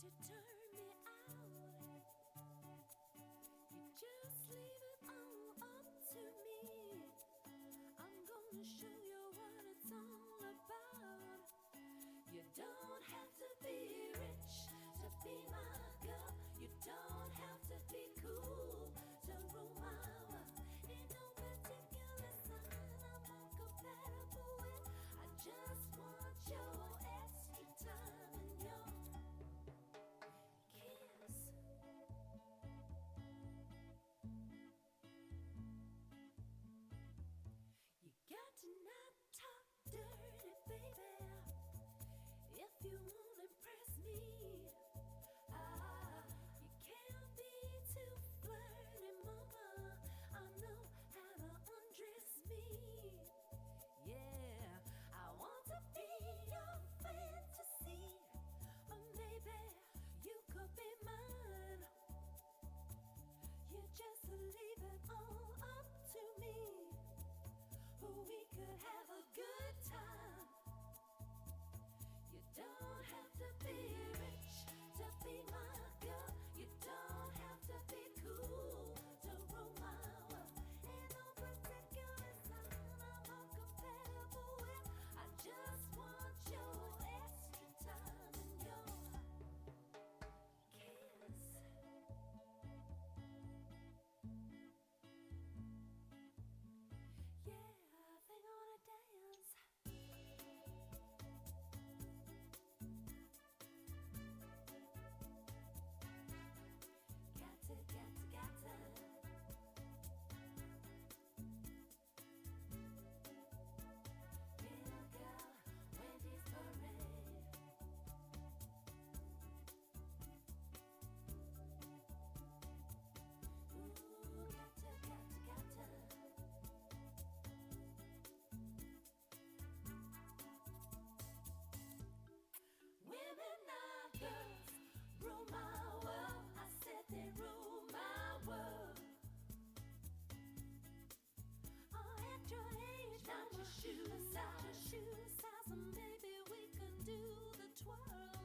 to turn me out. You just leave it all up to me. I'm gonna show you what it's all about. You don't have to be rich to be my girl. You don't have to be cool to rule my world. Ain't no particular sign I'm more compatible with. I just want your extra time and your kiss. You got to not talk dirty, baby, if you won't impress me. You can't be too flirty, mama. I know how to undress me. Yeah, I want to be your fantasy, or maybe you could be mine. You just leave it all up to me. We could have a good time. You don't have to be rich to be my girl. You don't have to be cool to rule my world. Ain't no particular sign I'm more compatible with. I just want your extra time and your kiss. Yeah, I think I wanna dance. Gotta. Little girl, Wendy's parade. Ooh, gotta. Women, not girls, rule my world. I said they rule my world. Oh, at your age, not your shoe size, and maybe we can do the twirl.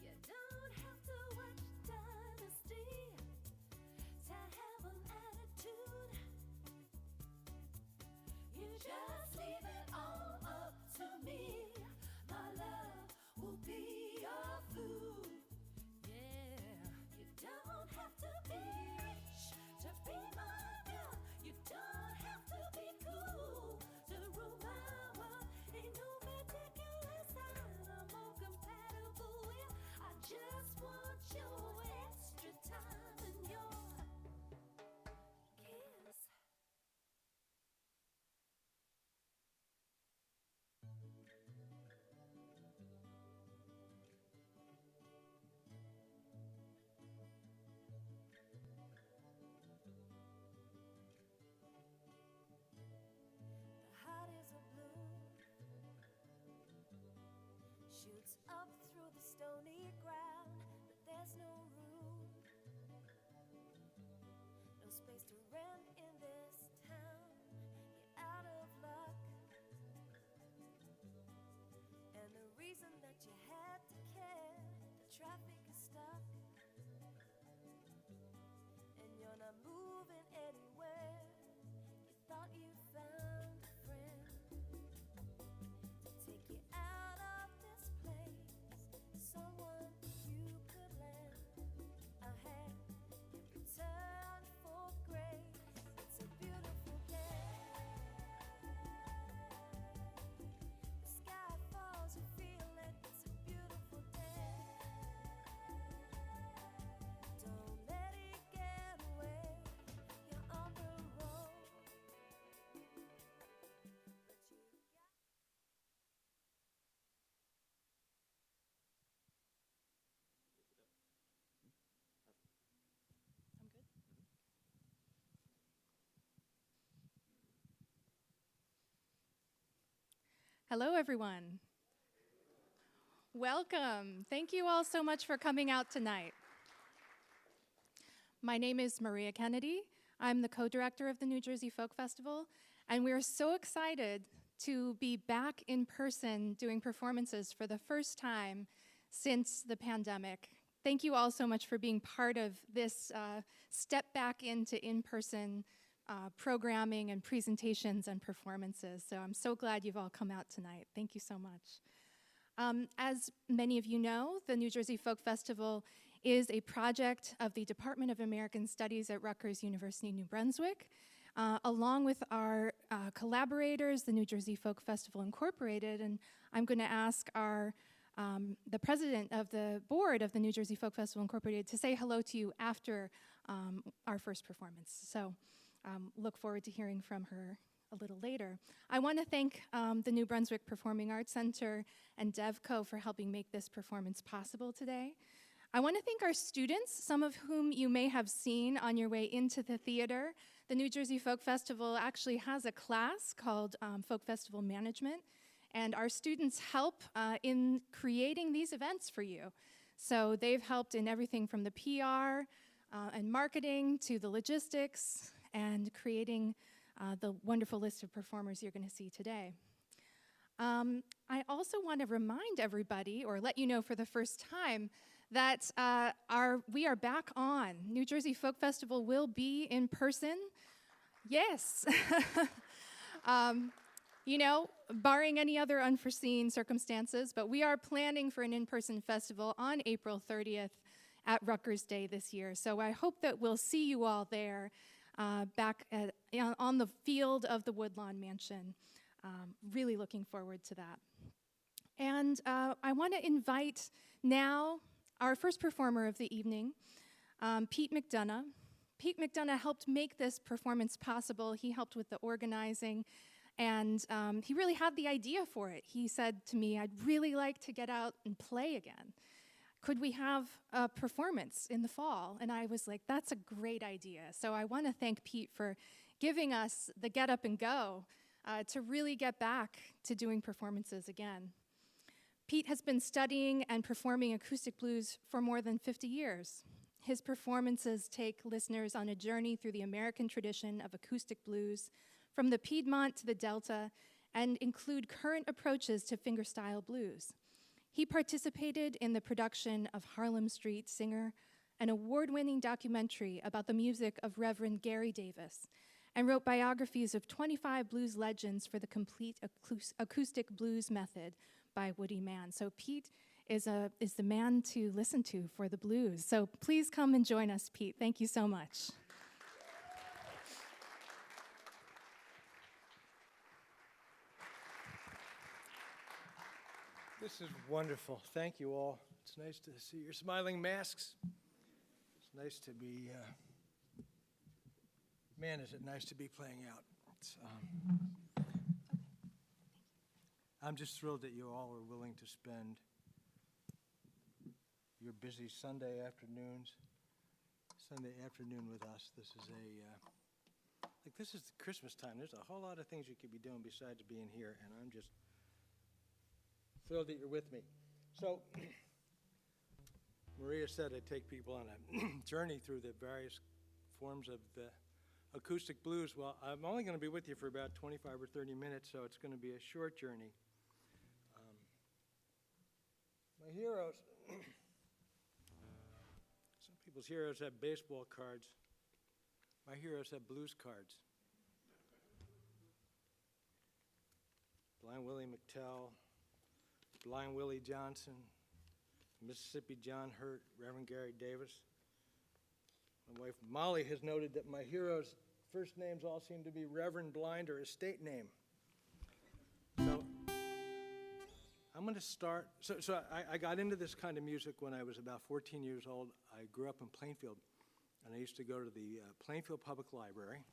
You don't have to watch Dynasty to have an attitude. You just leave it all up to me. My love will be your food. Yeah, you don't have to be rich to be my girl. You don't have to be cool to rule my world. Ain't no particular sign I'm more compatible with. I just want your extra time and your kiss. The heart is a blue, shoots up through the stony ground, but there's no room, no space to rent in this town. You're out of luck, and the reason that you had to care, the traffic is stuck, and you're not moving anywhere. You thought you found a friend to take you out of this place, someone you could lend a hand in return for grace. It's a beautiful day. The sky falls, you feel it. It's a beautiful day. Don't let it get away. You're on the road, but you got. I'm good. Hello, everyone. Welcome. Thank you all so much for coming out tonight. My name is Maria Kennedy. I'm the co-director of the New Jersey Folk Festival, and we are so excited to be back in person doing performances for the first time since the pandemic. Thank you all so much for being part of this step back into in-person programming and presentations and performances. So I'm so glad you've all come out tonight. Thank you so much. As many of you know, the New Jersey Folk Festival is a project of the Department of American Studies at Rutgers University, New Brunswick, along with our collaborators, the New Jersey Folk Festival Incorporated, and I'm going to ask the president of the board of the New Jersey Folk Festival Incorporated to say hello to you after our first performance. So look forward to hearing from her a little later. I want to thank the New Brunswick Performing Arts Center and DevCo for helping make this performance possible today. I want to thank our students, some of whom you may have seen on your way into the theater. The New Jersey Folk Festival actually has a class called Folk Festival Management, and our students help in creating these events for you. So they've helped in everything from the PR and marketing to the logistics and creating the wonderful list of performers you're going to see today. I also want to remind everybody, or let you know for the first time, that we are back on. New Jersey Folk Festival will be in person. Yes. You know, barring any other unforeseen circumstances, but we are planning for an in-person festival on April 30th at Rutgers Day this year. So I hope that we'll see you all there back on the field of the Woodlawn Mansion. Really looking forward to that. And I want to invite now our first performer of the evening, Pete McDonough. Pete McDonough helped make this performance possible. He helped with the organizing. And he really had the idea for it. He said to me, I'd really like to get out and play again. Could we have a performance in the fall? And I was like, that's a great idea. So I want to thank Pete for giving us the get up and go to really get back to doing performances again. Pete has been studying and performing acoustic blues for more than 50 years. His performances take listeners on a journey through the American tradition of acoustic blues, from the Piedmont to the Delta, and include current approaches to fingerstyle blues. He participated in the production of Harlem Street Singer, an award-winning documentary about the music of Reverend Gary Davis, and wrote biographies of 25 blues legends for the Complete Acoustic Blues Method by Woody Mann. So Pete is the man to listen to for the blues. So please come and join us, Pete. Thank you so much. This is wonderful. Thank you all. It's nice to see your smiling masks. It's nice to be, man, is it nice to be playing out. I'm just thrilled that you all are willing to spend your busy Sunday afternoon with us. This is this is Christmas time. There's a whole lot of things you could be doing besides being here, and I'm just thrilled that you're with me. So, Maria said I'd take people on a journey through the various forms of the acoustic blues. Well, I'm only going to be with you for about 25 or 30 minutes, so it's going to be a short journey. My heroes, some people's heroes have baseball cards. My heroes have blues cards. Blind Willie McTell, Blind Willie Johnson, Mississippi John Hurt, Reverend Gary Davis. My wife Molly has noted that my heroes' first names all seem to be Reverend, Blind, or estate name. So I'm going to start. So I got into this kind of music when I was about 14 years old. I grew up in Plainfield, and I used to go to the Plainfield Public Library,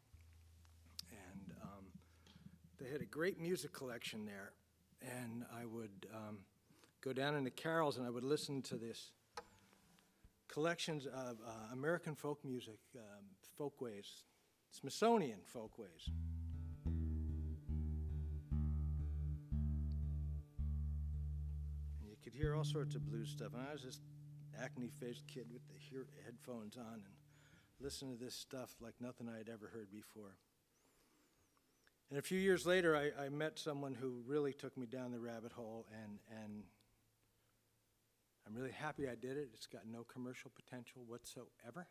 and they had a great music collection there. And I would go down into Carroll's and I would listen to this collections of American folk music, folkways, Smithsonian folkways. And you could hear all sorts of blues stuff. And I was this acne-faced kid with the headphones on and listening to this stuff like nothing I had ever heard before. And a few years later, I met someone who really took me down the rabbit hole, and I'm really happy I did it. It's got no commercial potential whatsoever.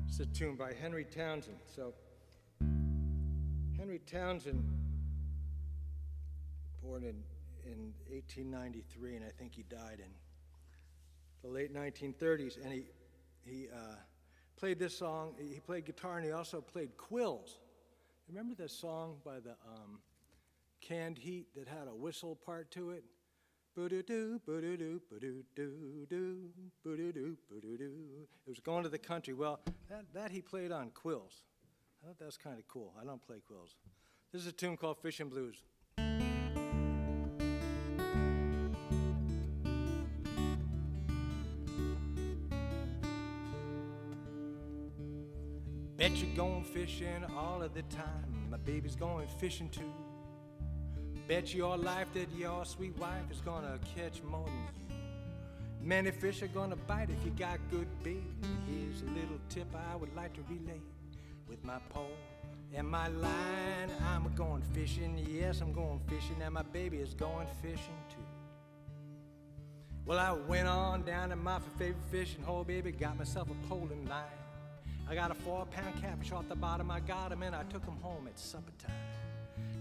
It's a tune by Henry Townsend. So, Henry Townsend, born in 1893, and I think he died in the late 1930s, and he played this song. He played guitar, and he also played quills. Remember that song by the Canned Heat that had a whistle part to it? Boo-doo-doo, boo-doo-doo, boo-doo-doo-doo, boo-doo-doo, boo-doo-doo. It was going to the country. Well, that he played on quills. I thought that was kind of cool. I don't play quills. This is a tune called Fishin' Blues. Bet you're going fishing all of the time. My baby's going fishing too. Bet your life that your sweet wife is gonna catch more than you. Many fish are gonna bite if you got good bait. And here's a little tip I would like to relay. With my pole and my line, I'm going fishing. Yes, I'm going fishing, and my baby is going fishing too. Well, I went on down to my favorite fishing hole, baby, got myself a pole and line. I got a 4-pound catfish off the bottom, I got him and I took him home at supper time.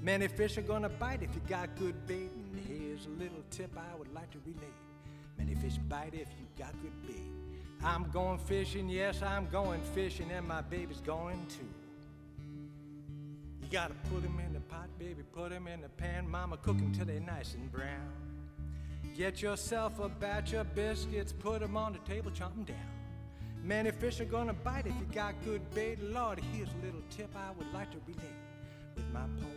Many fish are gonna bite if you got good bait, and here's a little tip I would like to relay. Many fish bite if you got good bait. I'm going fishing, yes, I'm going fishing, and my baby's going too. You gotta put 'em in the pot, baby, put 'em in the pan, mama, cook 'em till they're nice and brown. Get yourself a batch of biscuits, put 'em on the table, chomp 'em down. Many fish are gonna bite if you got good bait. Lord, here's a little tip I would like to relay. With my pole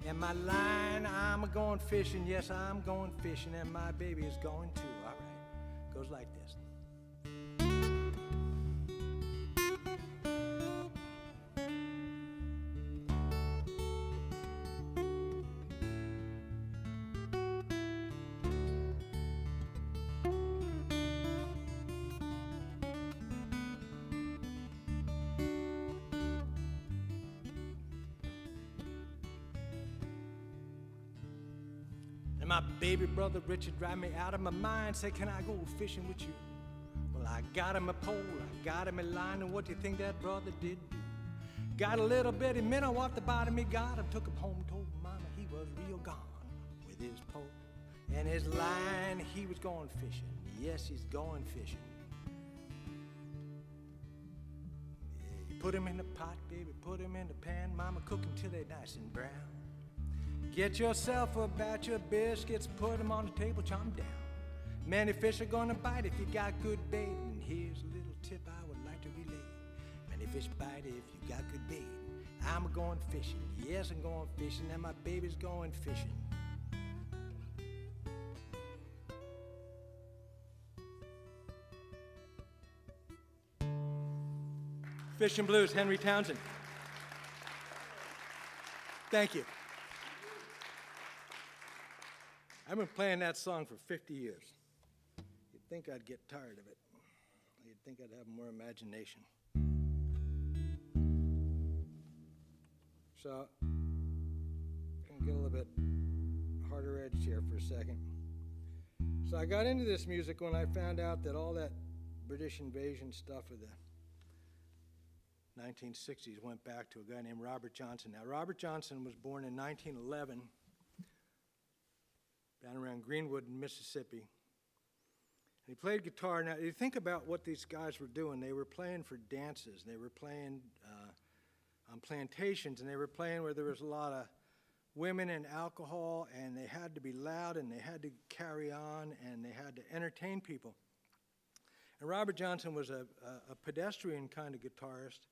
and my line, I'm going fishing. Yes, I'm going fishing, and my baby is going too. All right, goes like this. My baby brother Richard drive me out of my mind, say, can I go fishing with you? Well, I got him a pole, I got him a line, and what do you think that brother did do? Got a little bitty minnow off the bottom, he got him, took him home, told mama he was real gone with his pole and his line. He was going fishing, yes, he's going fishing. Yeah, you put him in the pot, baby, put him in the pan, mama, cook him till they're nice and brown. Get yourself a batch of biscuits, put 'em on the table, chomp 'em down. Many fish are gonna bite if you got good bait, and here's a little tip I would like to relay. Many fish bite if you got good bait. I'm going fishing, yes, I'm going fishing, and my baby's going fishing. Fishin' Blues, Henry Townsend. Thank you. I've been playing that song for 50 years. You'd think I'd get tired of it. You'd think I'd have more imagination. So, I'm going to get a little bit harder edged here for a second. So I got into this music when I found out that all that British invasion stuff of the 1960s went back to a guy named Robert Johnson. Now, Robert Johnson was born in 1911. Down around Greenwood, Mississippi. And he played guitar. Now, you think about what these guys were doing. They were playing for dances. They were playing on plantations, and they were playing where there was a lot of women and alcohol, and they had to be loud, and they had to carry on, and they had to entertain people. And Robert Johnson was a pedestrian kind of guitarist,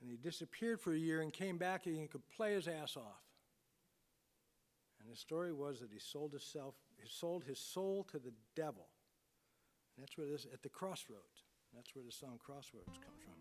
and he disappeared for a year and came back, and he could play his ass off. And the story was that he sold his soul to the devil. And that's where this, at the crossroads. That's where the song Crossroads comes from.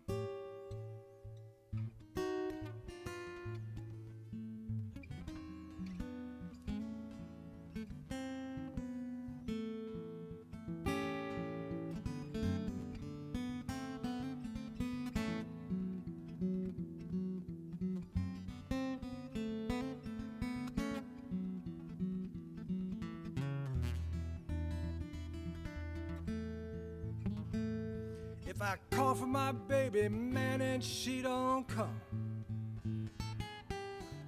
If I call for my baby, man, and she don't come.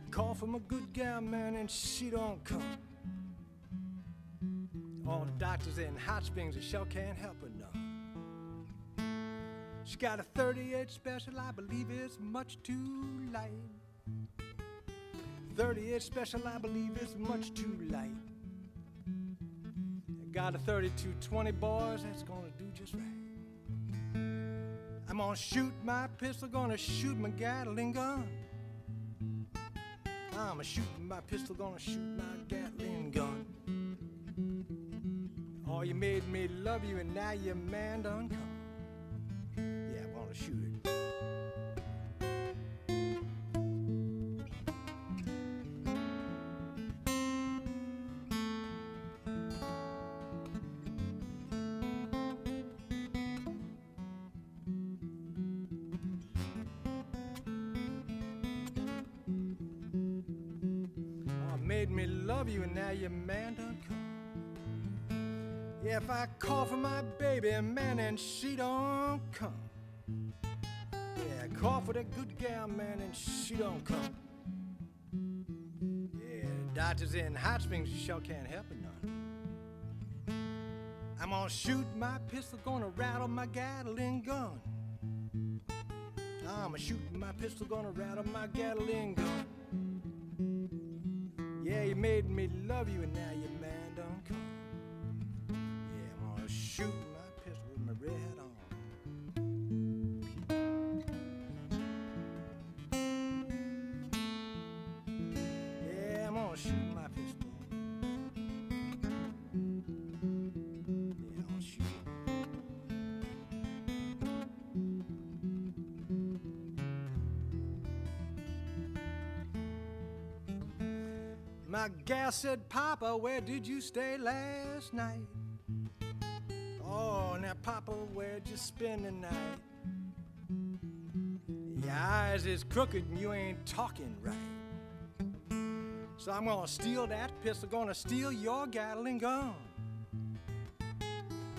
Call for my good gal, man, and she don't come. All the doctors in Hot Springs, they sure can't help her none. She got a 38 special, I believe it's much too light. 38 special, I believe it's much too light. I got a 32-20, boys, that's gonna do just right. I'm gonna shoot my pistol, gonna shoot my Gatling gun. I'm a shooting my pistol, gonna shoot my Gatling gun. Oh, you made me love you, and now your man done come. Yeah, I'm gonna shoot it. Made me love you, and now your man done come. Yeah, if I call for my baby, man, and she don't come. Yeah, I call for that good gal, man, and she don't come. Yeah, doctors in Hot Springs sure can't help it none. I'm gonna shoot my pistol, gonna rattle my Gatling gun. I'm a shooting my pistol, gonna rattle my Gatling gun. Yeah, you made me love you, and now your man done come. Yeah, I'm gonna shoot my pistol with my red hat on. Yeah, I'm gonna shoot my pistol. Yeah, I'm gonna shoot it. My gal said, Papa, where did you stay last night? Oh, now, Papa, where'd you spend the night? Your eyes is crooked and you ain't talking right. So I'm gonna steal that pistol, gonna steal your Gatling gun.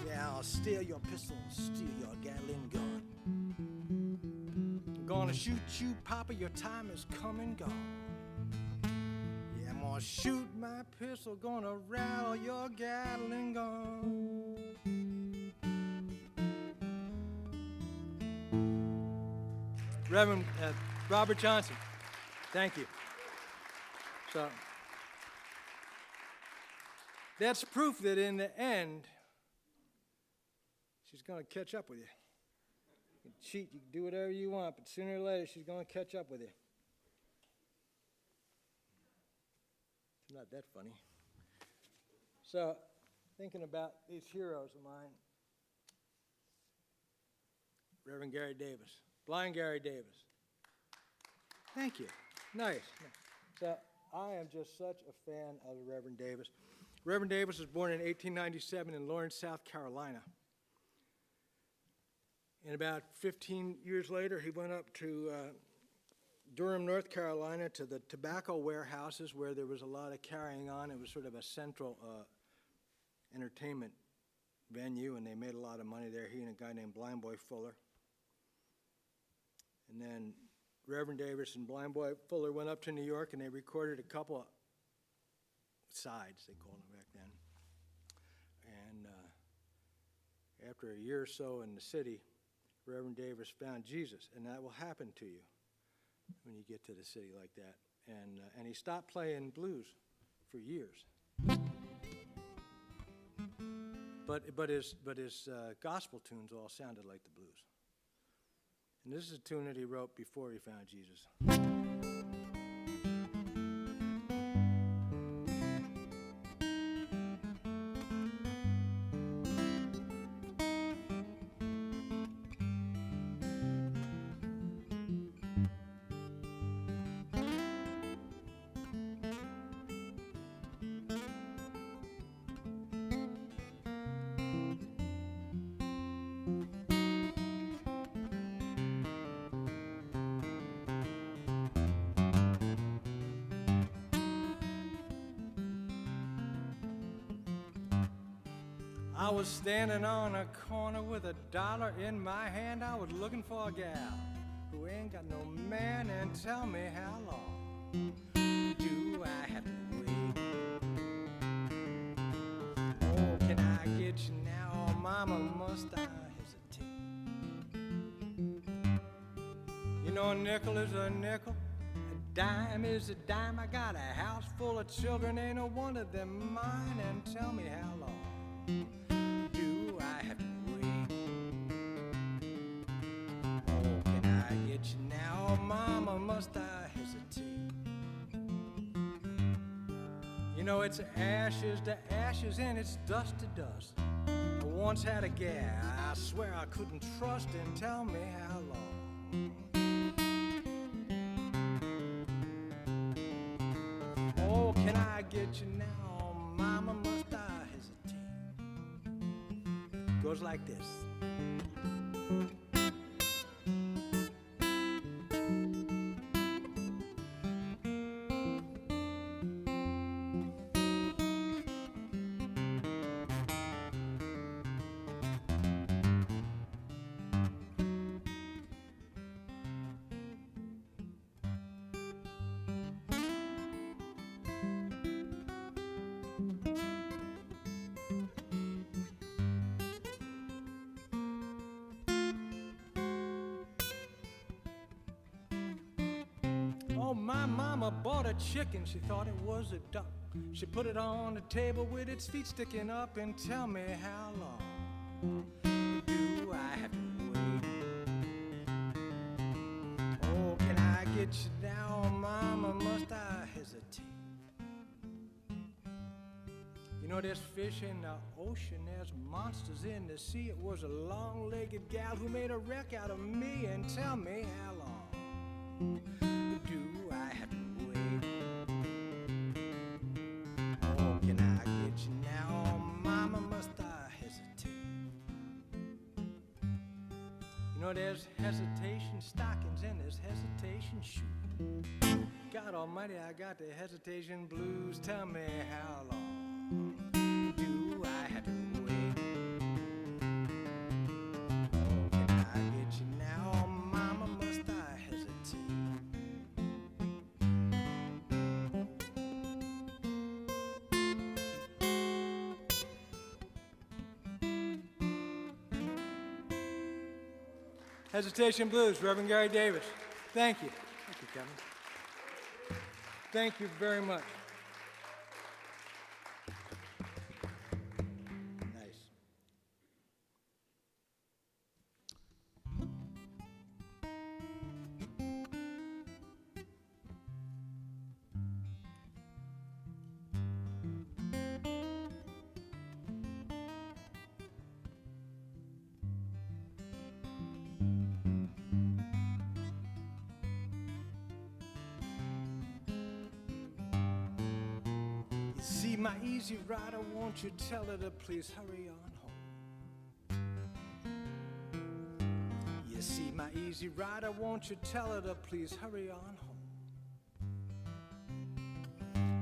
Yeah, I'll steal your pistol, steal your Gatling gun. I'm gonna shoot you, Papa, your time is come and gone. Gonna shoot my pistol, gonna rattle your Gatling gun. Reverend Robert Johnson, thank you. So that's proof that in the end, she's gonna catch up with you. You can cheat, you can do whatever you want, but sooner or later she's gonna catch up with you. Not that funny. So, thinking about these heroes of mine, Reverend Gary Davis, Blind Gary Davis. Thank you. Nice. So, I am just such a fan of the Reverend Davis. Reverend Davis was born in 1897 in Lawrence, South Carolina. And about 15 years later, he went up to Durham, North Carolina, to the tobacco warehouses where there was a lot of carrying on. It was sort of a central entertainment venue, and they made a lot of money there, he and a guy named Blind Boy Fuller. And then Reverend Davis and Blind Boy Fuller went up to New York, and they recorded a couple of sides, they called them back then. And after a year or so in the city, Reverend Davis found Jesus, and that will happen to you when you get to the city like that. And he stopped playing blues for years. But his gospel tunes all sounded like the blues. And this is a tune that he wrote before he found Jesus. I was standing on a corner with $1 in my hand. I was looking for a gal who ain't got no man, and tell me how long do I have to wait? Oh, can I get you now, or mama, must I hesitate? You know, a nickel is a nickel, a dime is a dime. I got a house full of children, ain't no one of them mine, and tell me how long do I have to wait? Oh, can I get you now, or mama, must I hesitate? You know, it's ashes to ashes and it's dust to dust. I once had a gal I swear I couldn't trust, and tell me how long. Oh, can I get you now, or mama, must I hesitate? Goes like this. Oh, my mama bought a chicken, she thought it was a duck. She put it on the table with its feet sticking up, and tell me how long do I have to wait? Oh, can I get you now, mama, must I hesitate? You know, there's fish in the ocean, there's monsters in the sea. It was a long-legged gal who made a wreck out of me, and tell me how long do I have to wait? Oh, can I get you now, mama, must I hesitate? You know, there's hesitation stockings and there's hesitation shoes. God almighty, I got the hesitation blues. Tell me how long do I have to wait? Oh, can I get you now, mama, must I hesitate? Hesitation Blues, Reverend Gary Davis. Thank you. Thank you, Kevin. Thank you very much. Nice. See my easy rider, won't you tell her to please hurry on home? You see my easy rider, won't you tell her to please hurry on home?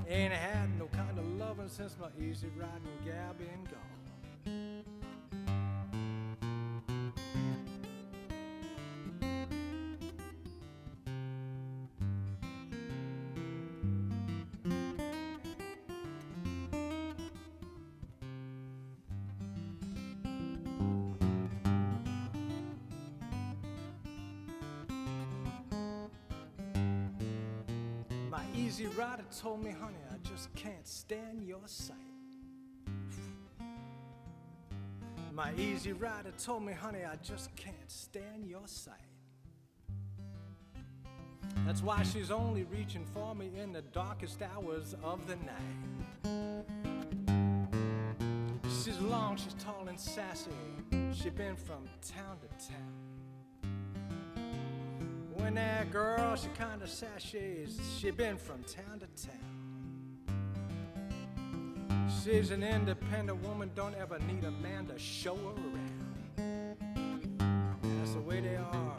Ain't had no kind of loving since my easy riding gal been gone. My easy rider told me, honey, I just can't stand your sight. My easy rider told me, honey, I just can't stand your sight. That's why she's only reaching for me in the darkest hours of the night. She's long, she's tall and sassy. She been from town to town. When that girl, she kinda sashays, she been from town to town. She's an independent woman, don't ever need a man to show her around. That's the way they are.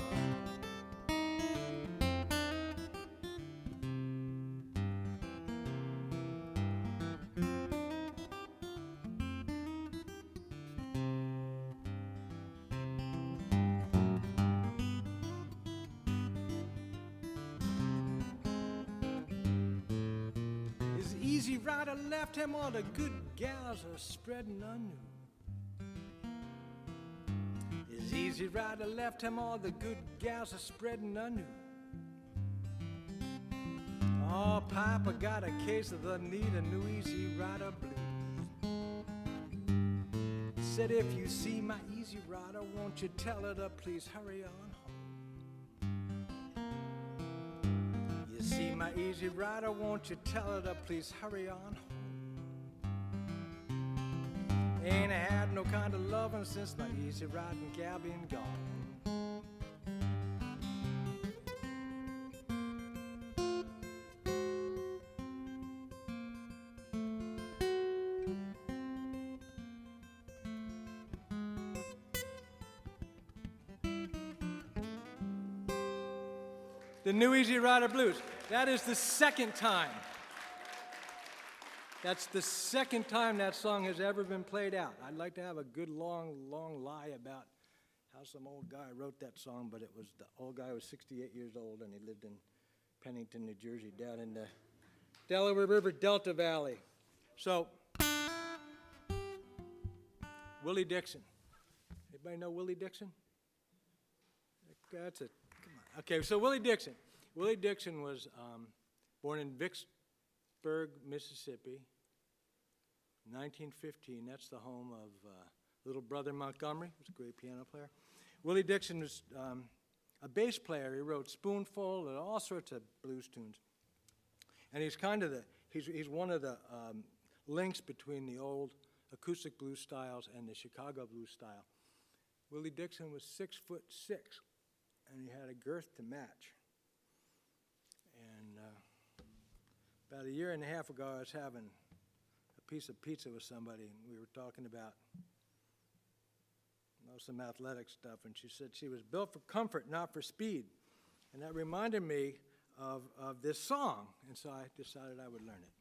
easy rider left him, all the good gals are spreading anew. His easy rider left him, all the good gals are spreading anew. Oh, Papa got a case of the need a new easy rider blues. Said, if you see my easy rider, won't you tell her to please hurry on home? You see my easy rider, won't you tell her to please hurry on home? Ain't had no kind of lovin' since my easy riding gal been gone. The New Easy Rider Blues. That is the second time. That's the second time that song has ever been played out. I'd like to have a good long lie about how some old guy wrote that song, but it was the old guy was 68 years old and he lived in Pennington, New Jersey, down in the Delaware River Delta Valley. So, Willie Dixon. Anybody know Willie Dixon? That's it. Okay, so Willie Dixon. Willie Dixon was born in Vicksburg, Mississippi, 1915. That's the home of little brother Montgomery, who's a great piano player. Willie Dixon was a bass player. He wrote Spoonful and all sorts of blues tunes. And he's kind of he's one of the links between the old acoustic blues styles and the Chicago blues style. Willie Dixon was 6'6". And he had a girth to match. And about a year and a half ago, I was having a piece of pizza with somebody, and we were talking about some athletic stuff, and she said she was built for comfort, not for speed. And that reminded me of this song, and so I decided I would learn it.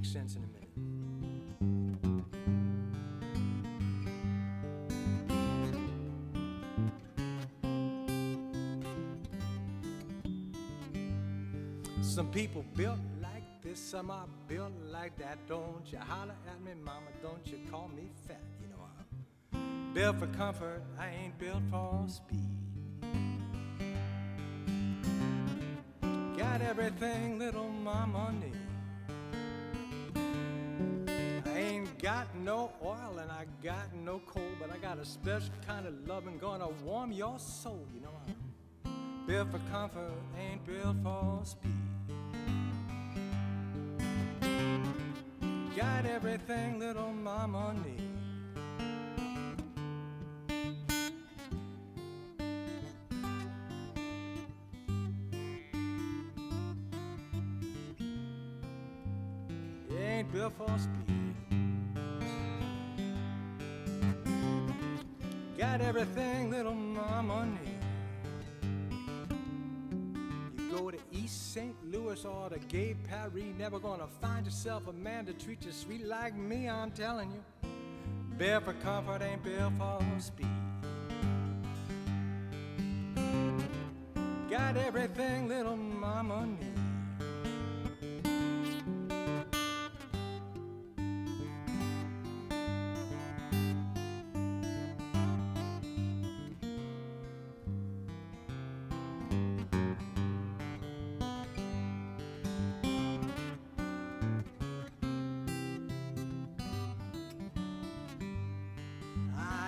Sense in a minute. Some people built like this, some are built like that. Don't you holler at me, mama, don't you call me fat. You know I'm built for comfort, I ain't built for speed. Got everything little mama needs. Got no oil and I got no coal, but I got a special kind of loving gonna warm your soul. You know I'm built for comfort, ain't built for speed. Got everything little mama needs. Ain't built for speed. Got everything little mama needs. You go to East St. Louis or to Gay Paris, never gonna find yourself a man to treat you sweet like me, I'm telling you. Built for comfort, ain't built for speed. Got everything little mama needs.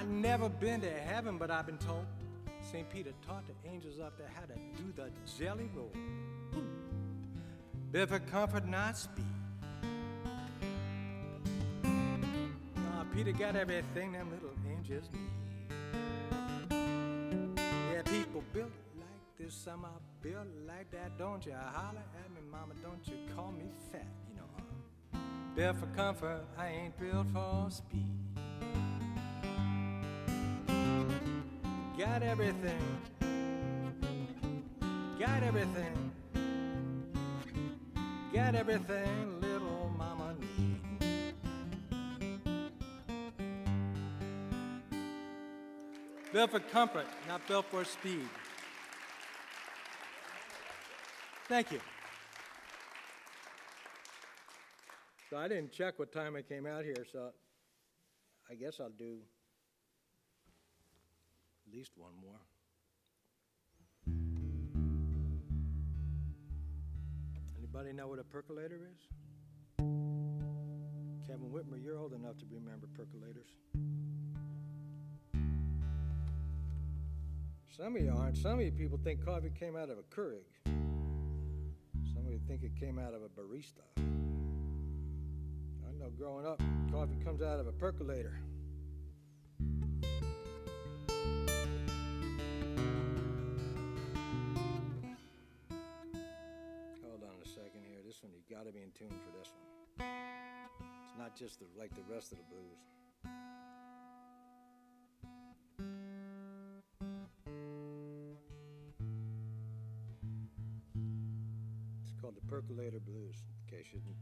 Never been to heaven, but I've been told St. Peter taught the angels up there how to do the jelly roll. Built for comfort, not speed. Peter got everything them little angels need. Yeah, people built like this, some are built like that. Don't you holler at me, mama, don't you call me fat. You know I'm built for comfort, I ain't built for speed. Got everything, got everything, got everything little mama need. Built for comfort, not built for speed. Thank you. So I didn't check what time I came out here, so I guess I'll do at least one more. Anybody know what a percolator is? Kevin Whitmer, you're old enough to remember percolators. Some of you aren't. Some of you people think coffee came out of a Keurig. Some of you think it came out of a barista. I know growing up, coffee comes out of a percolator. Hold on a second here. This one, you gotta be in tune for this one. It's not just like the rest of the blues. It's called the Percolator Blues, in case you didn't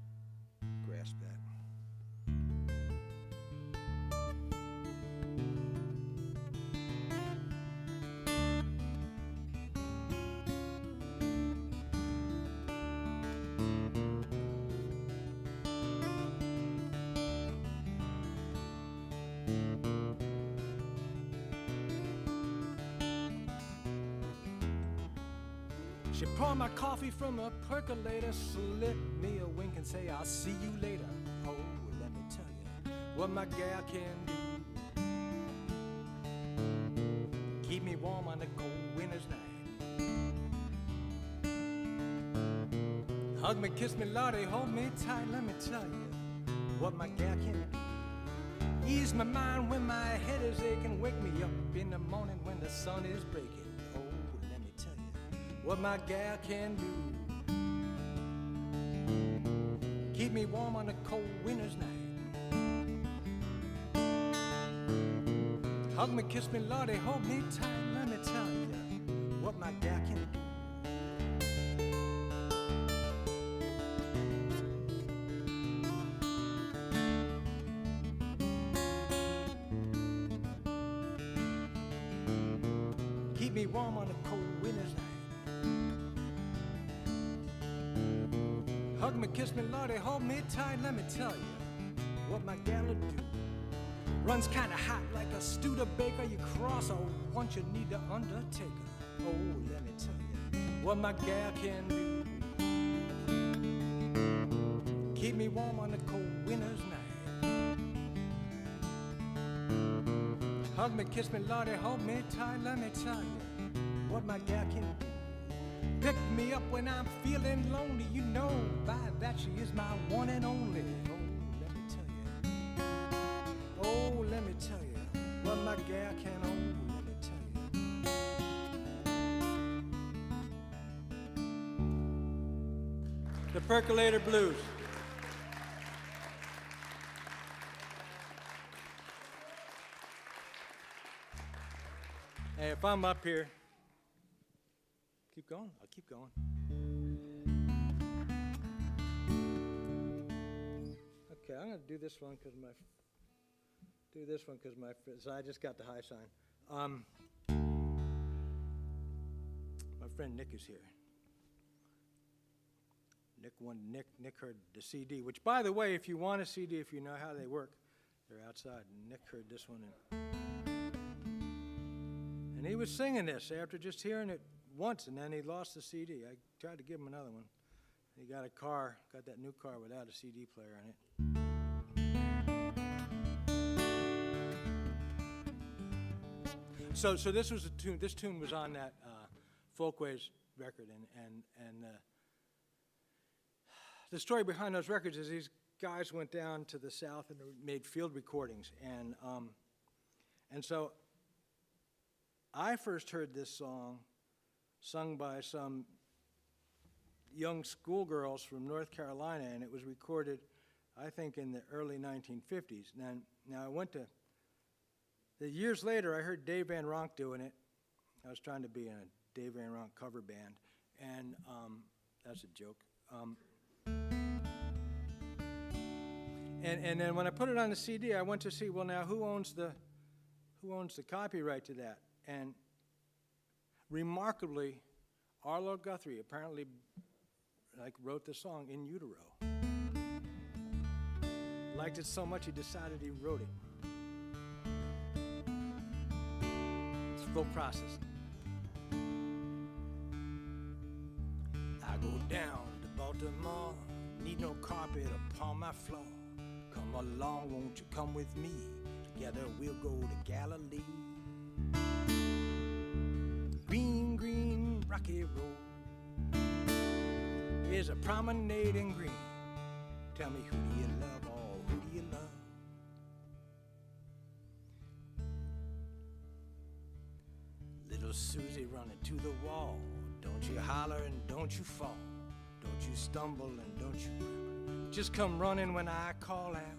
grasp that. She poured my coffee from a percolator, slip me a wink and say, I'll see you later. Oh, let me tell you what my gal can do. Keep me warm on the cold winter's night. Hug me, kiss me, Lordy, hold me tight. Let me tell you what my gal can do. Ease my mind when my head is aching. Wake me up in the morning when the sun is breaking. What my gal can do. Keep me warm on a cold winter's night. Hug me, kiss me, Lordy, hold me tight. Let me tell you what my gal can do. Keep me warm on a cold winter's night. Hug me, kiss me, Lordy, hold me tight. Let me tell you what my gal'll do. Runs kinda hot like a Studebaker. You cross her once, you need the undertaker. Oh, let me tell you what my gal can do. Keep me warm on a cold winter's night. Hug me, kiss me, Lordy, hold me tight. Let me tell you what my gal can do. Pick me up when I'm feeling lonely. You know by that she is my one and only. Oh, let me tell you what my gal can. Oh, let me tell you. The Percolator Blues. Hey, if I'm up here, keep going. I'll keep going. Okay, I'm going to do this one because so I just got the high sign. My friend Nick is here. Nick heard the CD, which, by the way, if you want a CD, if you know how they work, they're outside. And Nick heard this one, and he was singing this after just hearing it once, and then he lost the CD. I tried to give him another one. He got that new car without a CD player in it. So this was a tune. This tune was on that Folkways record, and the story behind those records is these guys went down to the South and made field recordings, and so I first heard this song sung by some young schoolgirls from North Carolina, and it was recorded, I think, in the early 1950s. Now I went to, years later, I heard Dave Van Ronk doing it. I was trying to be in a Dave Van Ronk cover band, and that's a joke. And then when I put it on the CD, I went to see, well, now who owns the who owns the copyright to that? And remarkably, Arlo Guthrie apparently wrote the song in utero. Liked it so much he decided he wrote it. It's full process. I go down to Baltimore, need no carpet upon my floor. Come along, won't you come with me? Together we'll go to Galilee. Green, green, rocky road is a promenade in green. Tell me, who do you love? Oh, who do you love? Little Susie running to the wall. Don't you holler and don't you fall. Don't you stumble and don't you run. Just come running when I call out.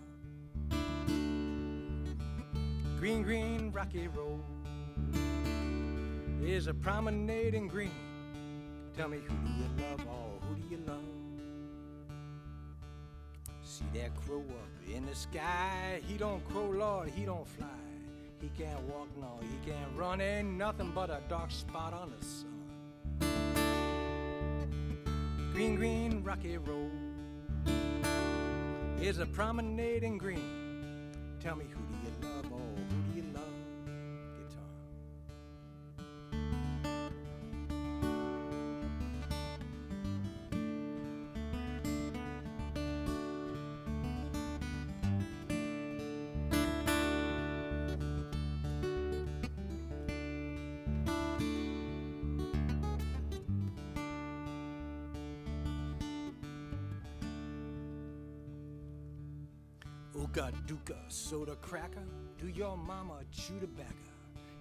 Green, green, rocky road is a promenade in green. Tell me, who do you love? Oh, who do you love? See that crow up in the sky. He don't crow, Lord, he don't fly. He can't walk, no, he can't run. Ain't nothing but a dark spot on the sun. Green, green, rocky road is a promenade in green. Tell me, who do you love? Oh, who do you love? Ooga dooka soda cracker, do your mama chew tobacco?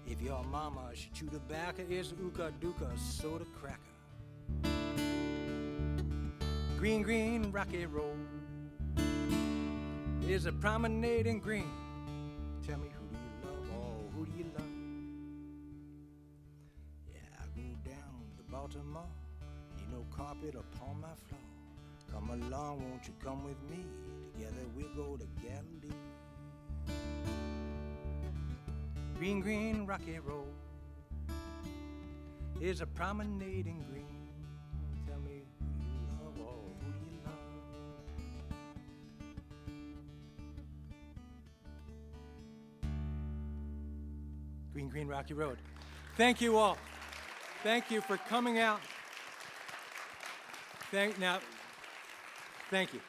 If your mama should chew tobacco, it's ooga dooka soda cracker. Green, green, rocky road is a promenade in green. Tell me, who do you love? Oh, who do you love? Yeah, I go down to Baltimore, need no carpet upon my floor. Come along, won't you come with me? Together we'll go to Galilee. Green, green, rocky road is a promenade in green. Tell me, who do you love? Oh, who do you love? Green, green, rocky road. Thank you all. Thank you for coming out. Thank you.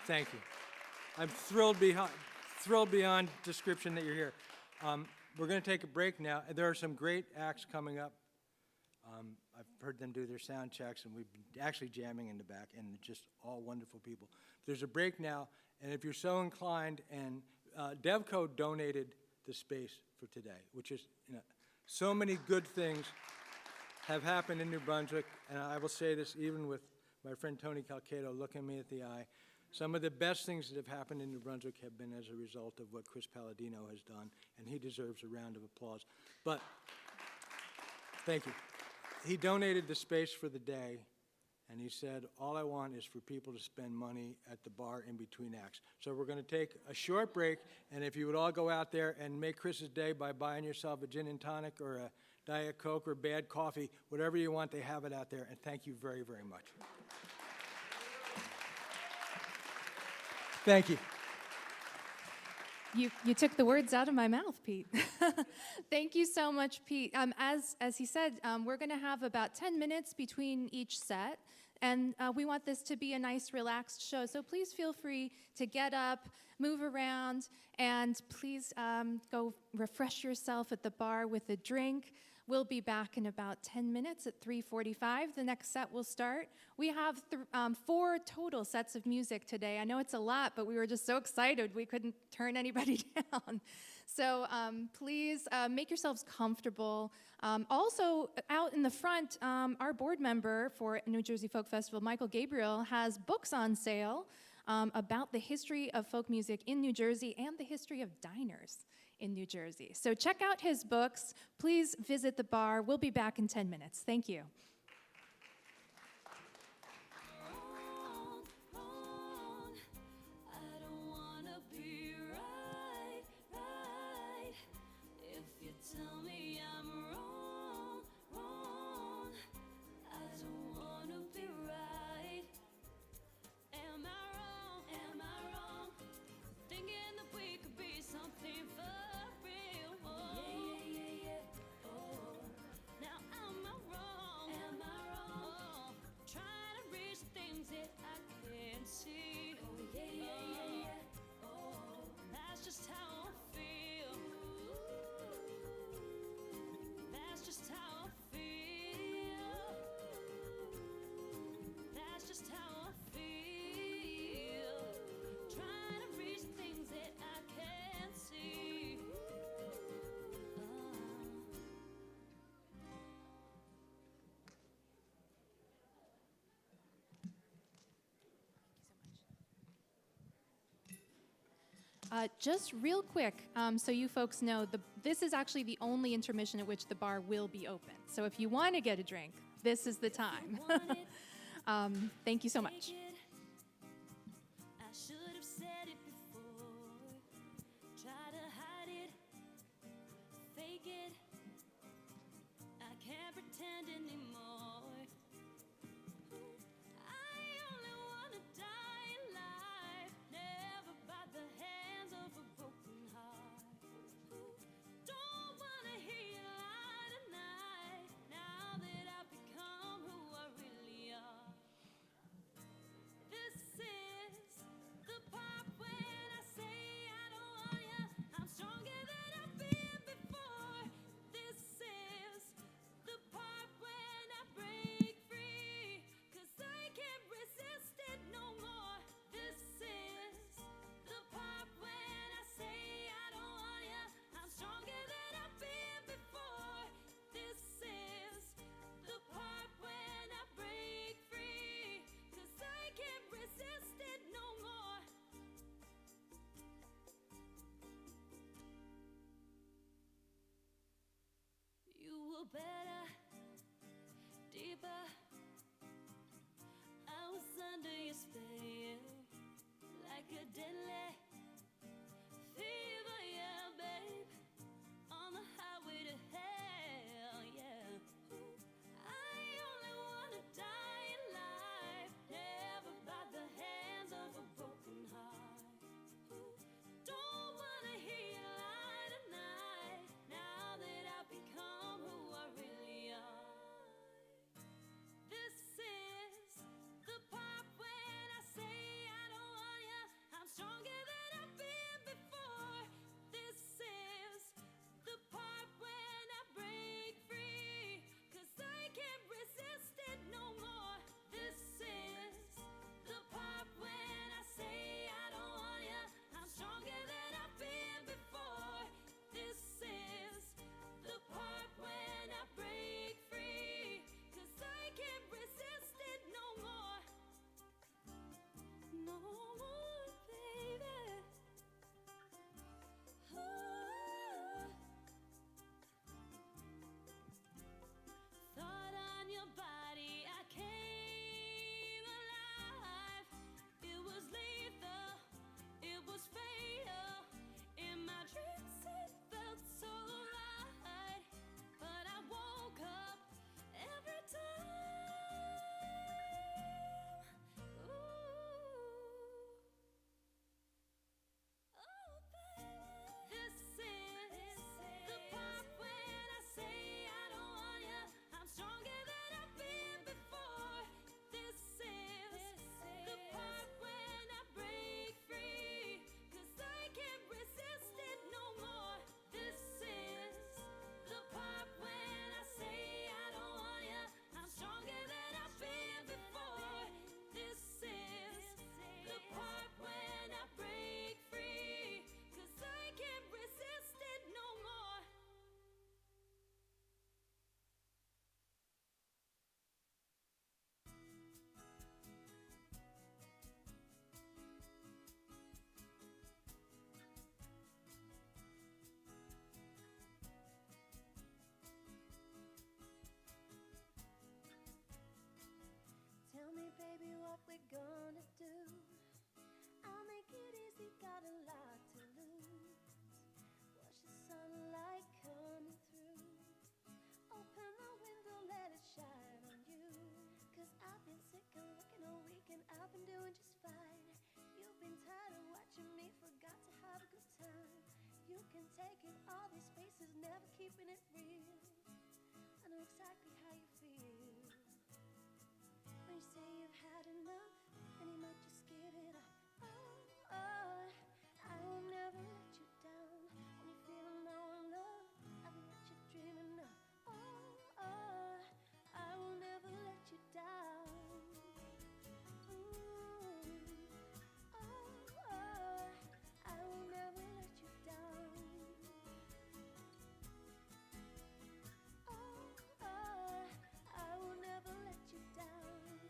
Thank you. I'm thrilled beyond description that you're here. We're going to take a break now. There are some great acts coming up. I've heard them do their sound checks, and we've been actually jamming in the back, and just all wonderful people. There's a break now, and if you're so inclined, and Devco donated the space for today, which is, so many good things have happened in New Brunswick, and I will say this even with my friend Tony Calcato looking me at the eye. Some of the best things that have happened in New Brunswick have been as a result of what Chris Palladino has done, and he deserves a round of applause. But thank you. He donated the space for the day, and he said, all I want is for people to spend money at the bar in between acts. So we're going to take a short break, and if you would all go out there and make Chris's day by buying yourself a gin and tonic or a Diet Coke or bad coffee, whatever you want, they have it out there, and thank you very, very much. Thank you. You took the words out of my mouth, Pete. Thank you so much, Pete. As he said, we're going to have about 10 minutes between each set, and we want this to be a nice, relaxed show. So please feel free to get up, move around, and please go refresh yourself at the bar with a drink. We'll be back in about 10 minutes at 3:45. The next set will start. We have 4 total sets of music today. I know it's a lot, but we were just so excited we couldn't turn anybody down. So please make yourselves comfortable. Also, out in the front, our board member for New Jersey Folk Festival, Michael Gabriel, has books on sale about the history of folk music in New Jersey and the history of diners in New Jersey. So check out his books. Please visit the bar. We'll be back in 10 minutes. Thank you. I don't wanna be Just real quick, so you folks know, this is actually the only intermission at which the bar will be open. So if you want to get a drink, this is the time. Thank you so much. I should have said it before. Try to hide it, fake it. I can't pretend anymore. I only wanna die alive, never by the hands of a broken heart. Don't wanna hear you lie tonight, now that I've become who I really are. This is the part when I say I don't want ya. I'm stronger than I've been before. This is the part when I break free, 'cause I can't resist it no more. This is the part when I say I don't want ya. I'm stronger than I've been before. This is the part when I break free, 'cause I can't resist it no more. You were better, deeper. I was under your spell, like a deadly fever, yeah, babe. On the highway to hell, yeah. I only wanna die alive, never by the hands of a broken heart. Don't wanna hear you lie tonight, now that I've become who I really are. This is the part when I say I don't want ya. I'm stronger than I've been before. This is the part when I break free, 'cause I can't resist it no more. This is the part when I say I don't want ya. I'm stronger than I've been before. This is the part when I break free, 'cause I can't resist it no more. No more, baby. Thought on your body, I came alive. It was lethal, it was fatal. In my dreams it felt so right, but I woke up every time. Ooh. Oh, baby. This is the part when I say I don't want ya. I'm stronger than I've been before. This is the part when I break free, 'cause I can't resist it no more. This is the part when I say I don't want ya. I'm stronger than I've been before. This is the part when I break free, 'cause I can't resist it no more. Tell me, baby, what we're gonna do. I'll make it easy, got a lot to lose. Watch the sunlight coming through. Open the window, let it shine on you. 'Cause I've been sick and working all week and I've been doing just fine. You've been tired of watching me, forgot to have a good time. You can take in all these spaces, never keeping it real. I know exactly how you feel. When you say you've had enough, and you might just give it up. Oh, I will never let you down. When you feel no love, I will let you dreaming of. Oh, I will never let you down. I will never let you down. I will never let you down.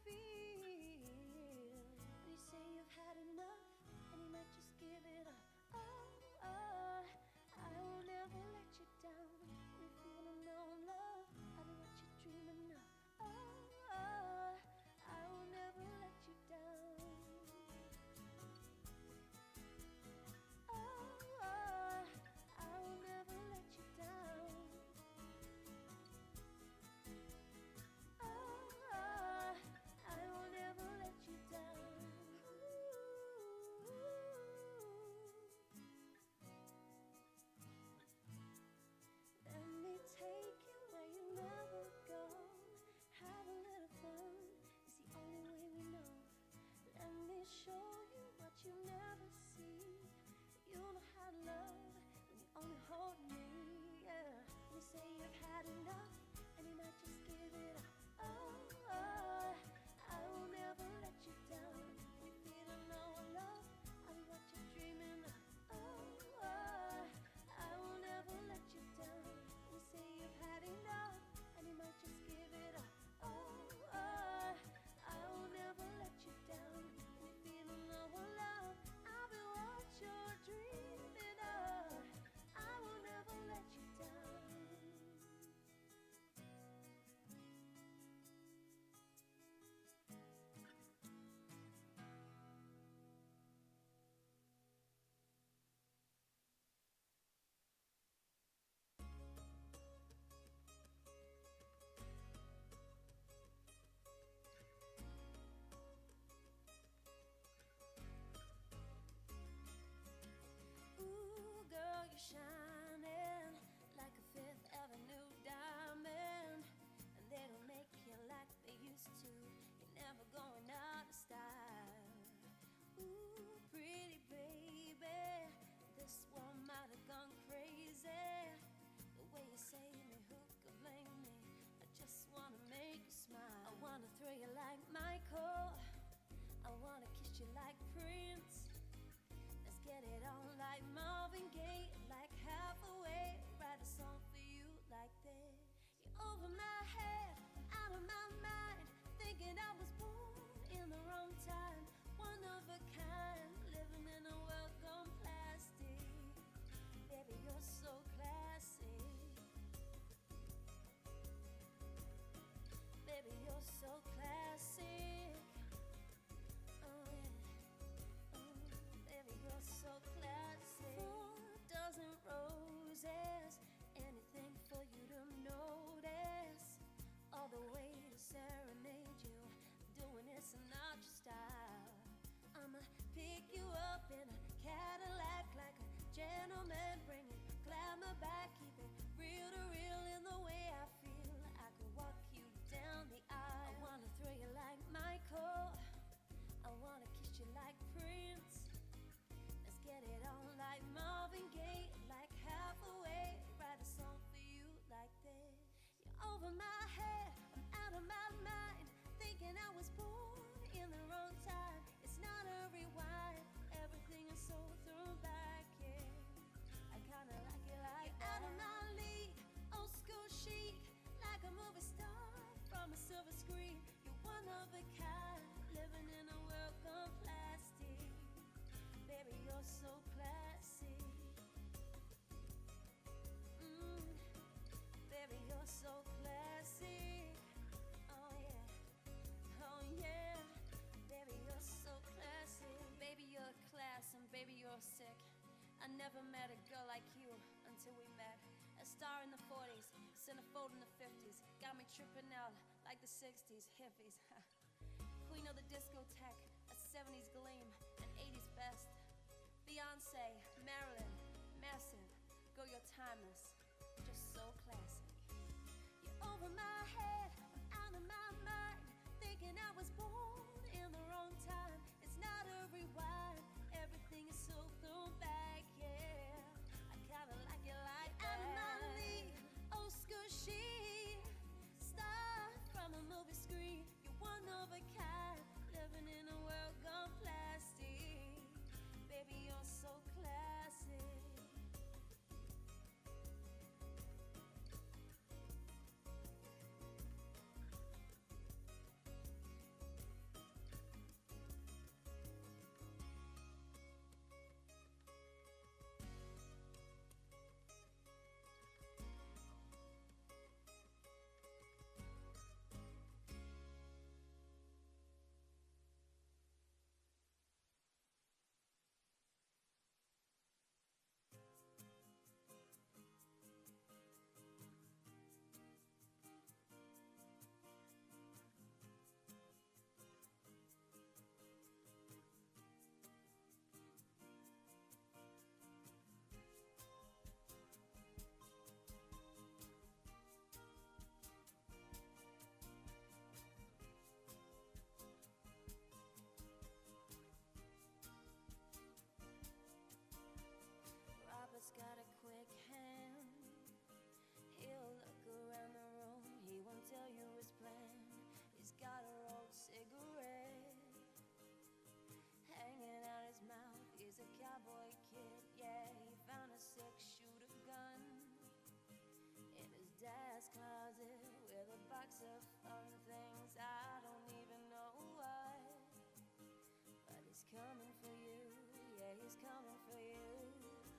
feel when you say you've had enough and you might just give it up. Oh, I will never let you down. When you're feeling no love, I'll be what you're dreaming of. Oh, I will never let you down. Oh, I will never let you down. Oh, I will never let you down. Let me take you where you never go. Have a little fun, it's the only way we know. Let me show you what you never see. You know how to love when you only hold me, yeah. You say you've had enough and you might just give it up. Oh, I will never let you down. When you're feeling no love, I'll be what you're dreaming of. Oh, I will never let you down. You say you've had enough and you might just give it up. Oh, I will never let you down. When you're feeling no love, I'll be what you're dreaming of. I will never let you down. Ooh, girl, you're shining like a Fifth Avenue diamond, and they don't make you like they used to. You're never going out of style. Ooh, pretty baby, this one might have gone crazy. The way you say me, who could blame me? I just wanna make you smile. I wanna throw you like Michael. I wanna kiss you like Prince. Let's get it on like Marvin Gaye, like Hathaway. Write a song for you like that. You're over my head, out of my mind, thinking I was born in the wrong time. One of a kind, living in a world gone plastic. Baby, you're so classy. Baby, you're so classic. Oh yeah. Baby, you're so classic. 4 dozen roses, anything for you to notice. All the way to serenade you, doing it not your style. I'ma pick you up in a Cadillac like a gentleman, bring it glamour back, keep it real to real in the way I feel. I could walk you down the aisle. I wanna throw you like Michael. I wanna kiss you like Prince. Let's get it on like Marvin Gaye, like Hathaway. Write a song for you like that. You're over my head, I'm out of my mind, thinking I was born in the wrong time. It's not a rewind, everything is so thrown back, yeah. I kinda like it like you're that. Out of my league, old school chic, like a movie star from a silver screen. You're one of a kind, living in a world gone plastic. Baby, you're so classy. Baby, you're so classy. Oh yeah, oh yeah. Baby, you're so classy. Baby, you're class and baby, you're sick. I never met a girl like you until we met. A star in the 40s, centerfold in the 50s. Got me tripping out like the 60s hippies. Queen of the discotheque, a 70s gleam, an 80s best. Beyonce, Marilyn, massive, girl, you're timeless, just so classic. You're over my head, I'm out of my mind, thinking I was born in the wrong time. It's not a rewind, everything is so thrown back, yeah. I kinda like it like that. Out of my league, old school chic, star from a movie screen. You're one of a kind, living in a world gone plastic. Baby, you're so classy. coming for you.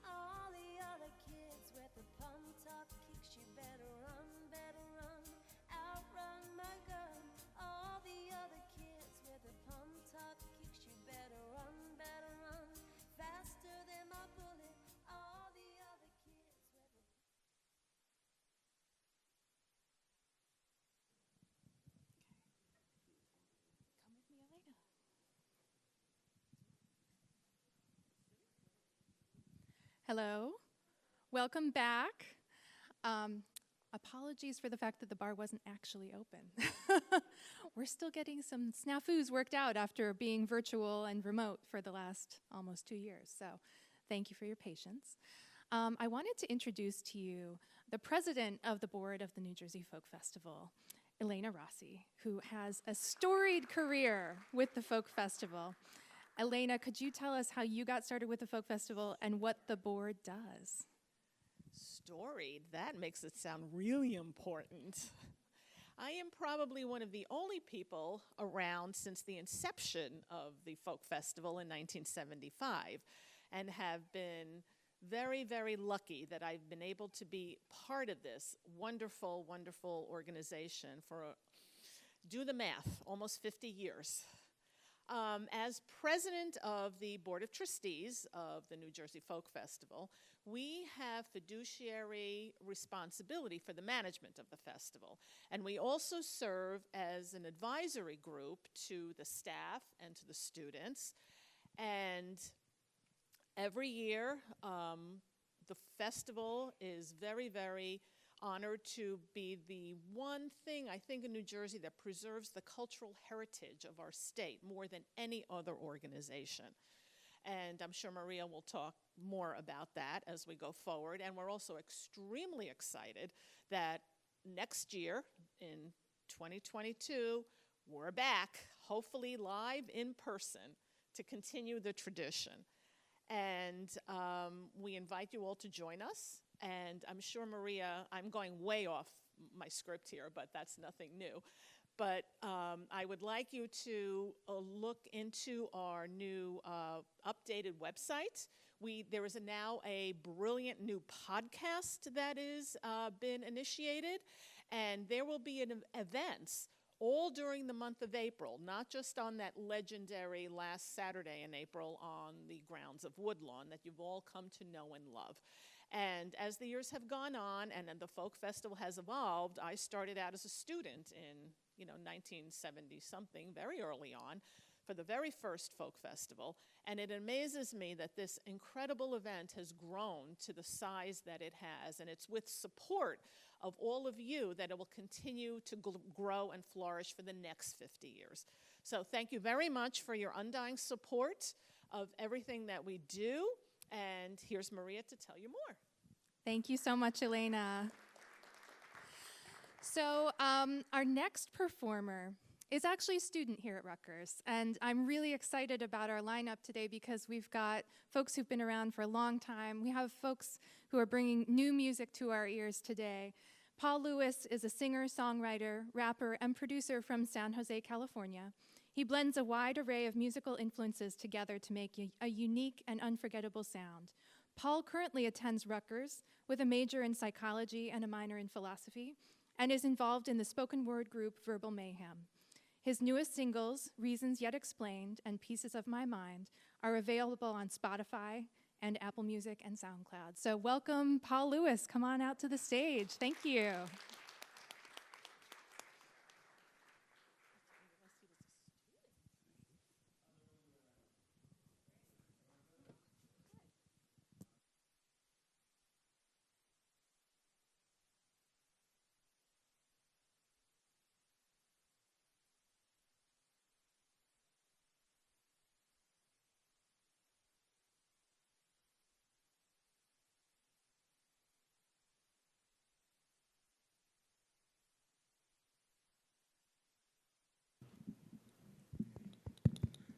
All the other kids with the pumped up kicks, you better run, outrun my gun. All the other kids with the pumped up kicks, you better run, faster than my bullet. All the other kids with the Come with me, Elena. Hello. Welcome back. Apologies for the fact that the bar wasn't actually open. We're still getting some snafus worked out after being virtual and remote for the last almost 2 years. So thank you for your patience. I wanted to introduce to you the president of the board of the New Jersey Folk Festival, Elena Rossi, who has a storied career with the Folk Festival. Elena, could you tell us how you got started with the Folk Festival and what the board does? Storied, that makes it sound really important. I am probably one of the only people around since the inception of the Folk Festival in 1975 and have been very, very lucky that I've been able to be part of this wonderful, wonderful organization for, do the math, almost 50 years. As president of the Board of Trustees of the New Jersey Folk Festival, we have fiduciary responsibility for the management of the festival. And we also serve as an advisory group to the staff and to the students. And every year, the festival is very, very honored to be the one thing, I think, in New Jersey that preserves the cultural heritage of our state more than any other organization. And I'm sure Maria will talk more about that as we go forward. And we're also extremely excited that next year, in 2022, we're back, hopefully live in person, to continue the tradition. And we invite you all to join us. And I'm sure, Maria, I'm going way off my script here, but that's nothing new. But I would like you to look into our new updated website. There is now a brilliant new podcast that is been initiated, and there will be events all during the month of April, not just on that legendary last Saturday in April on the grounds of Woodlawn that you've all come to know and love. And as the years have gone on and the Folk Festival has evolved, I started out as a student in 1970-something, very early on, for the very first Folk Festival. And it amazes me that this incredible event has grown to the size that it has. And it's with support of all of you that it will continue to grow and flourish for the next 50 years. So thank you very much for your undying support of everything that we do. And here's Maria to tell you more. Thank you so much, Elena. So our next performer is actually a student here at Rutgers, and I'm really excited about our lineup today because we've got folks who've been around for a long time. We have folks who are bringing new music to our ears today. Paul Lewis is a singer, songwriter, rapper, and producer from San Jose, California. He blends a wide array of musical influences together to make a unique and unforgettable sound. Paul currently attends Rutgers with a major in psychology and a minor in philosophy, and is involved in the spoken word group Verbal Mayhem. His newest singles, Reasons Yet Explained and Pieces of My Mind, are available on Spotify and Apple Music and SoundCloud. So welcome, Paul Lewis. Come on out to the stage. Thank you.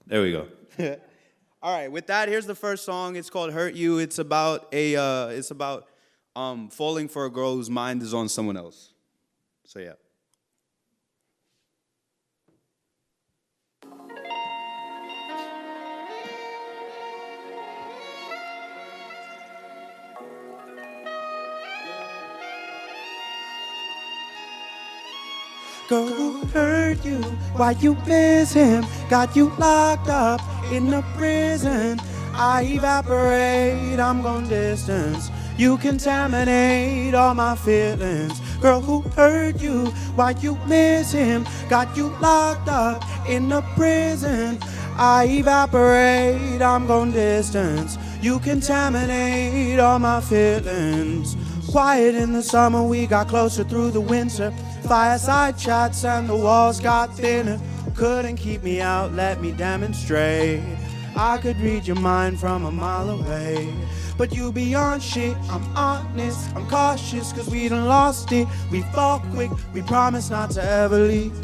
There we go. All right, with that, here's the first song. It's called "Hurt You." It's about falling for a girl whose mind is on someone else. So yeah. Girl, who hurt you? Why you miss him? Got you locked up in a prison. I evaporate, I'm gone distance. You contaminate all my feelings. Girl, who hurt you? Why you miss him? Got you locked up in a prison. I evaporate, I'm gone distance. You contaminate all my feelings. Quiet in the summer, we got closer through the winter. Fireside chats and the walls got thinner. Couldn't keep me out, let me demonstrate. I could read your mind from a mile away. But you be on shit, I'm honest, I'm cautious, cause we done lost it. We fall quick, we promise not to ever leave.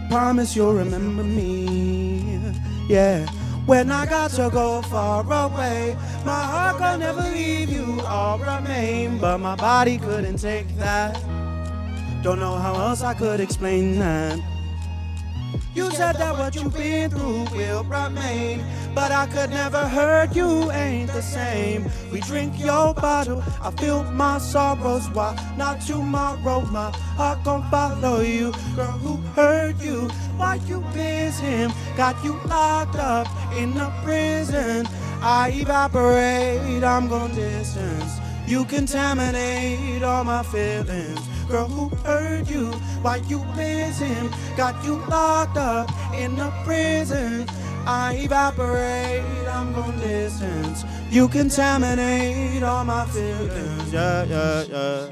Promise you'll remember me, yeah. When I got to go far away, my heart could never leave you, I'll remain. But my body couldn't take that. Don't know how else I could explain that. You said that what you've been through will remain, but I could never hurt you, ain't the same. We drink your bottle, I feel my sorrows. Why not tomorrow? My heart gon' follow you. Girl, who hurt you? Why you miss him? Got you locked up in a prison. I evaporate, I'm gone distance. You contaminate all my feelings. Girl, who hurt you? Why you miss him? Got you locked up in a prison. I evaporate, I'm gone distance. You contaminate all my feelings. Yeah, yeah, yeah.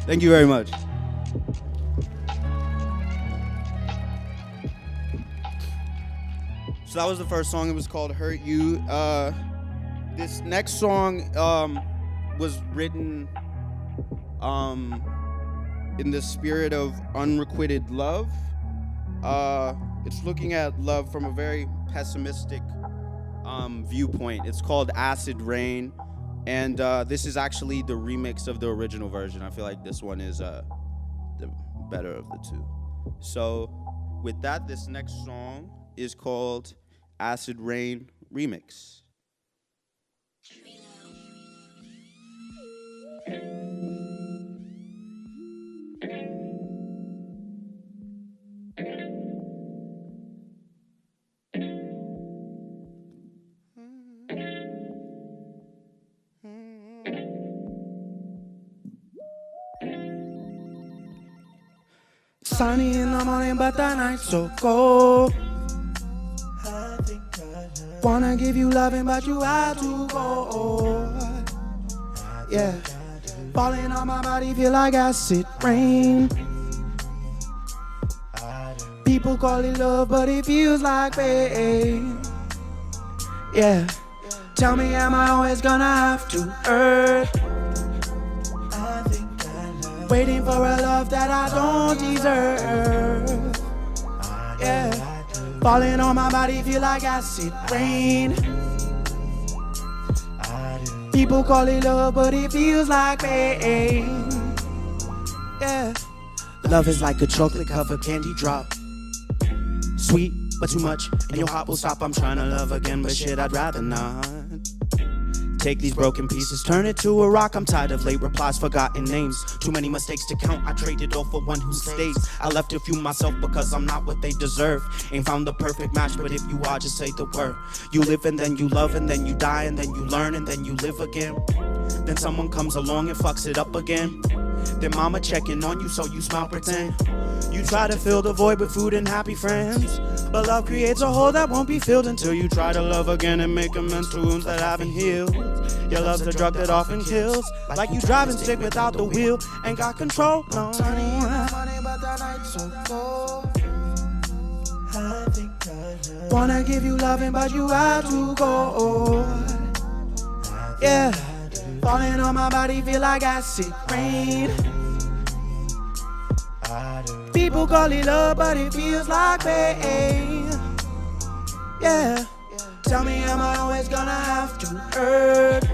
Thank you very much. So that was the first song. It was called Hurt You. This next song was written in the spirit of unrequited love. It's looking at love from a very pessimistic viewpoint. It's called Acid Rain, and this is actually the remix of the original version. I feel like this one is the better of the two. So with that, this next song is called Acid Rain Remix. Sunny in the morning, but the night's so cold. Wanna give you loving, but you have to go. Yeah, falling on my body, feel like acid rain. People call it love, but it feels like pain. Yeah, tell me, am I always gonna have to hurt? Waiting for a love that I don't deserve. Yeah, falling on my body, feel like acid rain. People call it love, but it feels like pain. Yeah, love is like a chocolate-covered candy drop. Sweet, but too much, and your heart will stop. I'm trying to love again, but shit, I'd rather not. Take these broken pieces, turn it to a rock. I'm tired of late replies, forgotten names. Too many mistakes to count, I traded all for one who stays. I left a few myself because I'm not what they deserve. Ain't found the perfect match, but if you are, just say the word. You live and then you love and then you die and then you learn and then you live again. Then someone comes along and fucks it up again. Then mama checking on you so you smile pretend. You try to fill the void with food and happy friends, but love creates a hole that won't be filled until you try to love again and make amends to wounds that haven't healed. Your love's a drug that often kills, like you driving stick without the wheel, ain't got control, no. Wanna give you loving, but you have to go. Yeah, falling on my body, feel like acid rain. People call it love, but it feels like pain. Yeah, tell me, am I always gonna have to hurt?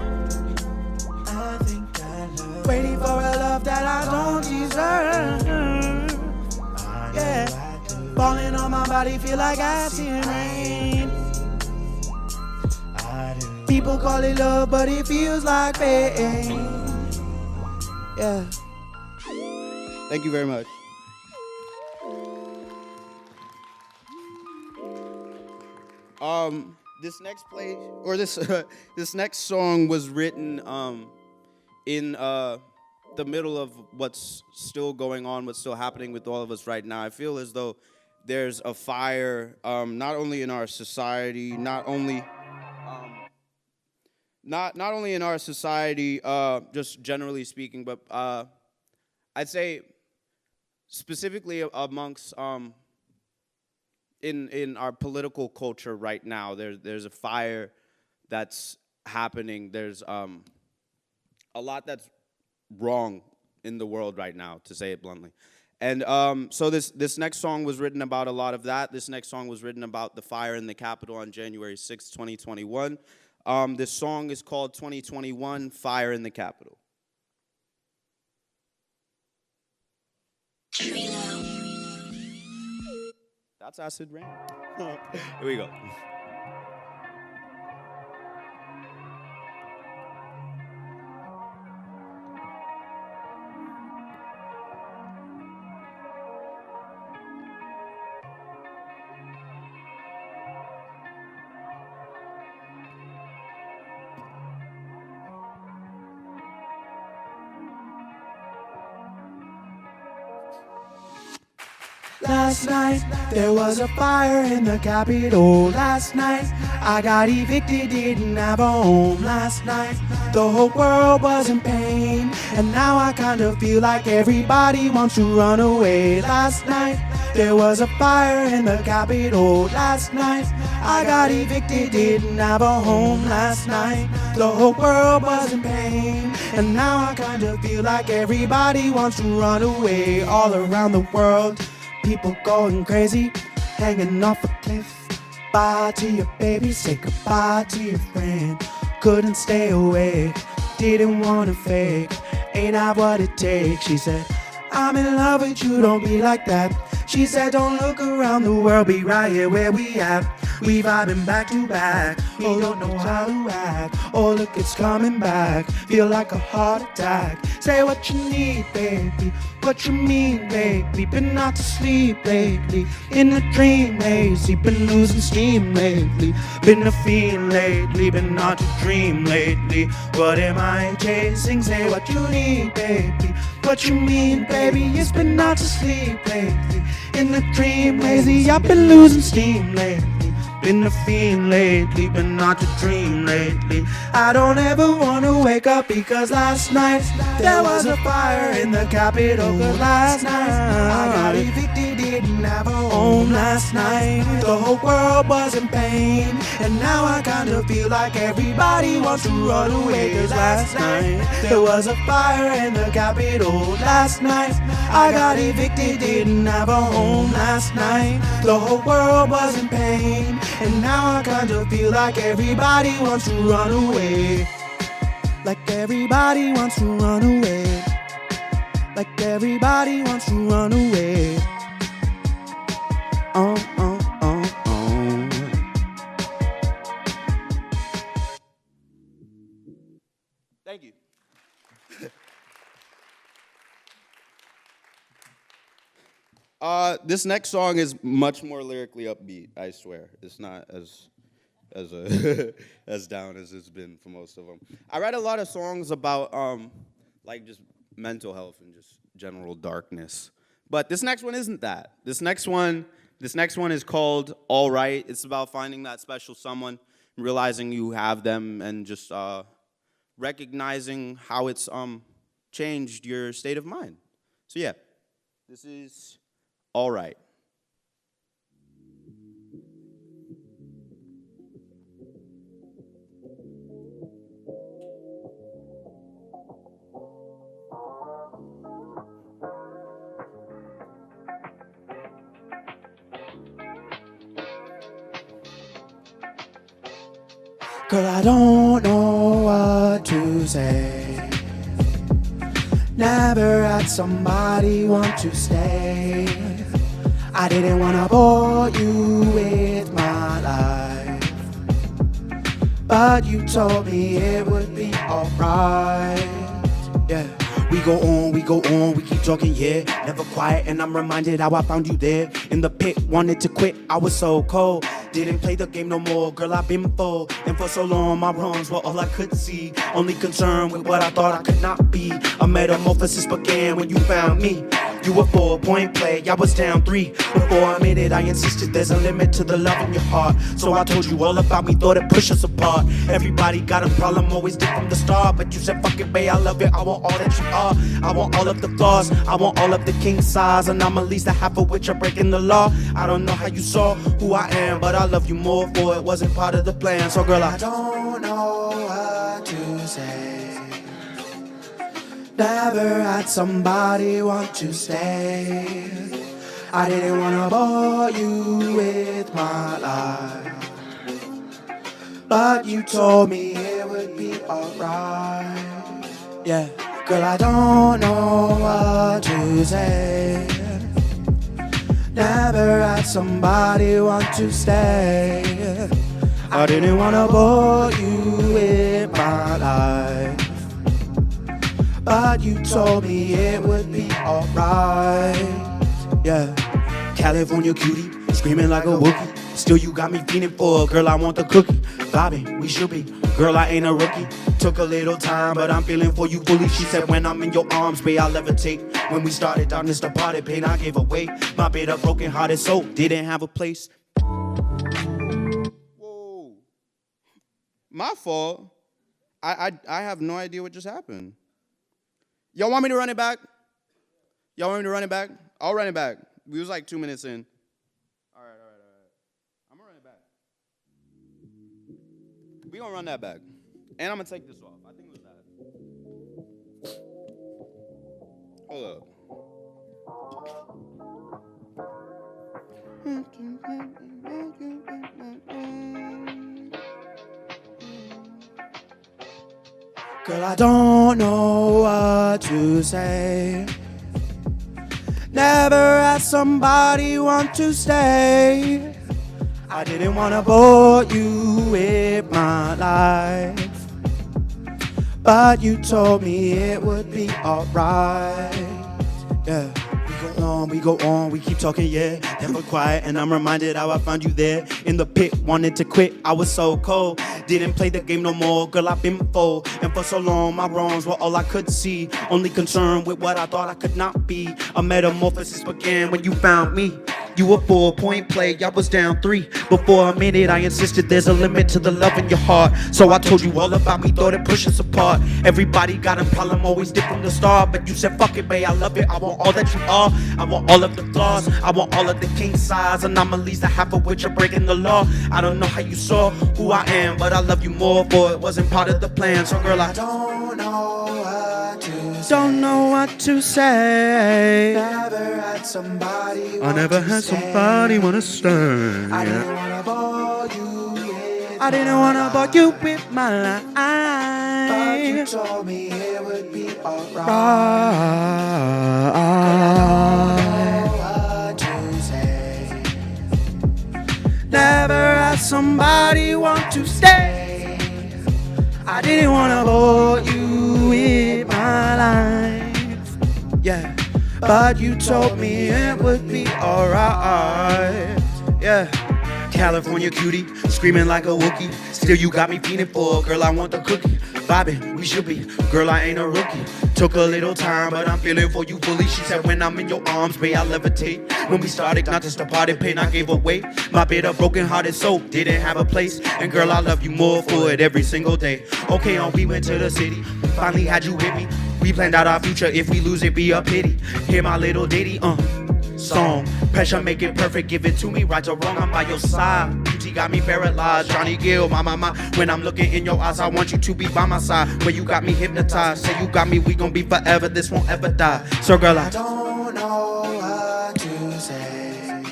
Waiting for a love that I don't deserve. Yeah, falling on my body, feel like acid rain. People call it love, but it feels like pain. Yeah. Thank you very much. This next play or this this next song was written in the middle of what's still going on, what's still happening with all of us right now. I feel as though there's a fire, not only in our society, not only in our society, just generally speaking, but I'd say specifically amongst in our political culture right now. There's a fire that's happening. There's a lot that's wrong in the world right now, to say it bluntly. And so this next song was written about a lot of that. This next song was written about the fire in the Capitol on January 6, 2021. This song is called 2021 Fire in the Capitol. That's acid rain. Here we go. Last night, there was a fire in the Capitol. Last night, I got evicted, didn't have a home. Last night, the whole world was in pain. And now I kind of feel like everybody wants to run away. Last night, there was a fire in the Capitol. Last night, I got evicted, didn't have a home. Last night, the whole world was in pain. And now I kind of feel like everybody wants to run away. All around the world, people going crazy, hanging off a cliff. Bye to your baby, say goodbye to your friend. Couldn't stay awake, didn't wanna fake. Ain't I what it takes? She said, I'm in love with you, don't be like that. She said, don't look around the world, be right here where we at. We vibing back to back, we don't know how to act. Oh look, it's coming back, feel like a heart attack. Say what you need, baby, what you mean, baby. Been out to sleep lately, in a dream hazy. Been losing steam lately, been a fiend lately. Been out to dream lately, what am I chasing? Say what you need, baby, what you mean, baby. It's been out to sleep lately, in a dream hazy. I've been losing steam lately, been a fiend lately, been not to dream lately. I don't ever wanna wake up because last night there was a fire in the Capitol. Cause last night I got evicted, didn't have a home. Last night the whole world was in pain. And now I kinda feel like everybody wants to run away. Cause last night there was a fire in the Capitol. Last night I got evicted, didn't have a home. Last night the whole world was in pain. And now I kinda feel like everybody wants to run away. Like everybody wants to run away. Like everybody wants to run away. Oh. Thank you. This next song is much more lyrically upbeat, I swear. It's not as as down as it's been for most of them. I write a lot of songs about like just mental health and just general darkness. But this next one isn't that. This next one is called All Right. It's about finding that special someone, realizing you have them, and just recognizing how it's changed your state of mind. So yeah, this is All Right. Girl, I don't know what to say. Never had somebody want to stay. I didn't wanna bore you with my life, but you told me it would be alright. Yeah, we go on, we keep talking, yeah. Never quiet, and I'm reminded how I found you there. In the pit, wanted to quit, I was so cold. Didn't play the game no more, girl, I've been full. And for so long, my wrongs were all I could see. Only concerned with what I thought I could not be. A metamorphosis began when you found me. You were 4-point play, I was down 3. Before I made it, I insisted there's a limit to the love in your heart. So I told you all about me, thought it pushed us apart. Everybody got a problem, always did from the start. But you said, fuck it, babe, I love it, I want all that you are. I want all of the flaws, I want all of the king size anomalies, the half of which are breaking the law. I don't know how you saw who I am, but I love you more for it wasn't part of the plan. So girl, I don't know what to say. Never had somebody want to stay. I didn't wanna bore you with my life, but you told me it would be alright. Yeah, girl, I don't know what to say. Never had somebody want to stay. I didn't wanna bore you with my life, but you told me it would be alright. Yeah, California cutie, screaming like a Wookiee. Still you got me feeling for, girl, I want the cookie. Vibing, we should be, girl, I ain't a rookie. Took a little time, but I'm feeling for you fully. She said when I'm in your arms, babe, I'll levitate. When we started down this departed pain, I gave away my bit of broken hearted soul. Didn't have a place. Whoa. My fault. I have no idea what just happened. Y'all want me to run it back? Y'all want me to run it back? I'll run it back. We was like 2 minutes in. All right. I'm gonna run it back. We gonna run that back. And I'm gonna take this off. I think it was that. Hold up. Girl, I don't know what to say. Never had somebody want to stay. I didn't wanna bore you with my life, but you told me it would be alright. Yeah, we go on, we keep talking, yeah. Never quiet, and I'm reminded how I found you there. In the pit, wanted to quit, I was so cold. Didn't play the game no more, girl, I've been full. And for so long, my wrongs were all I could see. Only concerned with what I thought I could not be. A metamorphosis began when you found me. You were 4-point play, I was down 3. Before a minute, I insisted there's a limit to the love in your heart. So I told you all about me, thought it pushed us apart. Everybody got a problem, always did from the start. But you said, fuck it, babe, I love it, I want all that you are. I want all of the flaws, I want all of the king size anomalies, the half of which are breaking the law. I don't know how you saw who I am, but I love you more for it wasn't part of the plan. So girl, I don't know what to say. Never had somebody I never had somebody wanna stay. I didn't wanna bore you with I didn't wanna bore you with my life, but you told me it would be alright. Never had somebody want to stay. I didn't wanna bore you with my life. Yeah, but you told me it would be alright. Yeah, California cutie, screaming like a Wookiee. Still you got me feeling for, girl, I want the cookie. Vibing, we should be, girl, I ain't a rookie. Took a little time, but I'm feeling for you fully. She said when I'm in your arms, babe, I levitate. When we started, not just departed pain, I gave away my bit of broken hearted soul. Didn't have a place, and girl, I love you more for it every single day. Okay, we went to the city, finally had you with me. We planned out our future, if we lose it, be a pity. Hear my little ditty, song. Pressure make it perfect, give it to me, right or wrong, I'm by your side. Beauty got me paralyzed, Johnny Gill, my. When I'm looking in your eyes, I want you to be by my side. Where you got me hypnotized, say you got me, we gon' be forever, this won't ever die. So girl, I don't know what to say.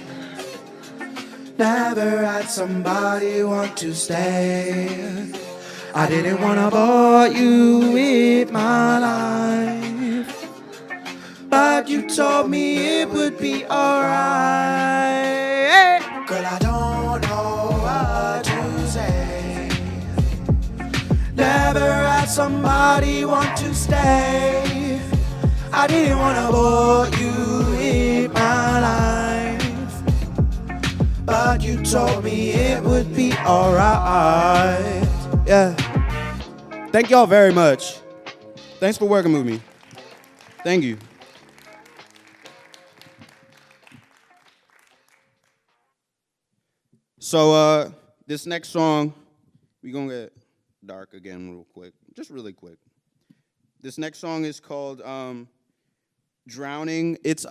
Never had somebody want to stay. I didn't wanna bore you with my life, but you told me it would be alright. Girl, I don't know what to say. Never had somebody want to stay. I didn't wanna bore you in my life, but you told me it would be alright. Yeah. Thank y'all very much. Thanks for working with me. Thank you. So this next song, we gonna get dark again real quick, just really quick. This next song is called Drowning. It's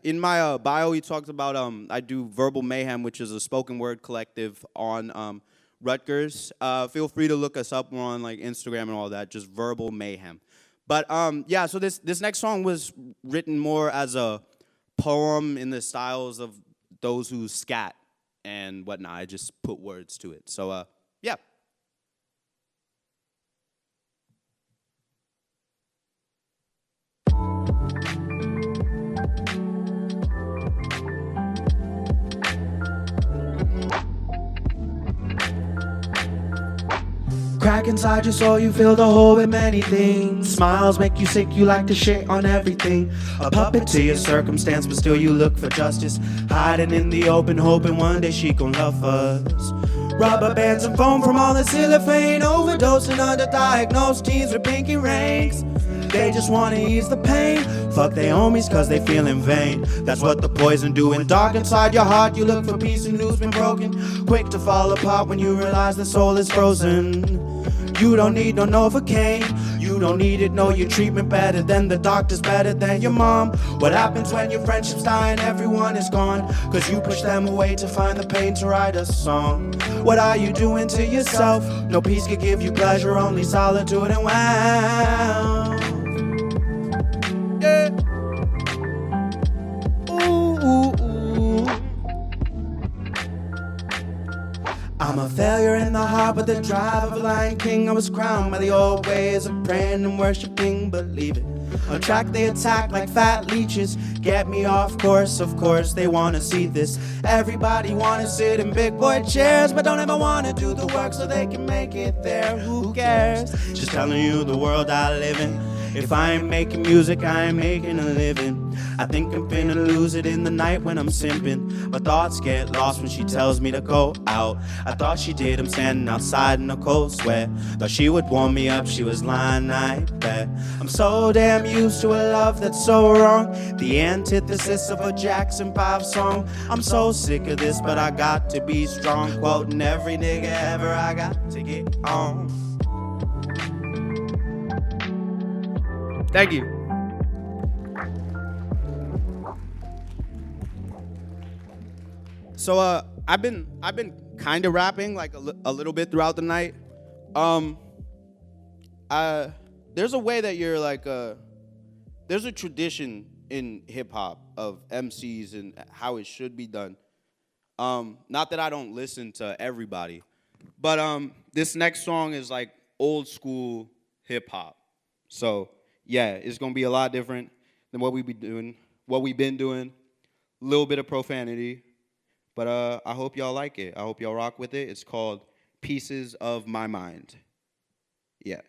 in my bio he talked about I do Verbal Mayhem, which is a spoken word collective on Rutgers. Feel free to look us up. We're on like Instagram and all that, just Verbal Mayhem. But yeah, so this next song was written more as a poem in the styles of those who scat and whatnot. I just put words to it. So yeah. Crack inside your soul, you fill the hole with many things. Smiles make you sick, you like to shit on everything. A puppet to your circumstance, but still you look for justice. Hiding in the open, hoping one day she gon' love us. Rubber bands and foam from all the cellophane. Overdosing underdiagnosed teens with pinky rings. They just wanna ease the pain. Fuck they homies cause they feel in vain. That's what the poison doing. Dark inside your heart, you look for peace and news been broken. Quick to fall apart when you realize the soul is frozen. You don't need no Novocaine. You don't need it, know your treatment better than the doctors, better than your mom. What happens when your friendships die and everyone is gone? Cause you push them away to find the pain to write a song. What are you doing to yourself? No peace can give you pleasure, only solitude and wow. Yeah. I'm a failure in the heart with the drive of a Lion King. I was crowned by the old ways of praying and worshiping, believe it. On track they attack like fat leeches. Get me off course, of course they wanna see this. Everybody wanna sit in big boy chairs, but don't ever wanna do the work so they can make it there. Who cares? Just telling you the world I live in. If I ain't making music, I ain't making a living. I think I'm finna lose it in the night when I'm simping. My thoughts get lost when she tells me to go out. I thought she did, I'm standing outside in a cold sweat. Thought she would warm me up, she was lying, I bet. I'm so damn used to a love that's so wrong. The antithesis of a Jackson 5 song. I'm so sick of this, but I got to be strong. Quoting every nigga ever, I got to get on. Thank you. So I've been kind of rapping like a little bit throughout the night. There's a way that you're like there's a tradition in hip hop of MCs and how it should be done. Not that I don't listen to everybody, but this next song is like old school hip hop. So yeah, it's gonna be a lot different than what we've been doing. A little bit of profanity, but I hope y'all like it. I hope y'all rock with it. It's called Pieces of My Mind. Yeah.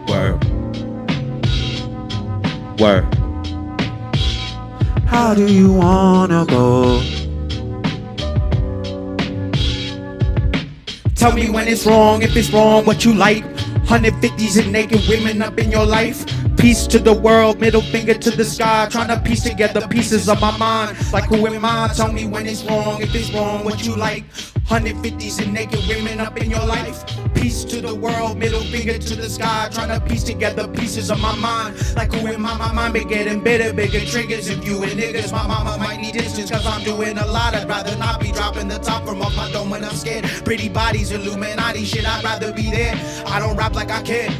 Word. Word. How do you wanna go? Tell me when it's wrong, if it's wrong, what you like. 150s and naked women up in your life. Peace to the world, middle finger to the sky. Trying to piece together pieces of my mind. Like who am I? Tell me when it's wrong, if it's wrong, what you like. 150s and naked women up in your life. Peace to the world, middle finger to the sky. Trying to piece together pieces of my mind. Like who am I? My mind be getting bitter, bigger triggers. If you and niggas, my mama might need distance. Cause I'm doing a lot, I'd rather not be dropping the top from off my dome when I'm scared. Pretty bodies, Illuminati shit, I'd rather be there. I don't rap like I care.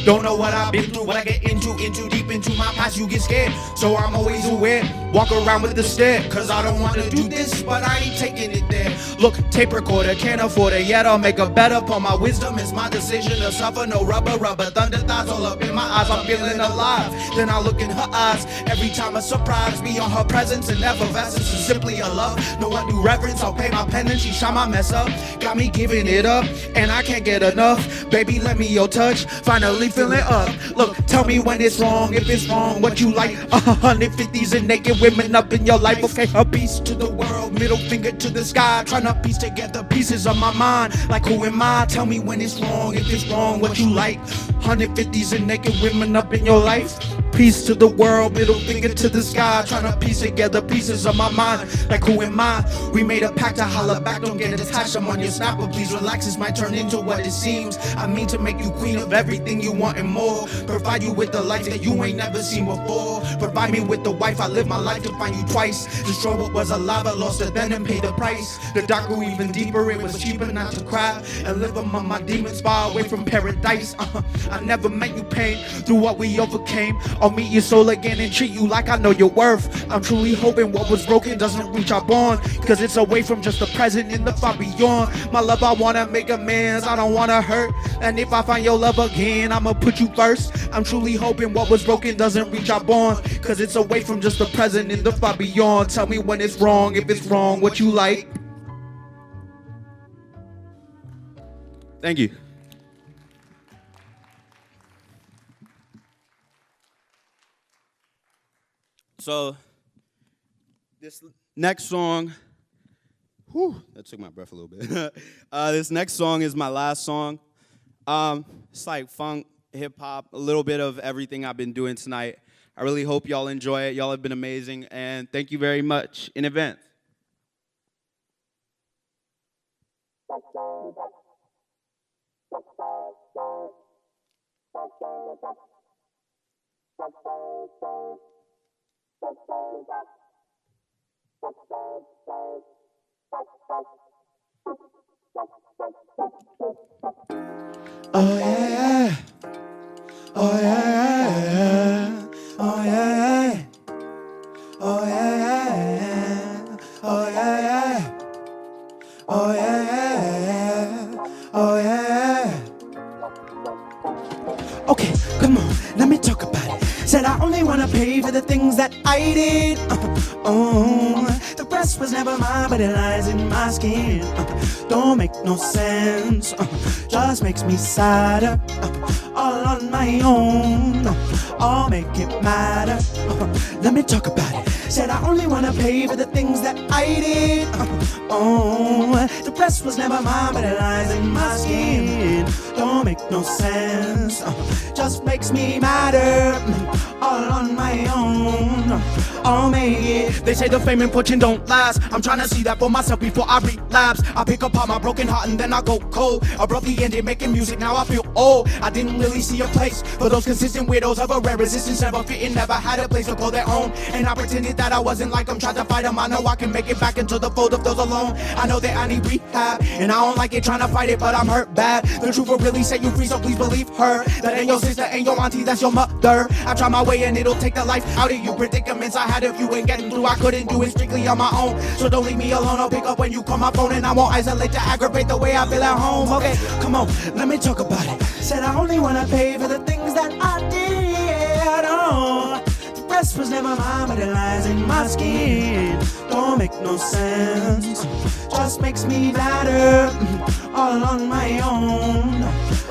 Don't know what I've been through, what I get into deep into my past, you get scared. So I'm always aware. Walk around with the stick, cause I don't wanna do this, but I ain't taking it there. Look, tape recorder, can't afford it yet. I'll make a bet upon my wisdom. It's my decision to suffer. No rubber, thunder thighs all up in my eyes. I'm feeling alive. Then I look in her eyes. Every time a surprise, beyond her presence and effervescence is simply a love. No undue reverence, I'll pay my penance. She shot my mess up, got me giving it up, and I can't get enough. Baby, let me your touch, finally feeling up. Look, tell me when it's wrong, if it's wrong, what you like. 150s and naked women up in your life. Okay, a piece to the world, middle finger to the sky, trying to piece together pieces of my mind. Like who am I? Tell me when it's wrong, if it's wrong, what you like. 150s and naked women up in your life. Peace to the world, middle finger to the sky, trying to piece together pieces of my mind. Like who am I? We made a pact to holler back, don't get attached. I'm on your snapper, please relax, this might turn into what it seems. I mean to make you queen of everything you want and more. Provide you with the life that you ain't never seen before. Provide me with the wife, I live my life to find you twice. Destroy what was alive, I lost it then and paid the price. The dark grew even deeper, it was cheaper not to cry and live among my demons far away from paradise. I never meant you pain through what we overcame. I'll meet your soul again and treat you like I know your worth. I'm truly hoping what was broken doesn't reach our bond, cause it's away from just the present and the far beyond. My love, I wanna make amends, I don't wanna hurt. And if I find your love again, I'ma put you first. I'm truly hoping what was broken doesn't reach our bond, cause it's away from just the present and the far beyond. Tell me when it's wrong, if it's wrong, what you like. Thank you. So, this next song, that took my breath a little bit. This next song is my last song. It's like funk, hip hop, a little bit of everything I've been doing tonight. I really hope y'all enjoy it. Y'all have been amazing, and thank you very much in advance. Oh yeah, oh yeah, oh yeah, oh yeah, oh yeah, oh yeah, oh yeah. Okay, come on, let me talk about it. Said I only wanna pay for the things that I did. The rest was never mine, but it lies in my skin. Don't make no sense, just makes me sadder. All on my own, I'll make it matter. Let me talk about it. Said I only wanna pay for the things that I did. The rest was never mine, but it lies in my skin. Don't make no sense, just makes me matter. All on my own, I'll make it. They say the fame and fortune don't last. I'm trying to see that for myself before I relapse. I pick apart my broken heart and then I go cold. Abruptly ended making music, now I feel old. I didn't really see a place for those consistent weirdos of a rare resistance, never fitting, never had a place to call their own. And I pretended that I wasn't like them, tried to fight them. I know I can make it back into the fold of those alone. I know that I need rehab, and I don't like it trying to fight it, but I'm hurt bad. The truth will really set you free, so please believe her. That ain't your sister, ain't your auntie, that's your mother. I try my way and it'll take the life out of you. Predicaments I had if you ain't getting through, I couldn't do it strictly on my own. So don't leave me alone, I'll pick up when you call my phone, and I won't isolate to aggravate the way I feel at home. Okay, come on, let me talk about it. Said I only wanna pay for the things that I did. The rest was never mine, but it lies in my skin. Don't make no sense, just makes me better. All on my own,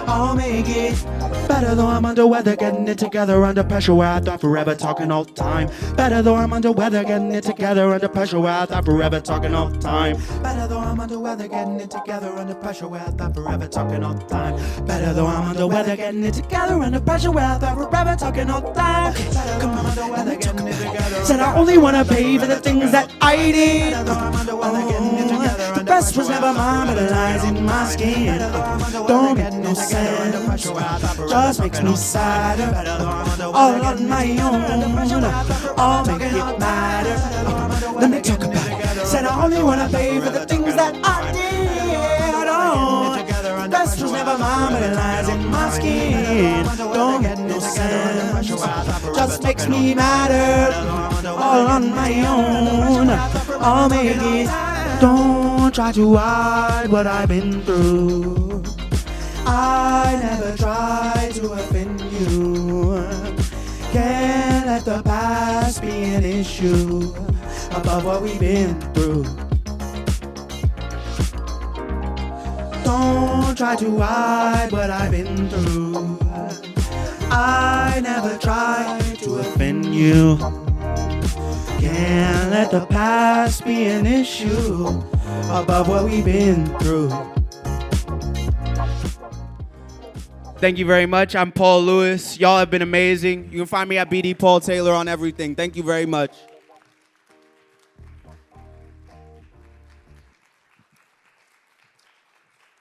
I'll make it better. Though I'm under weather, getting it together under pressure where I thought forever, talking all the time. Better though I'm under weather, getting it together under pressure where I thought forever, talking all the time. Better though I'm under weather, getting it together under pressure where I thought forever, talking all the time. Better though I'm under weather, getting it together under pressure where I thought forever, talking all the time. Come on, let me talk about it. Said I only wanna pay for the things that I did. The rest was never mine, but it lies in my skin. Don't make no sense, just makes me sadder. All on my own, I'll make it matter. Let me talk about it. Said I only wanna pay for the things that I did. The rest was never mind what it lies in my skin. Don't get no sense, just makes me madder. All on my own, I'll make it. Don't try to hide what I've been through. I never try to offend you. Can't let the past be an issue above what we've been through. Don't try to hide what I've been through. I never try to offend you. Can't let the past be an issue above what we've been through. Thank you very much. I'm Paul Lewis. Y'all have been amazing. You can find me at BD Paul Taylor on everything. Thank you very much.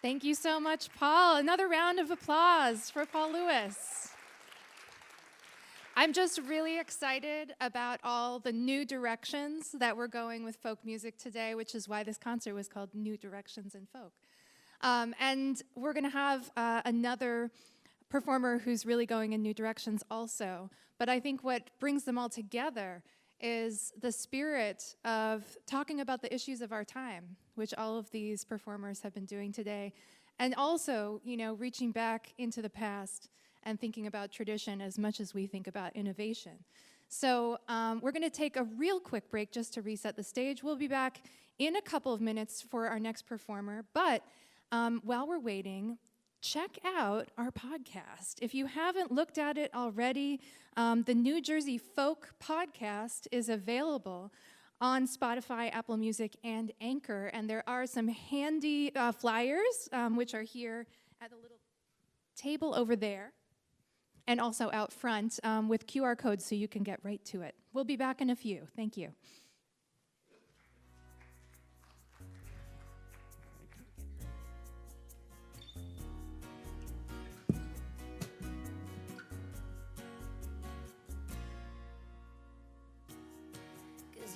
Thank you so much, Paul. Another round of applause for Paul Lewis. I'm just really excited about all the new directions that we're going with folk music today, which is why this concert was called New Directions in Folk. And we're going to have another performer who's really going in new directions also. But I think what brings them all together is the spirit of talking about the issues of our time, which all of these performers have been doing today. And also, you know, reaching back into the past and thinking about tradition as much as we think about innovation. So we're going to take a real quick break just to reset the stage. We'll be back in a couple of minutes for our next performer. But while we're waiting, check out our podcast. If you haven't looked at it already, the New Jersey Folk Podcast is available on Spotify, Apple Music, and Anchor. And there are some handy flyers, which are here at the little table over there, and also out front with QR codes so you can get right to it. We'll be back in a few. Thank you.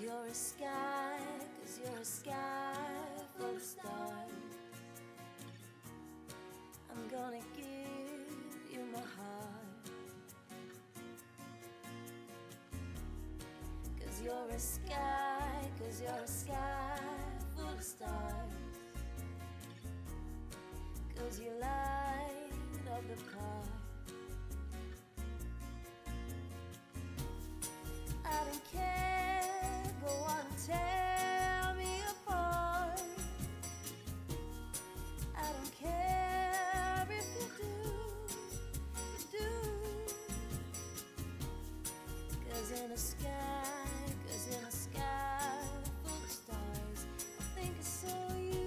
You're a sky, 'cause you're a sky full of stars. I'm gonna give you my heart. 'Cause you're a sky, 'cause you're a sky full of stars. 'Cause you light up the park. I don't care, go on and tear me apart. I don't care if you do. 'Cause in a sky full of stars, I think I saw you.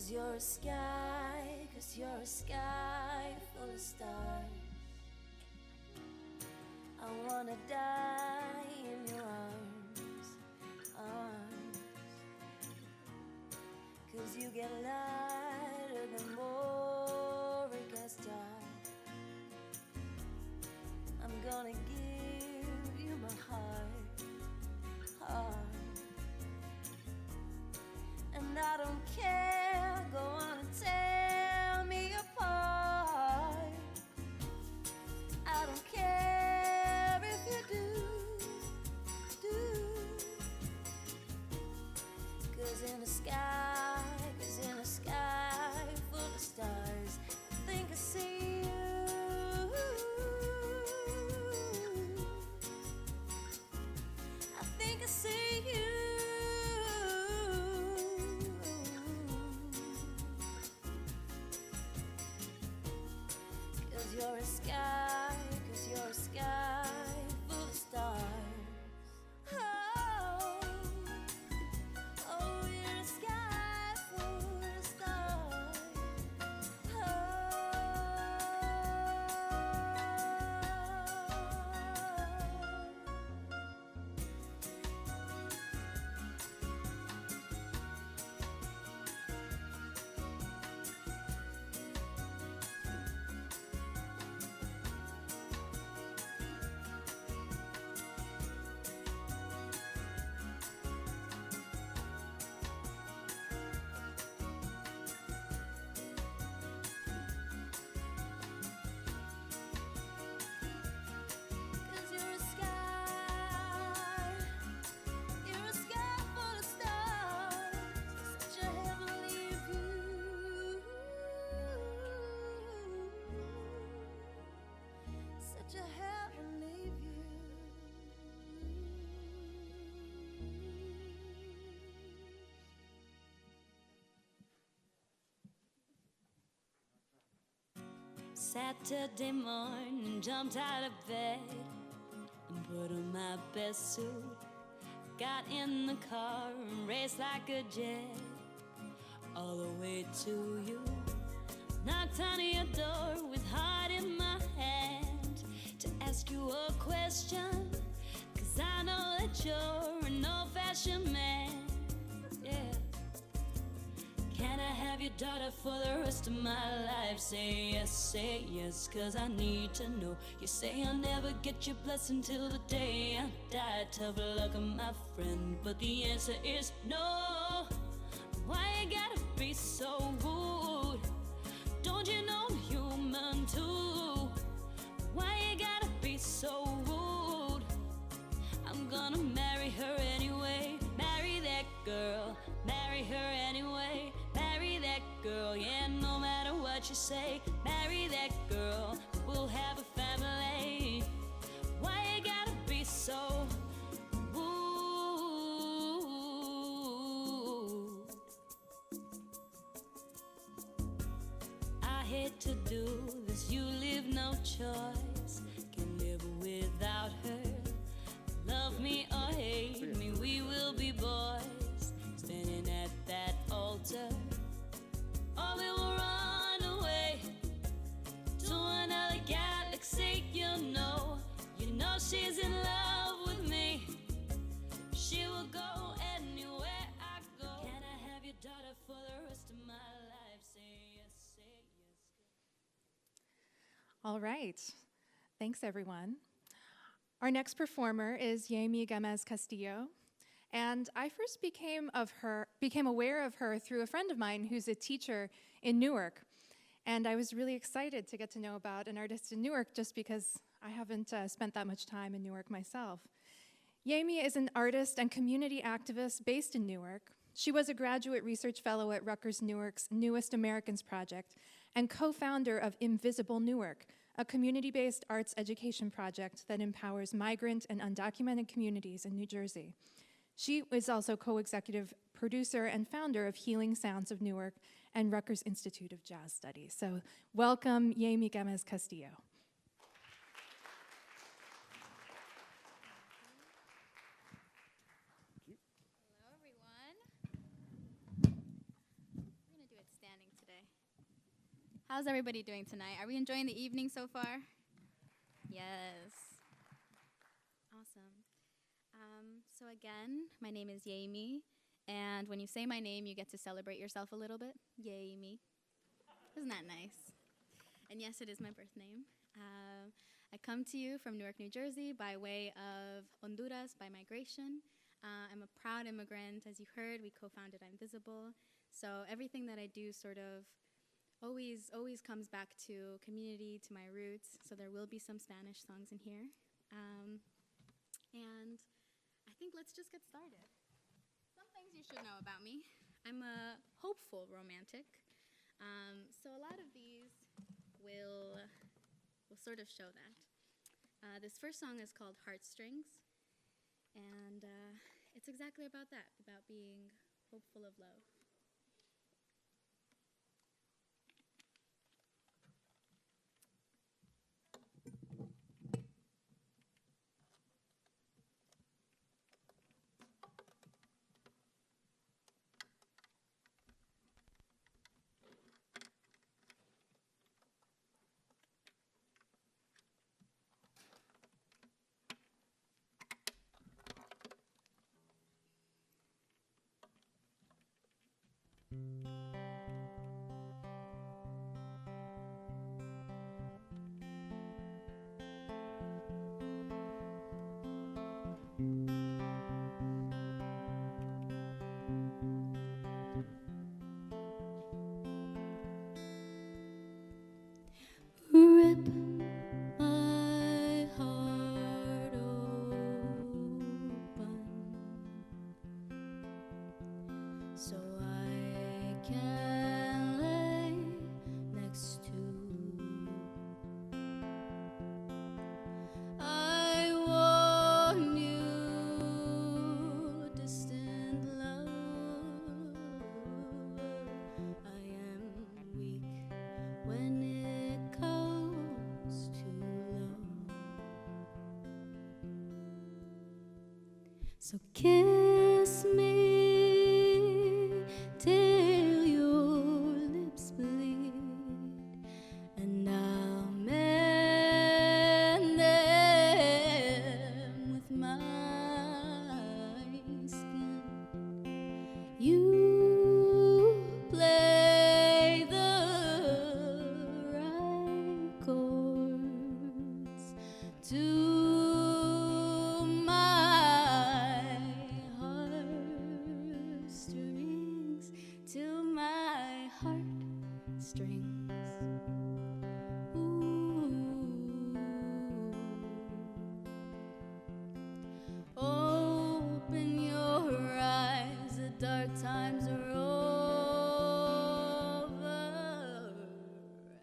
You're a sky, 'cause you're a sky full of stars. I wanna die in your arms, 'cause you get lighter the more it gets dark. I'm gonna give you my heart. And I don't care, go on and tear me apart. I don't care if you do. 'Cause in the sky full of stars, I think I see you. Saturday morning, jumped out of bed and put on my best suit. Got in the car and raced like a jet all the way to you. Knocked on your door with heart in my hand to ask you a question, 'cause I know that you're an old-fashioned man. Yeah. Can I have your daughter for the rest of my life? Say yes, 'cause I need to know. You say I'll never get your blessing till the day I die. Tough luck, my friend, but the answer is no. Why you gotta be so rude? Don't you know I'm human too? Why you gotta be so rude? I'm gonna marry her anyway. Marry that girl, marry her anyway. Marry that girl, yeah, no matter what you say. Marry that girl, we'll have a family. Why you gotta be so rude? I hate to do this, you leave no choice. Can live without her. Love me or hate me, we will be boys, standing at that altar. Or we will run away to another galaxy. You know she's in love with me. She will go anywhere I go. Can I have your daughter for the rest of my life? Say yes, say yes. All right. Thanks, everyone. Our next performer is Yeimy Gamez Castillo. And I first became aware of her through a friend of mine who's a teacher in Newark. And I was really excited to get to know about an artist in Newark just because I haven't spent that much time in Newark myself. Yeimy is an artist and community activist based in Newark. She was a graduate research fellow at Rutgers Newark's Newest Americans Project and co-founder of Invisible Newark, a community-based arts education project that empowers migrant and undocumented communities in New Jersey. She is also co-executive producer and founder of Healing Sounds of Newark and Rutgers Institute of Jazz Studies. So welcome, Yeimy Gamez Castillo. Hello, everyone. We're going to do it standing today. How's everybody doing tonight? Are we enjoying the evening so far? Yes. Awesome. So again, my name is Yeimy, and when you say my name, you get to celebrate yourself a little bit. Yeimy. Isn't that nice? And yes, it is my birth name. I come to you from Newark, New Jersey, by way of Honduras by migration. I'm a proud immigrant. As you heard, we co-founded Invisible. So everything that I do sort of always comes back to community, to my roots. So there will be some Spanish songs in here. And I think let's just get started. Some things you should know about me. I'm a hopeful romantic. So a lot of these will sort of show that. This first song is called Heartstrings. And it's exactly about that, about being hopeful of love. So kiss me till your lips bleed, and I'll mend them with my skin. You play the right chords to my heartstrings, to my heartstrings. Ooh. Open your eyes, the dark times are over,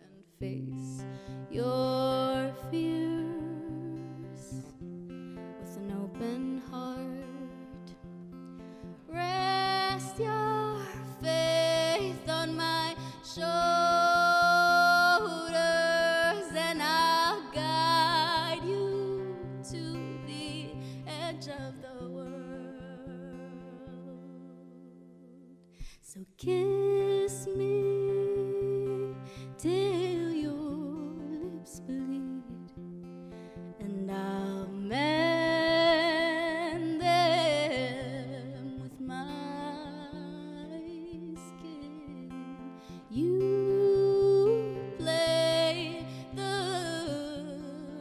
and face your fears with an open heart. Rest your faith on my shoulders, and I'll guide you to the edge of the world. So kiss me till your lips bleed, and I'll mend them with my skin. You play the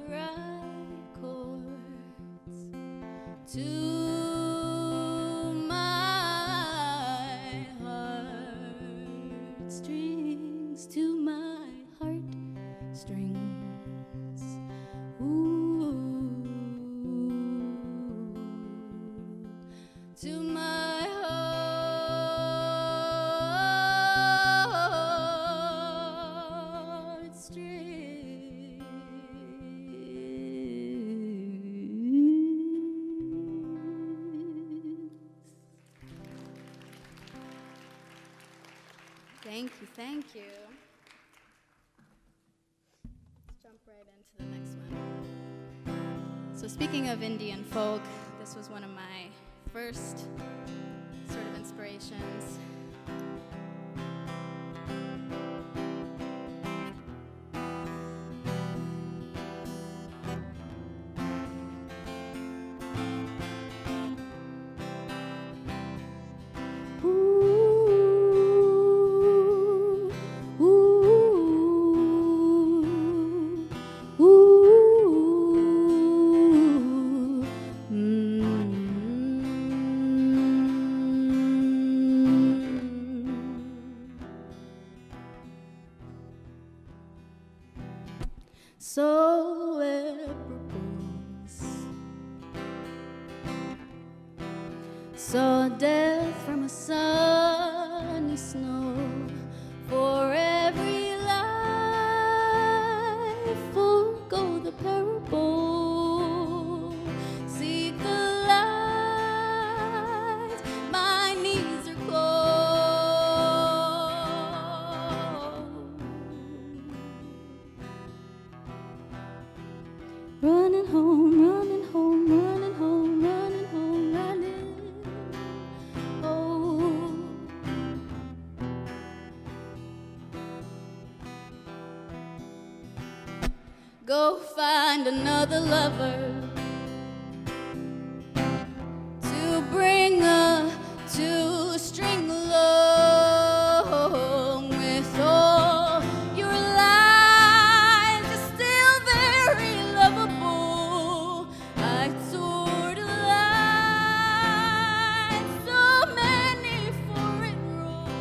right chords to my heartstrings, to my heartstrings. Ooh, to my heartstrings. Thank you, thank you. Let's jump right into the next one. So speaking of Indian folk, this was one of my first sort of inspirations. Saw death from a sunny snow. For every life, forego the parable. Seek the light, my knees are closed. Running home, running home, running home, running home, running home. Go find another lover to bring a two-string along with all your lies. You're still very lovable. I toured a line, so many foreign roads.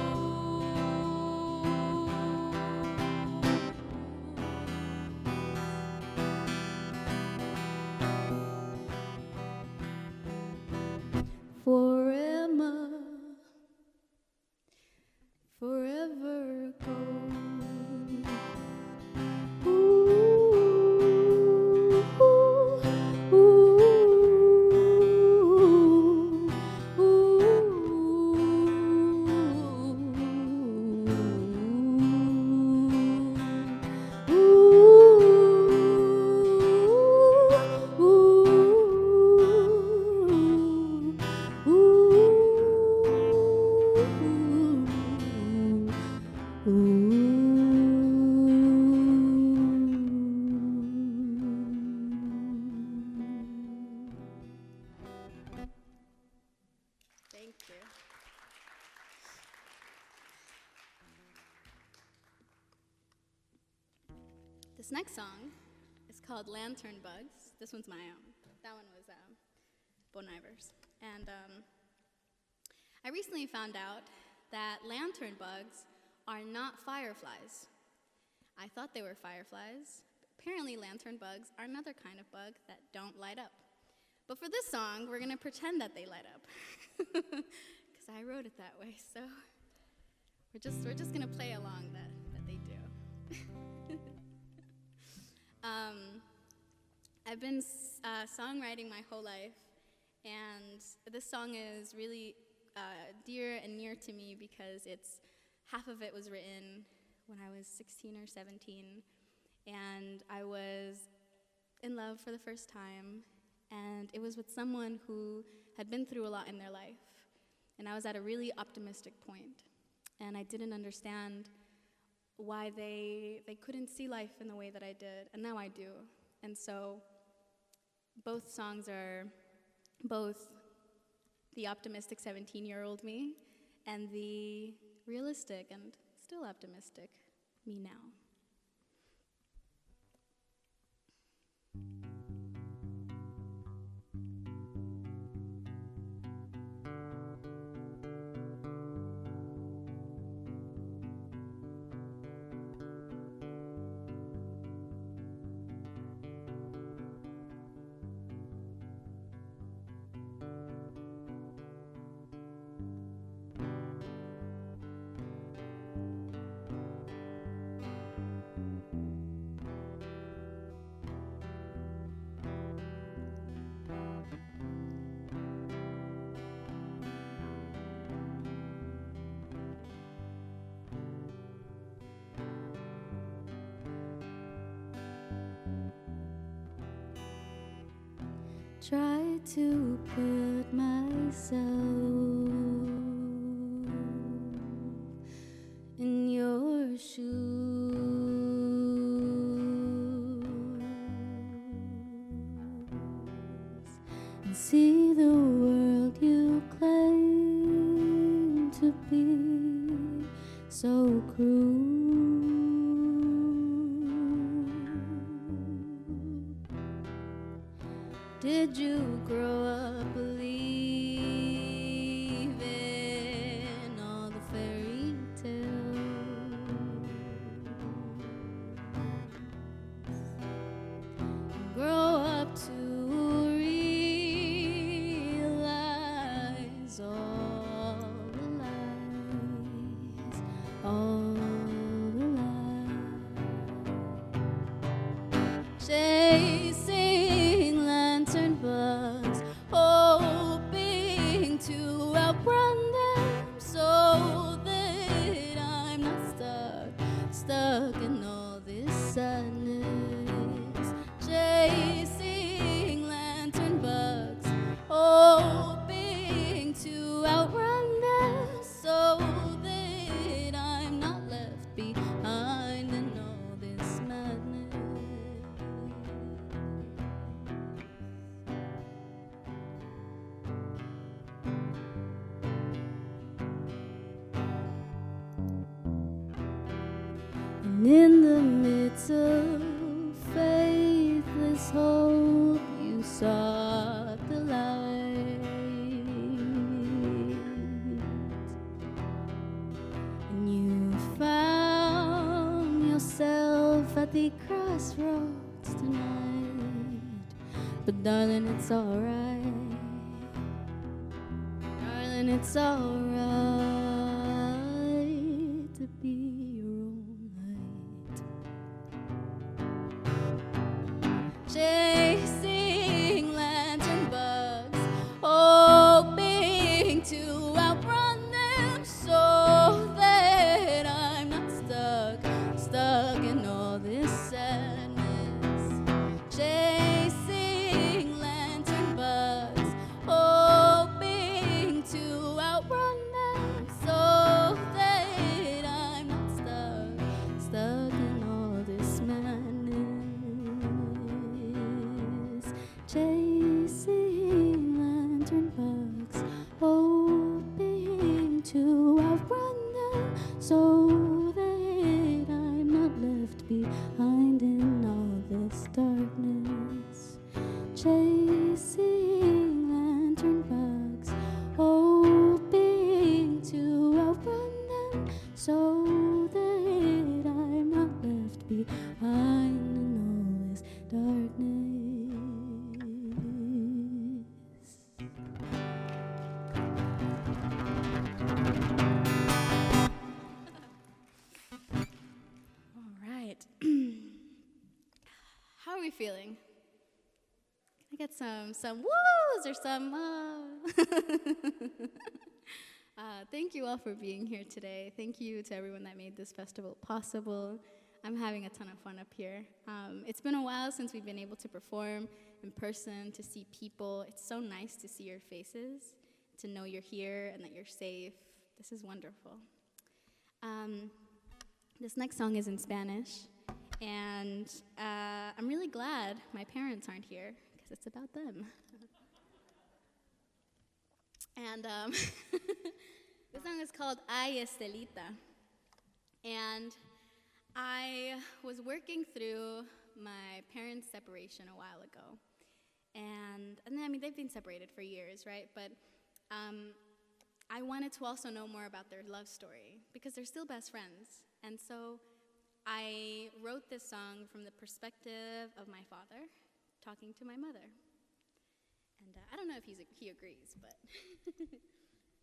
This next song is called Lantern Bugs. This one's my own. That one was Bon Iver's. And I recently found out that lantern bugs are not fireflies. I thought they were fireflies. Apparently, lantern bugs are another kind of bug that don't light up. But for this song, we're gonna pretend that they light up, because I wrote it that way. So we're just gonna play along that they do. I've been songwriting my whole life, and this song is really dear and near to me because half of it was written when I was 16 or 17, and I was in love for the first time, and it was with someone who had been through a lot in their life, and I was at a really optimistic point, and I didn't understand why they couldn't see life in the way that I did, and now I do. And so both songs are both the optimistic 17-year-old me and the realistic and still optimistic me now. Try to put myself in your shoes and see the world you claim to be so cruel. Did you grow up believing all the fairy tales? Grow up to realize all the lies, all the lies. Chasing lantern bugs, hoping to outrun them so that I'm not stuck in all this sadness. Chasing lantern bugs, hoping to outrun them so that I'm not left behind in all this madness. And in the midst of faithless hope, you sought the light, and you found yourself at the crossroads tonight. But darling, it's alright. Darling, it's alright to be your own light. Chasing lantern bugs, hoping to outrun them so that I'm not stuck in all this sadness. Chasing lantern bugs, hoping to outrun them so that I'm not stuck in all this madness. Chasing lantern bugs, hoping to outrun them so that I'm not left behind in chasing lantern bugs, hoping to outrun them so that I'm not left behind in all this darkness. All right. How are we feeling? Can I get some woos or some thank you all for being here today. Thank you to everyone that made this festival possible. I'm having a ton of fun up here. It's been a while since we've been able to perform in person, to see people. It's so nice to see your faces, to know you're here and that you're safe. This is wonderful. This next song is in Spanish, and I'm really glad my parents aren't here, because it's about them. And this song is called Ay Estelita. And I was working through my parents' separation a while ago. And I mean, they've been separated for years, right? But I wanted to also know more about their love story, because they're still best friends. And so I wrote this song from the perspective of my father talking to my mother. And I don't know if he agrees, but...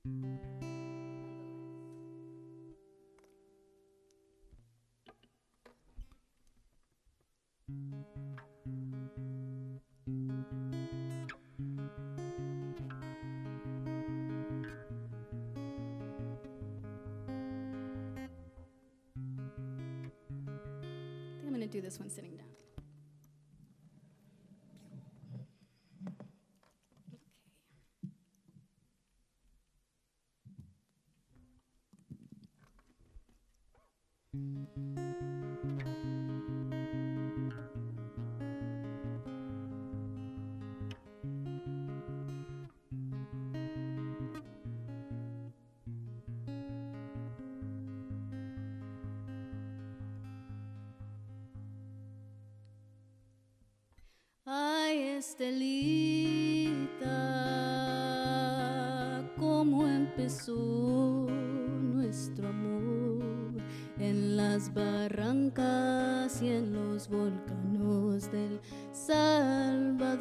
I think I'm going to do this one sitting down. Ay, Estelita, cómo empezó nuestro amor en las barrancas y en los volcanos del Salvador.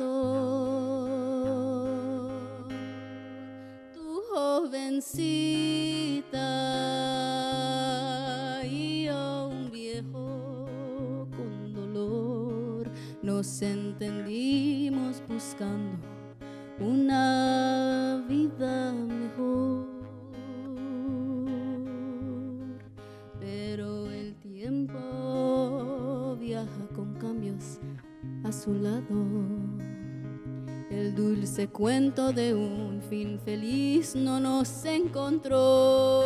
Tu jovencita y yo un viejo con dolor, nos entendimos buscando una vida mejor. Pero el tiempo viaja con cambios a su lado. El dulce cuento de un fin feliz no nos encontró.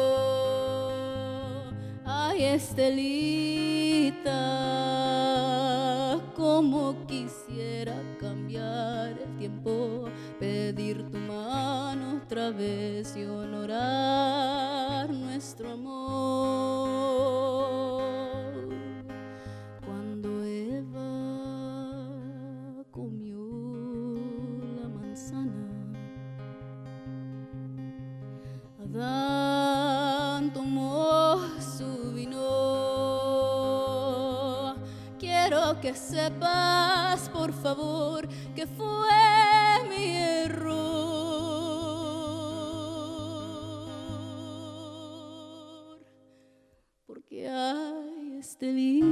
Ay, Estelita, como quisiera cambiar el tiempo, pedir tu mano otra vez y honorar nuestro amor. Cuando Eva comió la manzana, Adán tomó su vino. Quiero que sepas, por favor, que fue mi error. Porque ay, Estelita,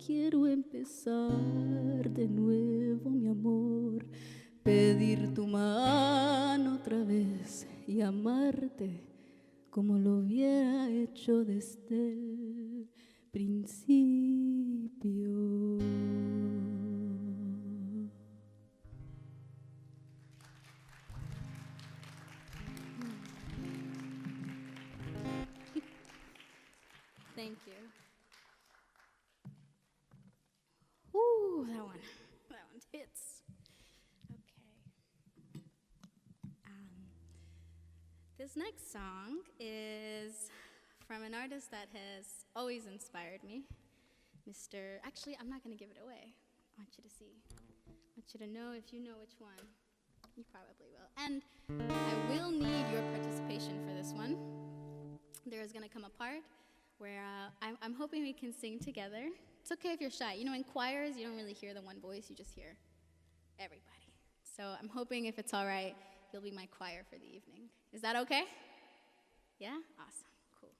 quiero empezar de nuevo, mi amor, pedir tu mano otra vez y amarte como lo hubiera hecho desde el principio. Thank you. Ooh, that one hits. Okay. This next song is from an artist that has always inspired me, Actually, I'm not going to give it away. I want you to see see. I want you to know if you know which one. You probably will. And I will need your participation for this one. There is going to come a part where I'm hoping we can sing together. It's okay if you're shy. You know, in choirs, you don't really hear the one voice. You just hear everybody. So I'm hoping if it's all right, you'll be my choir for the evening. Is that okay? Yeah? Awesome. Cool.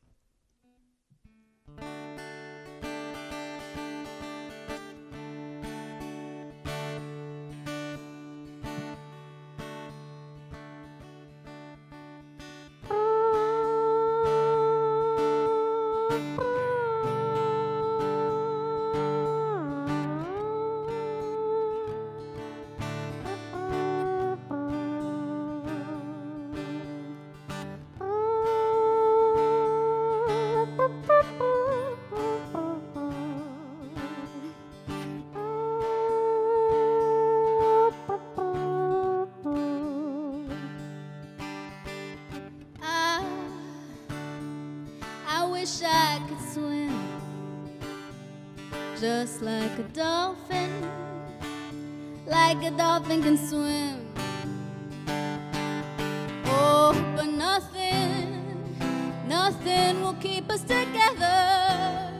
I wish I could swim just like a dolphin can swim. Oh, but nothing will keep us together.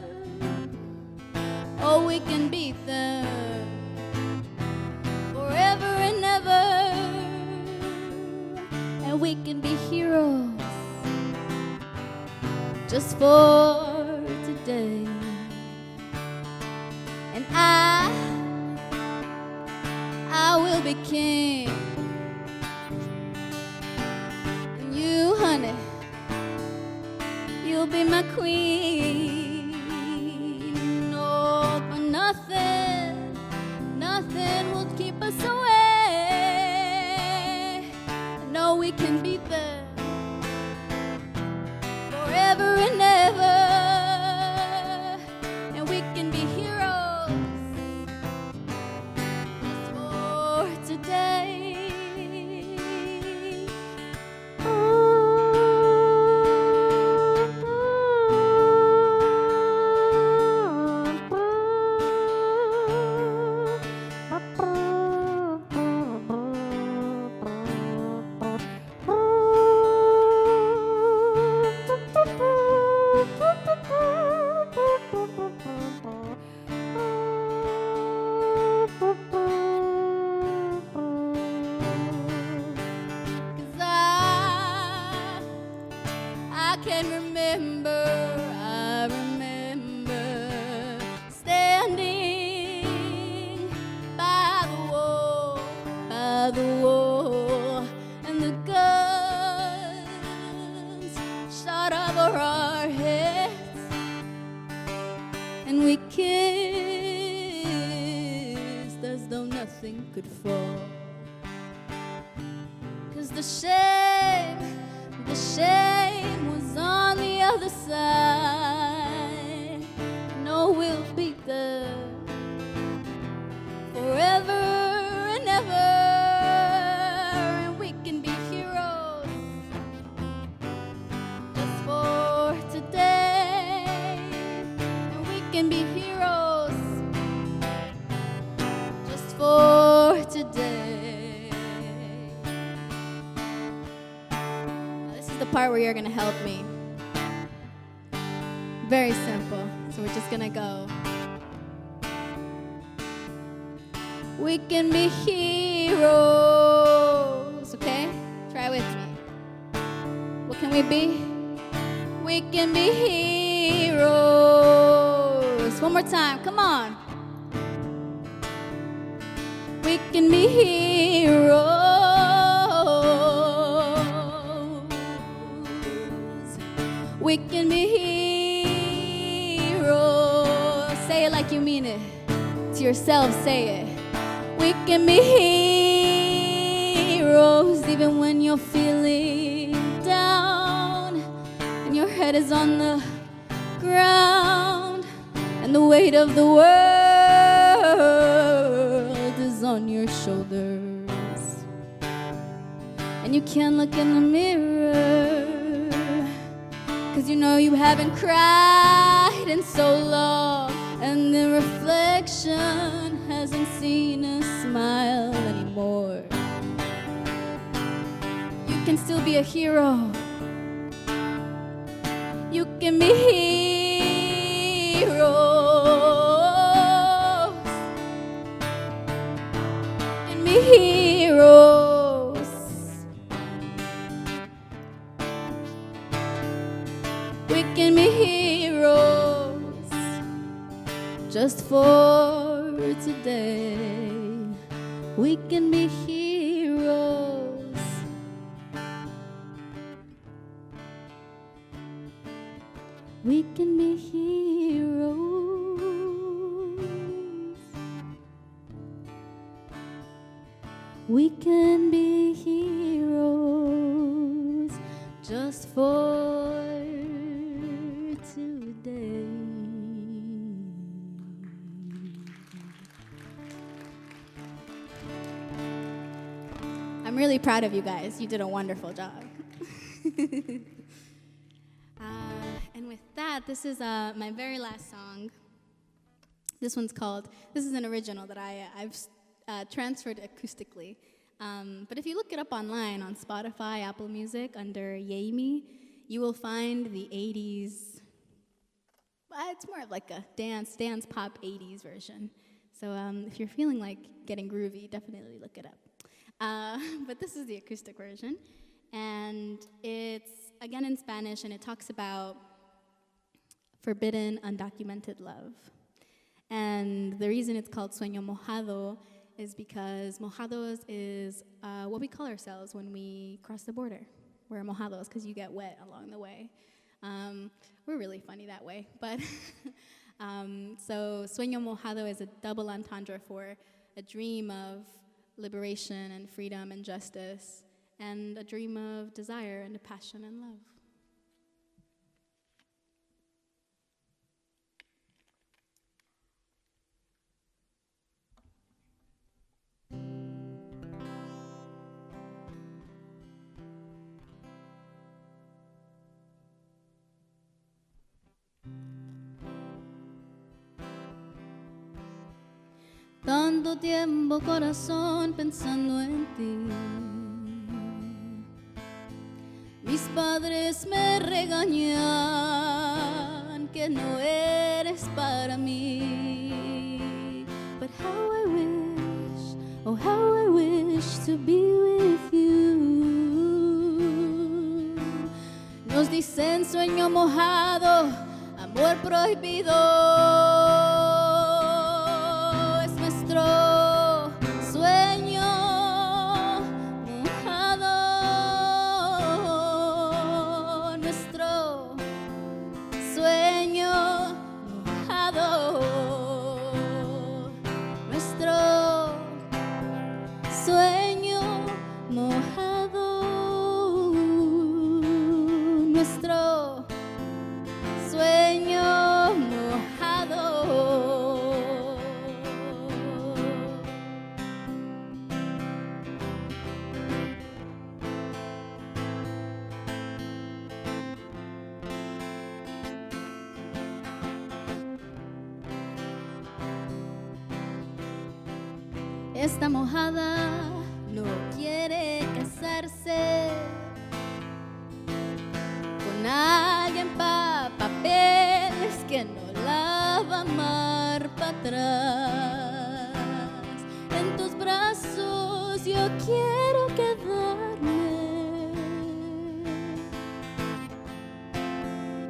Oh, we can beat them forever and ever, and we can be heroes just for today. And I will be king, and you, honey, you'll be my queen. No, but nothing will keep us away. No, we can beat them forever and ever, and we can be heroes just for today. I remember standing by the wall, and the guns shot over our heads, and we kissed as though nothing could fall. 'Cause the shame was on the other side. No, we'll beat them forever and ever, and we can be heroes just for today. And we can be heroes just for today. This is the part where you're gonna help me. Very simple. So we're just gonna go. We can be heroes, okay? Try with me. What can we be? We can be heroes. One more time, come on. We can be heroes. We can be heroes. Say it like you mean it. To yourself, say it. We can be heroes even when you're feeling down and your head is on the ground and the weight of the world is on your shoulders, and you can't look in the mirror 'cause you know you haven't cried in so long. And and the reflection hasn't seen a smile anymore. You can still be a hero. You can be heroes. You can be heroes. We can be heroes just for today. We can be heroes. We can be heroes. We can be heroes just for today. I'm really proud of you guys. You did a wonderful job. And with that, this is my very last song. This one's called, this is an original that I've transferred acoustically. But if you look it up online on Spotify, Apple Music, under Yeimy, you will find the 80s, it's more of like a dance pop 80s version. So if you're feeling like getting groovy, definitely look it up. But this is the acoustic version. And it's, again, in Spanish, and it talks about forbidden, undocumented love. And the reason it's called Sueño Mojado is because mojados is what we call ourselves when we cross the border. We're mojados because you get wet along the way. We're really funny that way. But so Sueño Mojado is a double entendre for a dream of liberation and freedom and justice, and a dream of desire and passion and love. Tanto tiempo, corazón, pensando en ti. Mis padres me regañan que no eres para mí. But how I wish, oh how I wish to be with you. Nos dicen sueño mojado, amor prohibido. Sueño mojado, nuestro sueño mojado, nuestro sueño mojado, nuestro sueño mojado. Esta mojada no quiere casarse con alguien pa' papeles que no la va a amar para atrás. En tus brazos yo quiero quedarme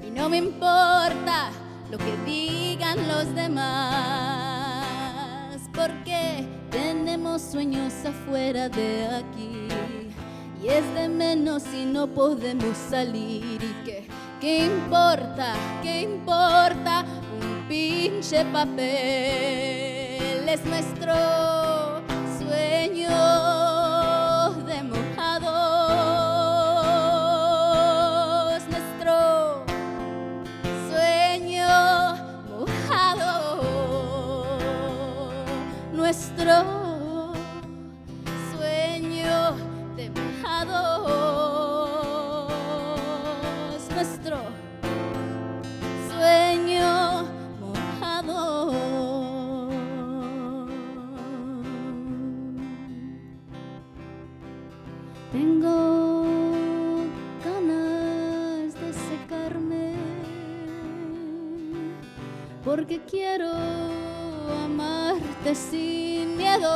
y no me importa lo que digan los demás, porque tenemos sueños afuera de aquí y es de menos si no podemos salir. ¿Y qué importa? ¿Qué importa? Un pinche papel es nuestro sueño de mojados, nuestro sueño mojado, nuestro sueño de mojados, nuestro sueño mojado. Tengo ganas de secarme porque quiero amarte sin miedo.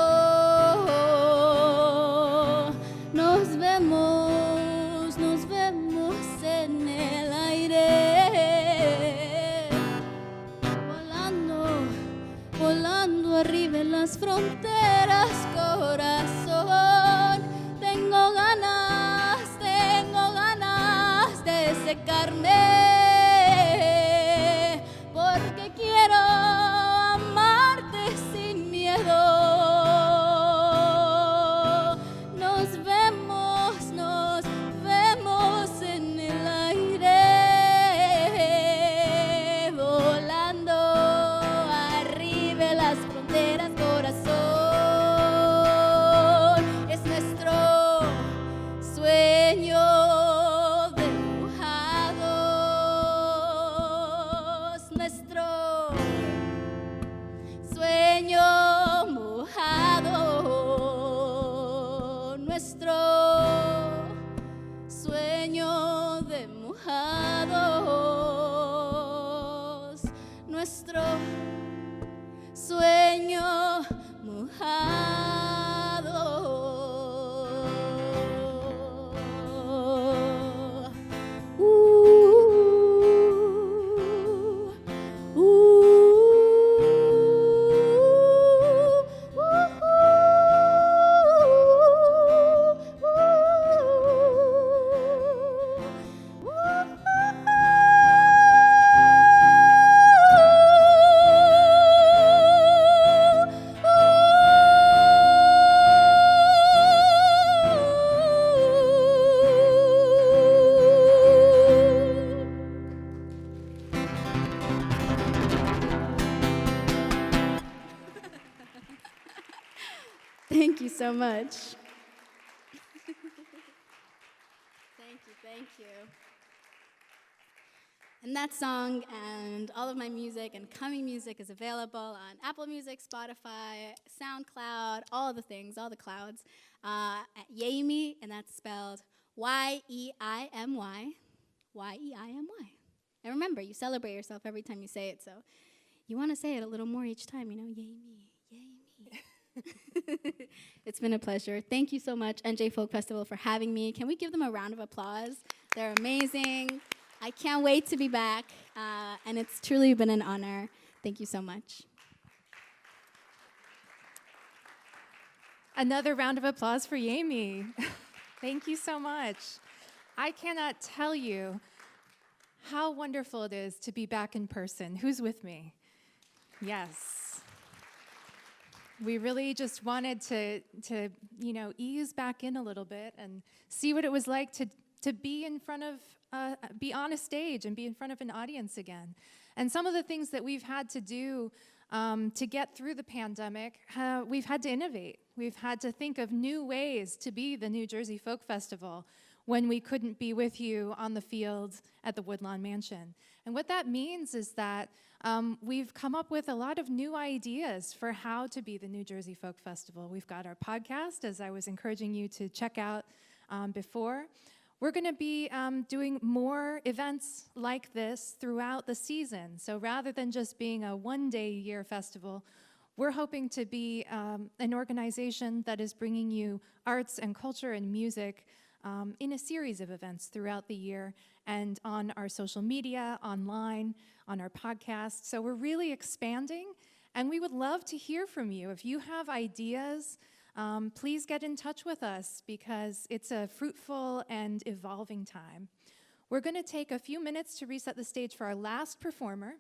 Nos vemos en el aire, volando arriba en las fronteras, corazón. Tengo ganas de secarme porque quiero amarte sin miedo. Nos vemos en el aire, volando arriba de las fronteras, corazón. Es nuestro sueño mojados, nuestro sueño mojado, nuestro sueño de mojados, nuestro sueño mojado. Thank you so much. Thank you. And that song and all of my music and coming music is available on Apple Music, Spotify, SoundCloud, all the things, all the clouds, at Yeimy, and that's spelled Y-E-I-M-Y, Y-E-I-M-Y. And remember, you celebrate yourself every time you say it, so you want to say it a little more each time, Yeimy, Yeimy. It's been a pleasure. Thank you so much, NJ Folk Festival, for having me. Can we give them a round of applause? They're amazing. I can't wait to be back, and it's truly been an honor. Thank you so much. Another round of applause for Yeimy. Thank you so much. I cannot tell you how wonderful it is to be back in person. Who's with me? Yes. We really just wanted to ease back in a little bit and see what it was like to be in front of, be on a stage and be in front of an audience again. And some of the things that we've had to do to get through the pandemic, we've had to innovate. We've had to think of new ways to be the New Jersey Folk Festival when we couldn't be with you on the field at the Woodlawn Mansion. And what that means is that we've come up with a lot of new ideas for how to be the New Jersey Folk Festival. We've got our podcast, as I was encouraging you to check out before. We're going to be doing more events like this throughout the season. So rather than just being a one-day-a-year festival, we're hoping to be an organization that is bringing you arts and culture and music in a series of events throughout the year and on our social media, online, on our podcast. So we're really expanding, and we would love to hear from you. If you have ideas, please get in touch with us because it's a fruitful and evolving time. We're going to take a few minutes to reset the stage for our last performer,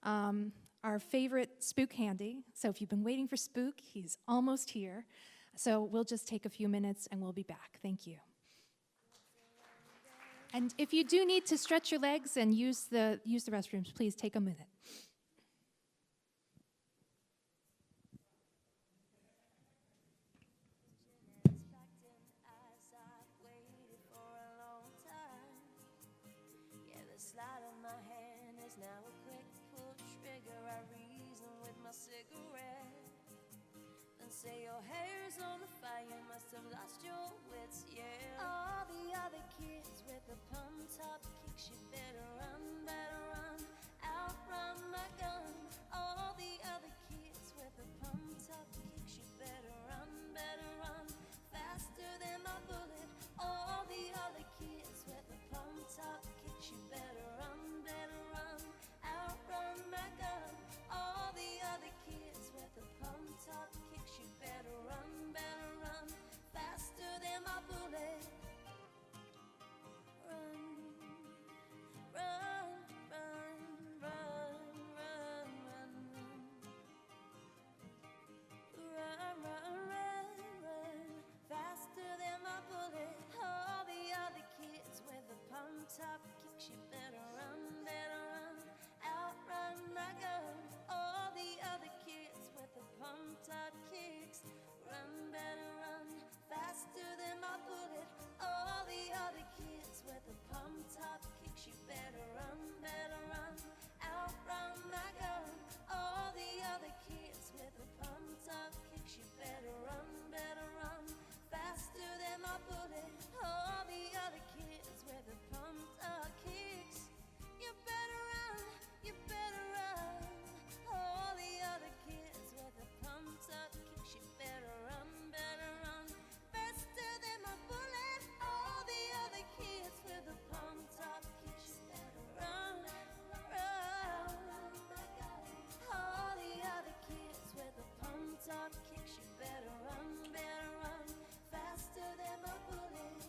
our favorite Spook Handy. So if you've been waiting for Spook, he's almost here. So we'll just take a few minutes and we'll be back. Thank you. And if you do need to stretch your legs and use the restrooms, please take a minute. Slide of my hand is now a quick pull trigger. I reason with my cigarette. Then say your hair's on fire, you must have lost your wits, yeah. other kids with the pump top kicks, you better run, outrun my gun. All the other kids with the pump top kicks, you better run, faster than my bullet. All the other kids with the pump top kicks, you better run, outrun my gun. All the other kids with the pump top kicks, you better run, faster than my bullet. Run, run, run, run, run, run, run, run, run, faster than my bullet. All the other kids with the pump top kicks, you better run, outrun my gun. All the other kids with the pump top kicks, run, faster than my bullet. All the other kids with the pump top kicks, you better run, outrun my gun. All the other kids with the pump top kicks, you better run, faster than my bullet. All the other kids with the pump top kicks, you better run, all the other kids with the pump top kicks, you better run, faster than my bullet. All the other kids with the pump top kicks, you better run, all the other kids with the pump top kicks, you better run, faster than my bullet.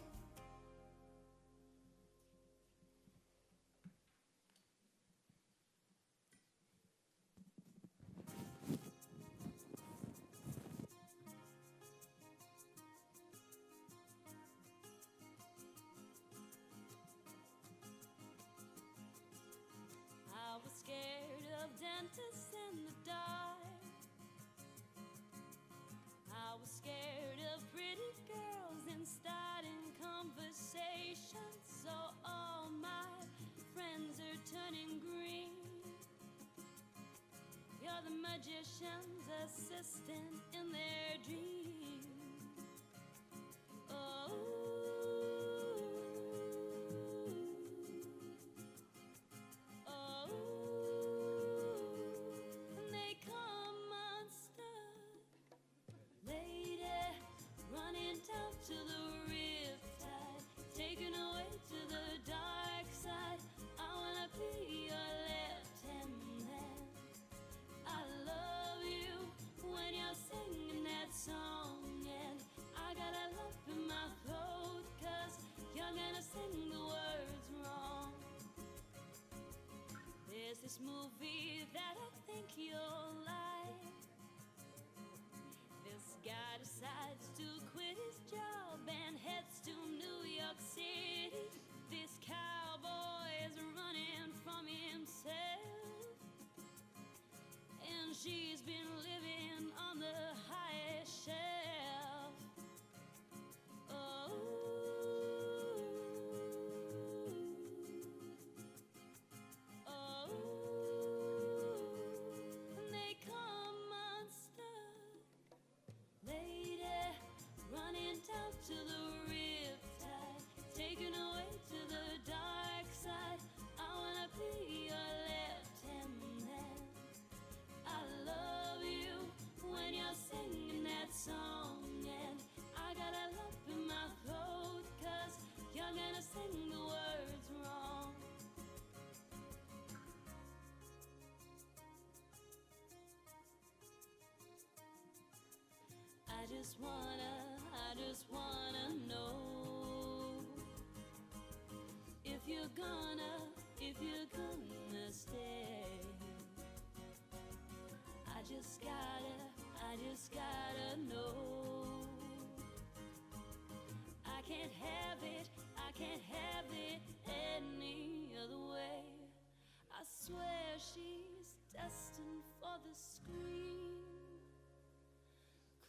I was scared of dentists in the dark. I was scared of pretty girls and starting conversations. So all my friends are turning green. You're the magician's assistant in their dreams. Oh. To the riptide, taken away to the dark side. I wanna be your left-hand man. I love you when you're singing that song, and I got a lump in my throat 'cause you're gonna sing the words wrong. There's this movie that I think you'll like. This guy decides to quit his job and heads to New York City. This cowboy is running from himself, and she's been living on the highest shelf. Oh. Down to the riptide, taken away to the dark side. I wanna be your left-hand man. I love you when you're singing that song, and I got a lump in my throat 'cause you're gonna sing the words wrong. I just wanna know if you're gonna stay. I just gotta know. I can't have it any other way. I swear she's destined for the screen.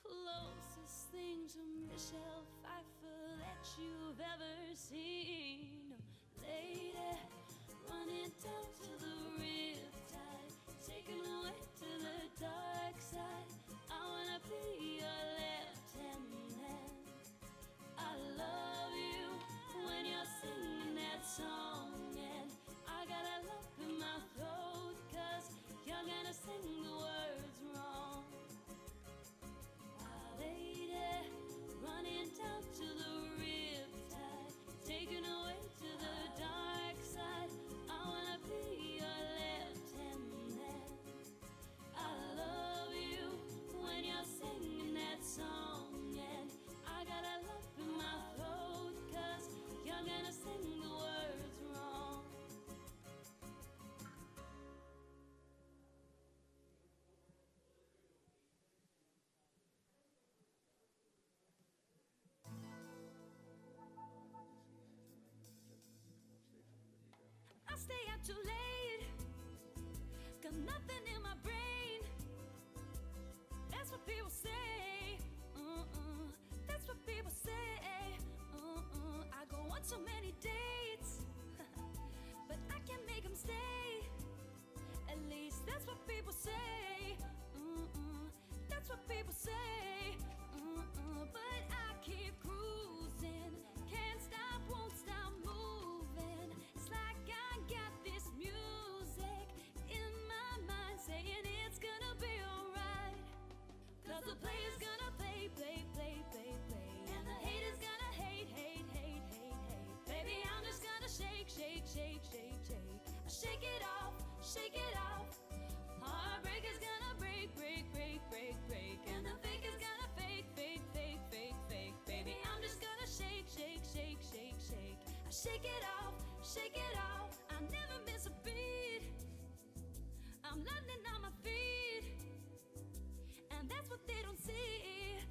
Closest thing to Michelle Pfeiffer that you've ever seen. Lady, running down to the riptide, taken away to the dark side. I wanna be your left-hand man. I love you when too late. Got nothing in my brain. That's what people say. That's what people say. I go on so many dates, but I can't make them stay. At least that's what people say. That's what people say. But I keep cruising. Can't stop, won't stop moving. It's like I got this music in my mind saying it's gonna be alright. Cause the player's gonna play, play, play, play, play. And the haters gonna hate, hate, hate, hate, hate. Baby, I'm just gonna shake, shake, shake, shake, shake. I shake it off, shake it off. Heartbreak is gonna break, break, break, break, break. And the fake is gonna fake, fake, fake, fake, fake. Baby, I'm just gonna shake, shake, shake, shake, shake. I shake it off, shake it off. I never miss a beat. I'm landing on my feet. And that's what they don't see.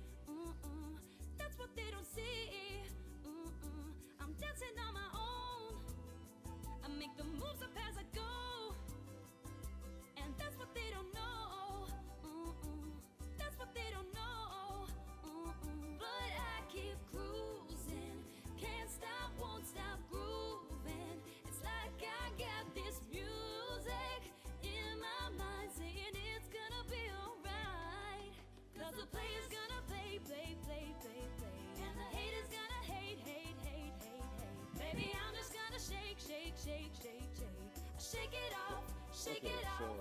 That's what they don't see. I'm dancing on my own. I make the moves up as I go. And that's what they don't know. That's what they don't know. But I keep cruising. Can't stop, won't stop grooving. It's like I got this music in my mind saying it's gonna be alright. Cause the player's gonna play, play, play, play, play. And the haters gonna hate, hate, hate, hate, hate. Baby, I'm just gonna shake, shake, shake, shake, shake. I shake it off, shake it off.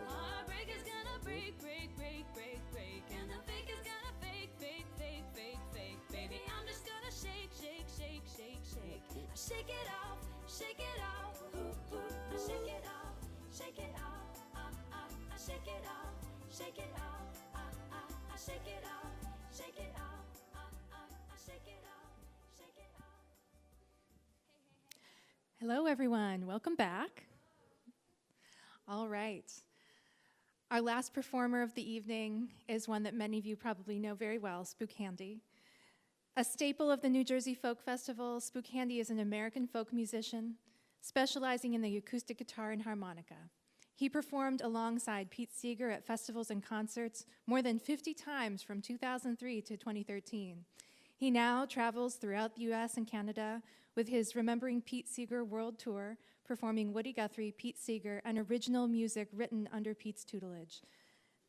Heartbreak is gonna break, break, break, break, break. And the fake is gonna fake, fake, fake, fake, fake. Baby, I'm just gonna shake, shake, shake, shake, shake. I shake it off, shake it off. I shake it off, shake it off. I shake it off, shake it off. I shake it off, shake it off. I shake it off, shake it off. Hello, everyone. Welcome back. All right. Our last performer of the evening is one that many of you probably know very well, Spook Handy. A staple of the New Jersey Folk Festival, Spook Handy is an American folk musician specializing in the acoustic guitar and harmonica. He performed alongside Pete Seeger at festivals and concerts more than 50 times from 2003 to 2013. He now travels throughout the US and Canada with his Remembering Pete Seeger World Tour, performing Woody Guthrie, Pete Seeger, and original music written under Pete's tutelage.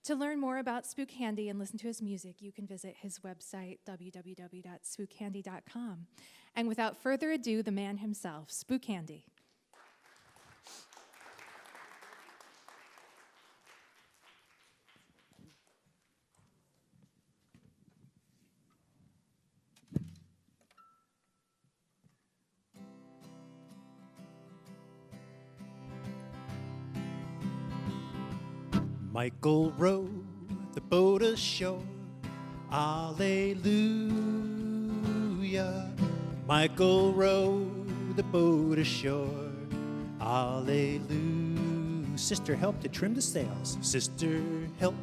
To learn more about Spook Handy and listen to his music, you can visit his website, www.spookhandy.com. And without further ado, the man himself, Spook Handy. Michael rowed the boat ashore, alleluia. Michael rowed the boat ashore, alleluia. Sister helped to trim the sails, sister helped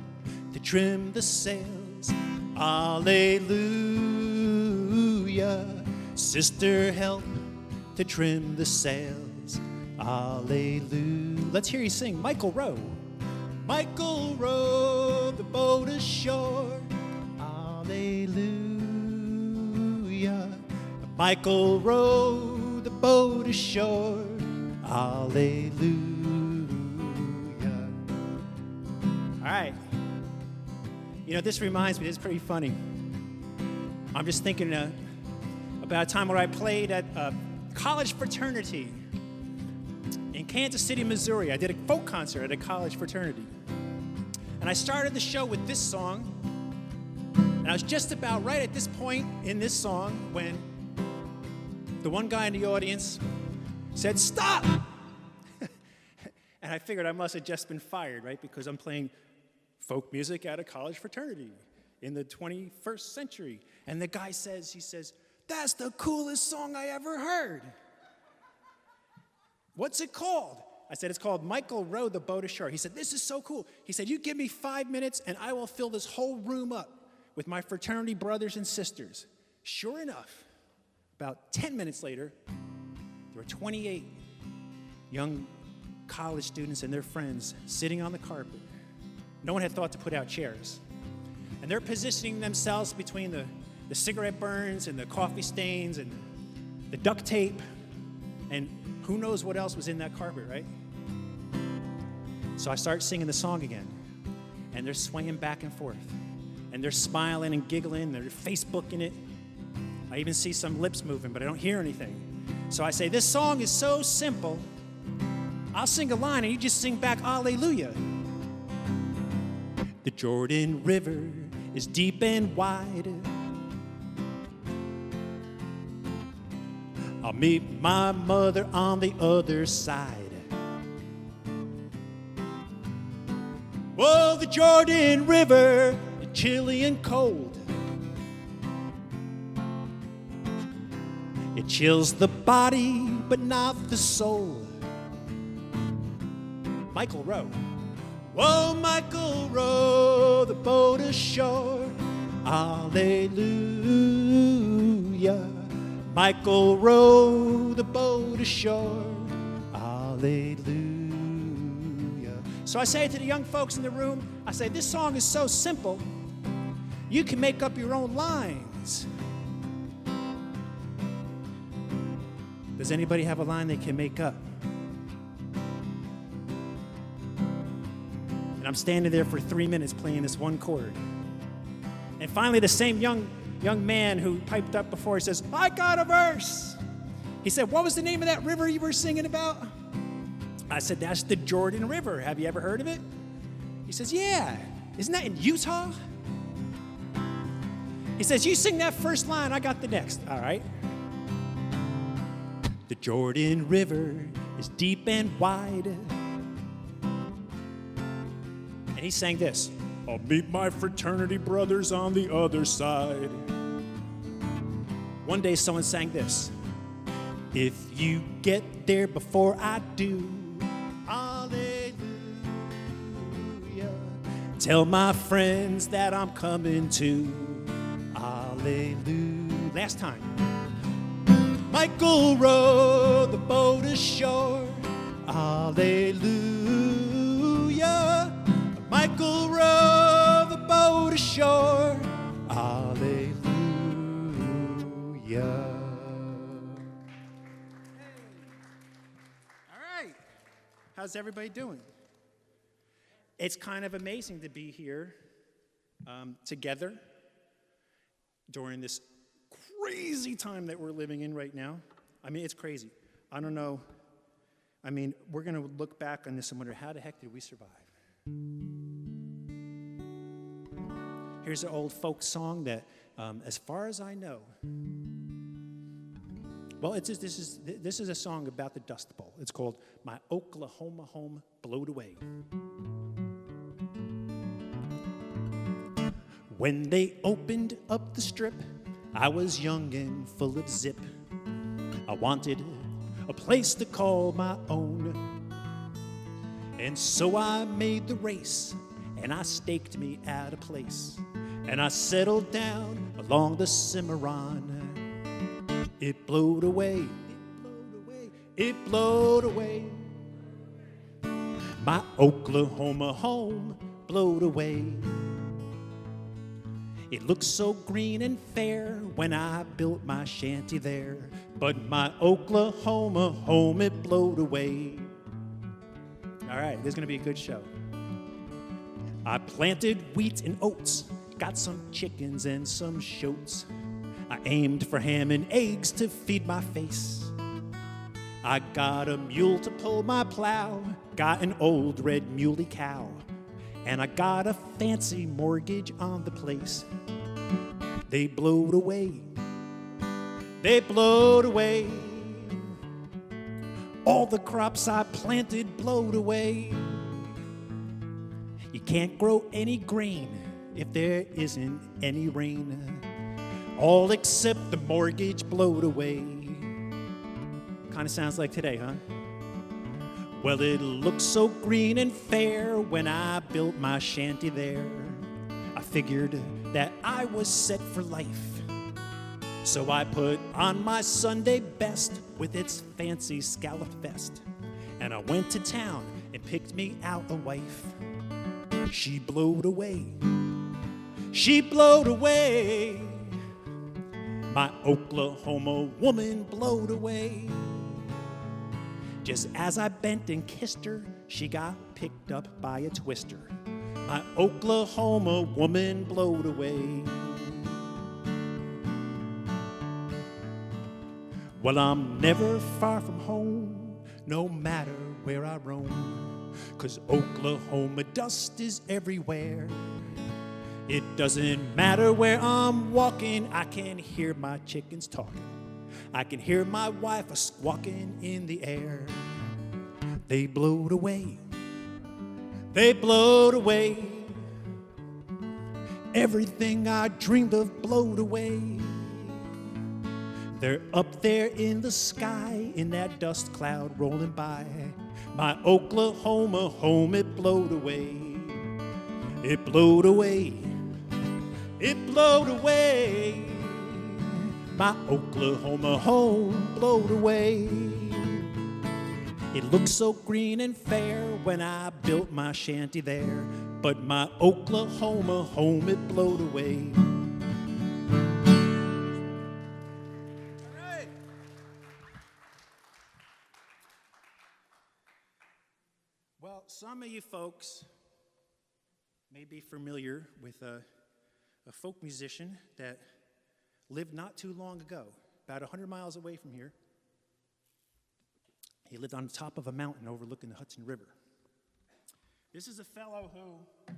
to trim the sails, alleluia. Sister helped to trim the sails, alleluia. Let's hear you sing, Michael row. Michael rowed the boat ashore, alleluia. Michael rowed the boat ashore, alleluia. All right. You know, this reminds me, this is pretty funny. I'm just thinking about a time where I played at a college fraternity in Kansas City, Missouri. I did a folk concert at a college fraternity. And I started the show with this song. And I was just about right at this point in this song when the one guy in the audience said, "Stop!" And I figured I must have just been fired, right? Because I'm playing folk music at a college fraternity in the 21st century. And the guy says, he says, "That's the coolest song I ever heard. What's it called?" I said, "It's called Michael Row the Boat Ashore." He said, "This is so cool." He said, "You give me 5 minutes and I will fill this whole room up with my fraternity brothers and sisters." Sure enough, about 10 minutes later, there were 28 young college students and their friends sitting on the carpet. No one had thought to put out chairs. And they're positioning themselves between the cigarette burns and the coffee stains and the duct tape and who knows what else was in that carpet, right? So I start singing the song again, and they're swaying back and forth, and they're smiling and giggling, they're Facebooking it. I even see some lips moving, but I don't hear anything. So I say, this song is so simple, I'll sing a line and you just sing back Alleluia. The Jordan River is deep and wide. I'll meet my mother on the other side. Whoa, the Jordan River is chilly and cold. It chills the body, but not the soul. Michael Rowe. Whoa, Michael Rowe, the boat ashore. Alleluia. Michael Rowe, the boat ashore. Alleluia. So I say to the young folks in the room, I say, this song is so simple, you can make up your own lines. Does anybody have a line they can make up? And I'm standing there for 3 minutes playing this one chord. And finally, the same young man who piped up before, he says, I got a verse. He said, what was the name of that river you were singing about? I said, that's the Jordan River. Have you ever heard of it? He says, yeah. Isn't that in Utah? He says, you sing that first line, I got the next. All right. The Jordan River is deep and wide. And he sang this. I'll meet my fraternity brothers on the other side. One day someone sang this. If you get there before I do, hallelujah. Tell my friends that I'm coming to, hallelujah. Last time. Michael rowed the boat ashore, hallelujah. Michael rowed the boat ashore, hallelujah. All right. How's everybody doing? It's kind of amazing to be here together during this crazy time that we're living in right now. I mean, it's crazy. I don't know. I mean, we're going to look back on this and wonder, how the heck did we survive? Here's an old folk song that, as far as I know, well, this is a song about the Dust Bowl. It's called My Oklahoma Home Blowed Away. When they opened up the strip, I was young and full of zip. I wanted a place to call my own. And so I made the race, and I staked me at a place. And I settled down along the Cimarron. It blowed away, it blowed away. My Oklahoma home blowed away. It looked so green and fair when I built my shanty there. But my Oklahoma home, it blowed away. All right, this is gonna be a good show. I planted wheat and oats, got some chickens and some shoats. I aimed for ham and eggs to feed my face. I got a mule to pull my plow, got an old red muley cow, and I got a fancy mortgage on the place. They blowed away, they blowed away. All the crops I planted blowed away. You can't grow any grain if there isn't any rain. All except the mortgage blowed away. Kind of sounds like today, huh? Well, it looked so green and fair when I built my shanty there. I figured that I was set for life. So I put on my Sunday best with its fancy scalloped vest. And I went to town and picked me out a wife. She blowed away. She blowed away. My Oklahoma woman blowed away. Just as I bent and kissed her, she got picked up by a twister. My Oklahoma woman blowed away. Well, I'm never far from home, no matter where I roam, 'cause Oklahoma dust is everywhere. It doesn't matter where I'm walking, I can hear my chickens talking. I can hear my wife a squawking in the air. They blowed away. They blowed away. Everything I dreamed of blowed away. They're up there in the sky, in that dust cloud rolling by. My Oklahoma home, it blowed away. It blowed away. It blowed away. My Oklahoma home blowed away. It looked so green and fair when I built my shanty there, but my Oklahoma home, it blowed away. Well, some of you folks may be familiar with a folk musician that lived not too long ago, about 100 miles away from here. He lived on top of a mountain overlooking the Hudson River. This is a fellow who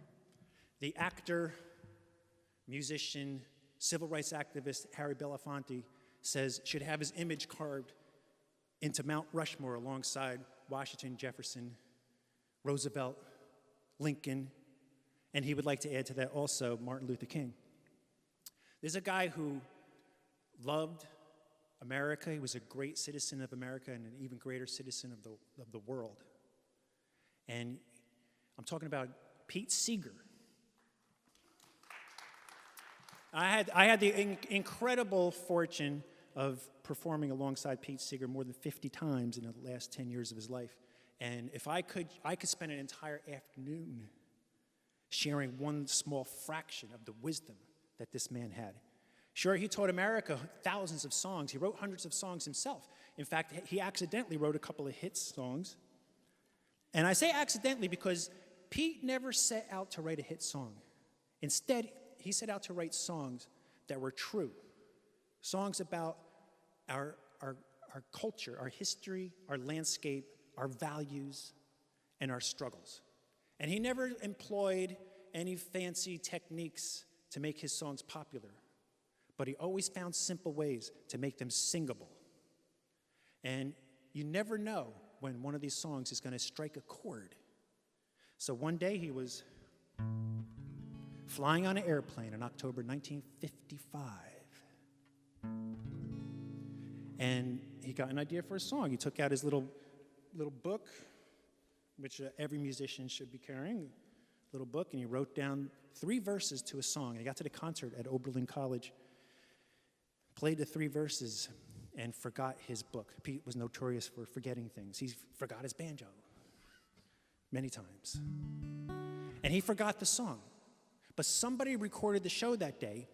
the actor, musician, civil rights activist Harry Belafonte says should have his image carved into Mount Rushmore alongside Washington, Jefferson, Roosevelt, Lincoln, and he would like to add to that also Martin Luther King. There's a guy who loved America. He was a great citizen of America and an even greater citizen of the world. And I'm talking about Pete Seeger. I had the incredible fortune of performing alongside Pete Seeger more than 50 times in the last 10 years of his life. And if I could spend an entire afternoon sharing one small fraction of the wisdom that this man had. Sure, he taught America thousands of songs. He wrote hundreds of songs himself. In fact, he accidentally wrote a couple of hit songs. And I say accidentally because Pete never set out to write a hit song. Instead, he set out to write songs that were true. Songs about our culture, our history, our landscape, our values, and our struggles. And he never employed any fancy techniques to make his songs popular, but he always found simple ways to make them singable. And you never know when one of these songs is going to strike a chord. So one day he was flying on an airplane in October 1955. And he got an idea for a song. He took out his little book, which every musician should be carrying, little book, and he wrote down 3 verses to a song. And he got to the concert at Oberlin College, played the 3 verses, and forgot his book. Pete was notorious for forgetting things. He forgot his banjo many times. And he forgot the song. But somebody recorded the show that day,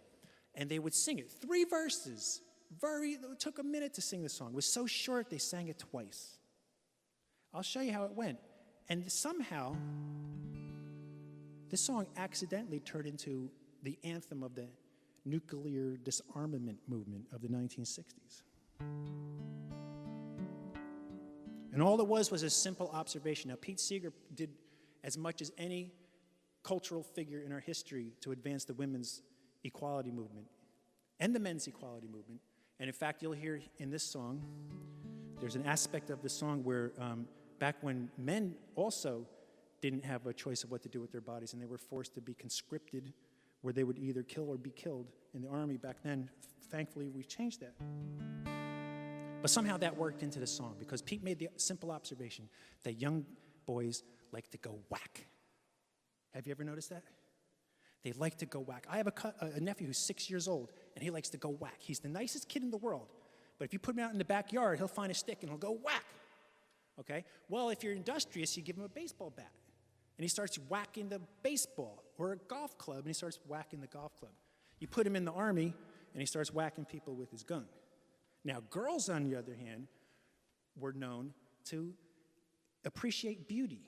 and they would sing it. 3 verses. It took a minute to sing the song. It was so short, they sang it twice. I'll show you how it went. And somehow, this song accidentally turned into the anthem of the nuclear disarmament movement of the 1960s. And all it was a simple observation. Now, Pete Seeger did as much as any cultural figure in our history to advance the women's equality movement and the men's equality movement. And in fact, you'll hear in this song, there's an aspect of the song where back when men also didn't have a choice of what to do with their bodies and they were forced to be conscripted where they would either kill or be killed in the army back then, thankfully we've changed that. But somehow that worked into the song because Pete made the simple observation that young boys like to go whack. Have you ever noticed that? They like to go whack. I have a nephew who's 6 years old, and he likes to go whack. He's the nicest kid in the world, but if you put him out in the backyard, he'll find a stick and he'll go whack. Okay? Well, if you're industrious, you give him a baseball bat. And he starts whacking the baseball, or a golf club, and he starts whacking the golf club. You put him in the army, and he starts whacking people with his gun. Now, girls, on the other hand, were known to appreciate beauty,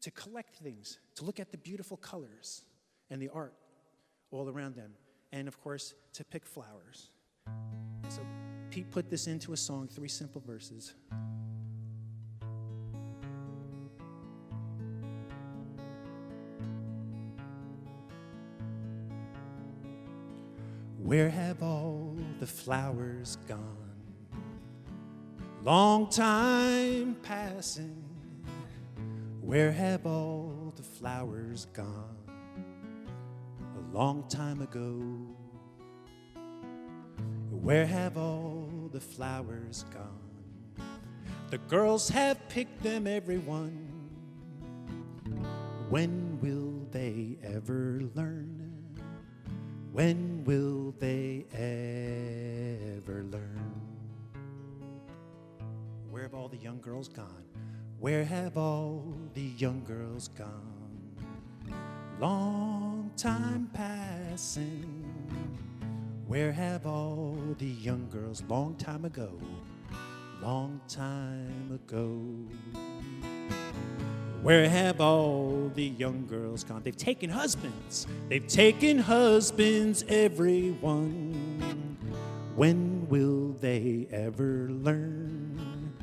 to collect things, to look at the beautiful colors and the art all around them, and of course, to pick flowers. And so Pete put this into a song, 3 simple verses. Where have all the flowers gone? Long time passing. Where have all the flowers gone? A long time ago. Where have all the flowers gone? The girls have picked them, everyone. When will they ever learn? When will they ever learn? Where have all the young girls gone? Where have all the young girls gone? Long time passing. Where have all the young girls? Long time ago. Long time ago. Where have all the young girls gone? They've taken husbands. They've taken husbands, everyone. When will they ever learn?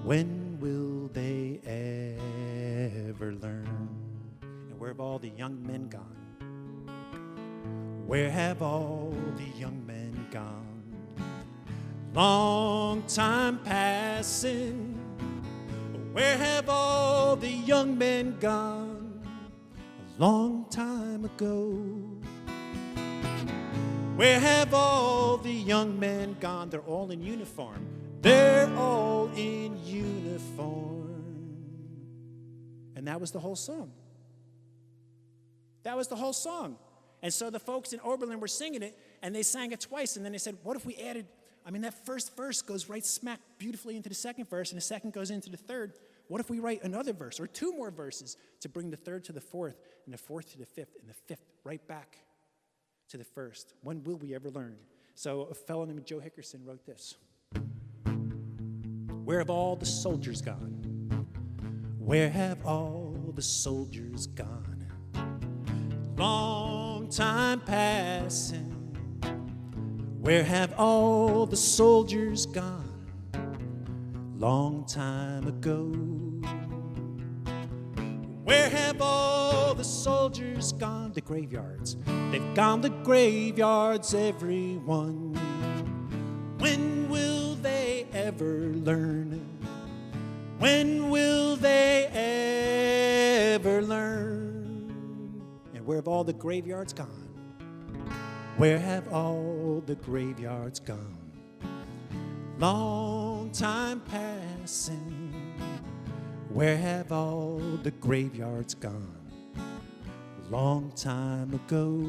When will they ever learn? And where have all the young men gone? Where have all the young men gone? Long time passing. Where have all the young men gone? A long time ago. Where have all the young men gone? They're all in uniform. They're all in uniform. And that was the whole song. That was the whole song. And so the folks in Oberlin were singing it, and they sang it twice, and then they said, what if we added, that first verse goes right smack beautifully into the second verse, and the second goes into the third. What if we write another verse, or 2 more verses, to bring the third to the fourth, and the fourth to the fifth, and the fifth right back to the first? When will we ever learn? So a fellow named Joe Hickerson wrote this. Where have all the soldiers gone? Where have all the soldiers gone? Long time passing. Where have all the soldiers gone? Long time ago. Where have all the soldiers gone? The graveyards. They've gone the graveyards, everyone. When will they ever learn? When will they ever learn? And where have all the graveyards gone? Where have all the graveyards gone? Long time passing. Where have all the graveyards gone? Long time ago.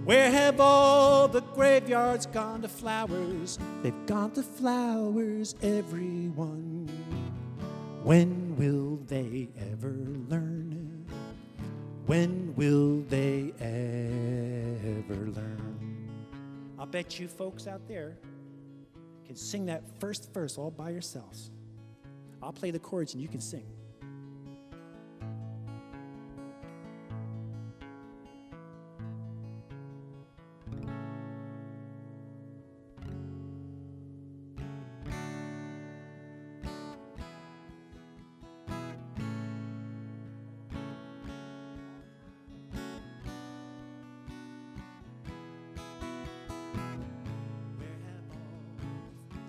Where have all the graveyards gone? The flowers, they've gone to flowers, everyone. When will they ever learn? When will they ever learn? I'll bet you folks out there can sing that first verse all by yourselves. I'll play the chords and you can sing.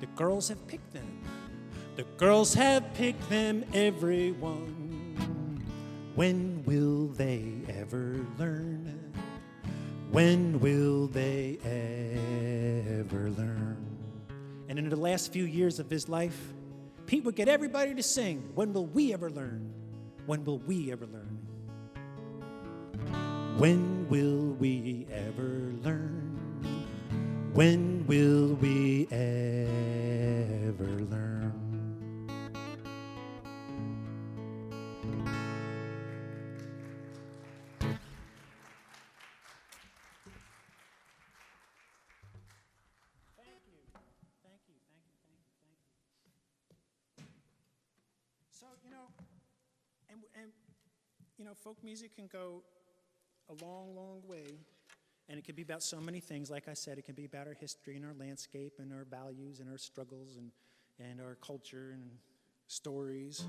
The girls have picked them. The girls have picked them, everyone. When will they ever learn? When will they ever learn? And in the last few years of his life, Pete would get everybody to sing, when will we ever learn? When will we ever learn? When will we ever learn? When will we ever learn? So, folk music can go a long, long way, and it can be about so many things. Like I said, it can be about our history and our landscape and our values and our struggles and our culture and stories.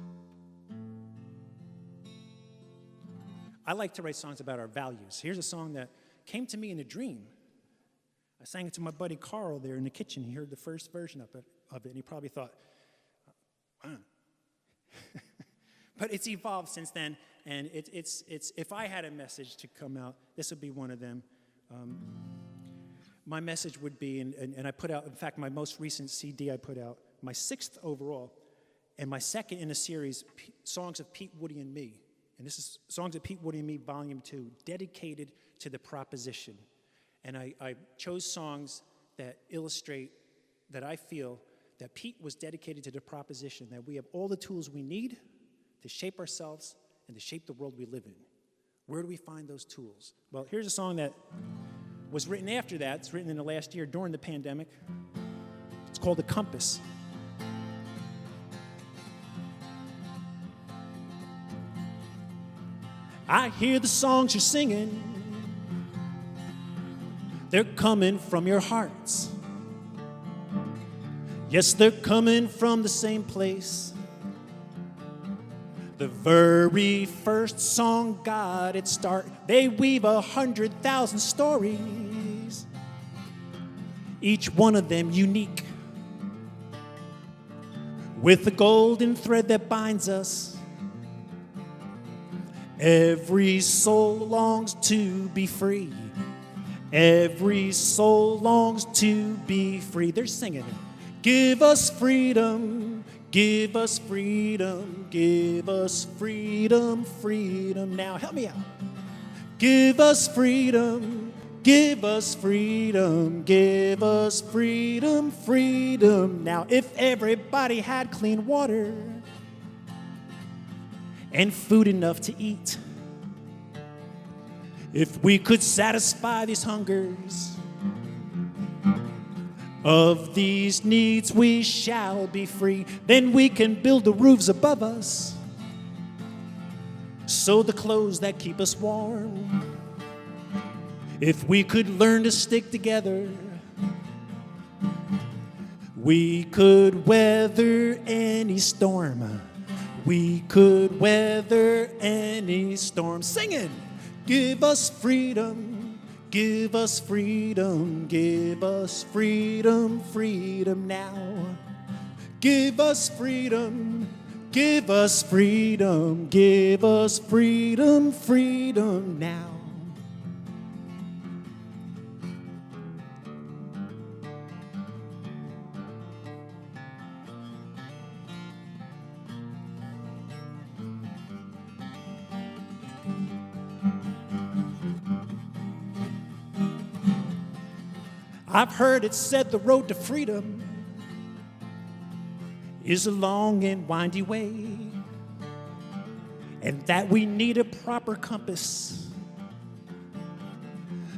I like to write songs about our values. Here's a song that came to me in a dream. I sang it to my buddy Carl there in the kitchen. He heard the first version of it, and he probably thought, But it's evolved since then, and it's if I had a message to come out, this would be one of them. My message would be, and I put out, in fact, my most recent CD I put out, my 6th overall, and my 2nd in a series, Songs of Pete, Woody, and Me. And this is Songs of Pete, Woody, and Me, Volume 2, dedicated to the proposition. And I chose songs that illustrate that I feel that Pete was dedicated to the proposition that we have all the tools we need to shape ourselves and to shape the world we live in. Where do we find those tools? Well, here's a song that was written after that. It's written in the last year during the pandemic. It's called The Compass. I hear the songs you're singing. They're coming from your hearts. Yes, they're coming from the same place. The very first song got its start. They weave 100,000 stories, each one of them unique, with the golden thread that binds us. Every soul longs to be free. Every soul longs to be free. They're singing it. Give us freedom, give us freedom, give us freedom, freedom. Now, help me out. Give us freedom, give us freedom, give us freedom, freedom. Now, if everybody had clean water and food enough to eat, if we could satisfy these hungers, of these needs we shall be free. Then we can build the roofs above us, sew the clothes that keep us warm. If we could learn to stick together, we could weather any storm. We could weather any storm. Singing, give us freedom. Give us freedom, give us freedom, freedom now. Give us freedom, give us freedom, give us freedom, freedom now. I've heard it said the road to freedom is a long and windy way, and that we need a proper compass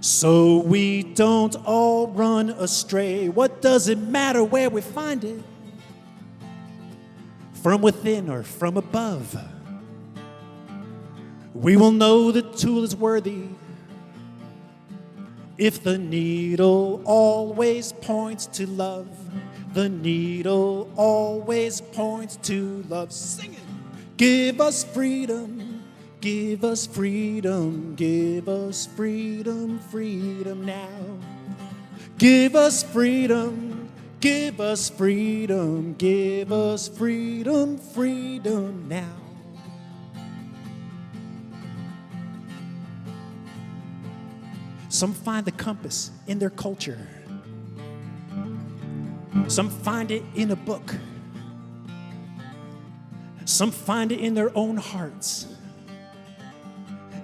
so we don't all run astray. What does it matter where we find it? From within or from above? We will know the tool is worthy if the needle always points to love. The needle always points to love. Sing it. Give us freedom, give us freedom, give us freedom, freedom now. Give us freedom, give us freedom, give us freedom, freedom now. Some find the compass in their culture. Some find it in a book. Some find it in their own hearts.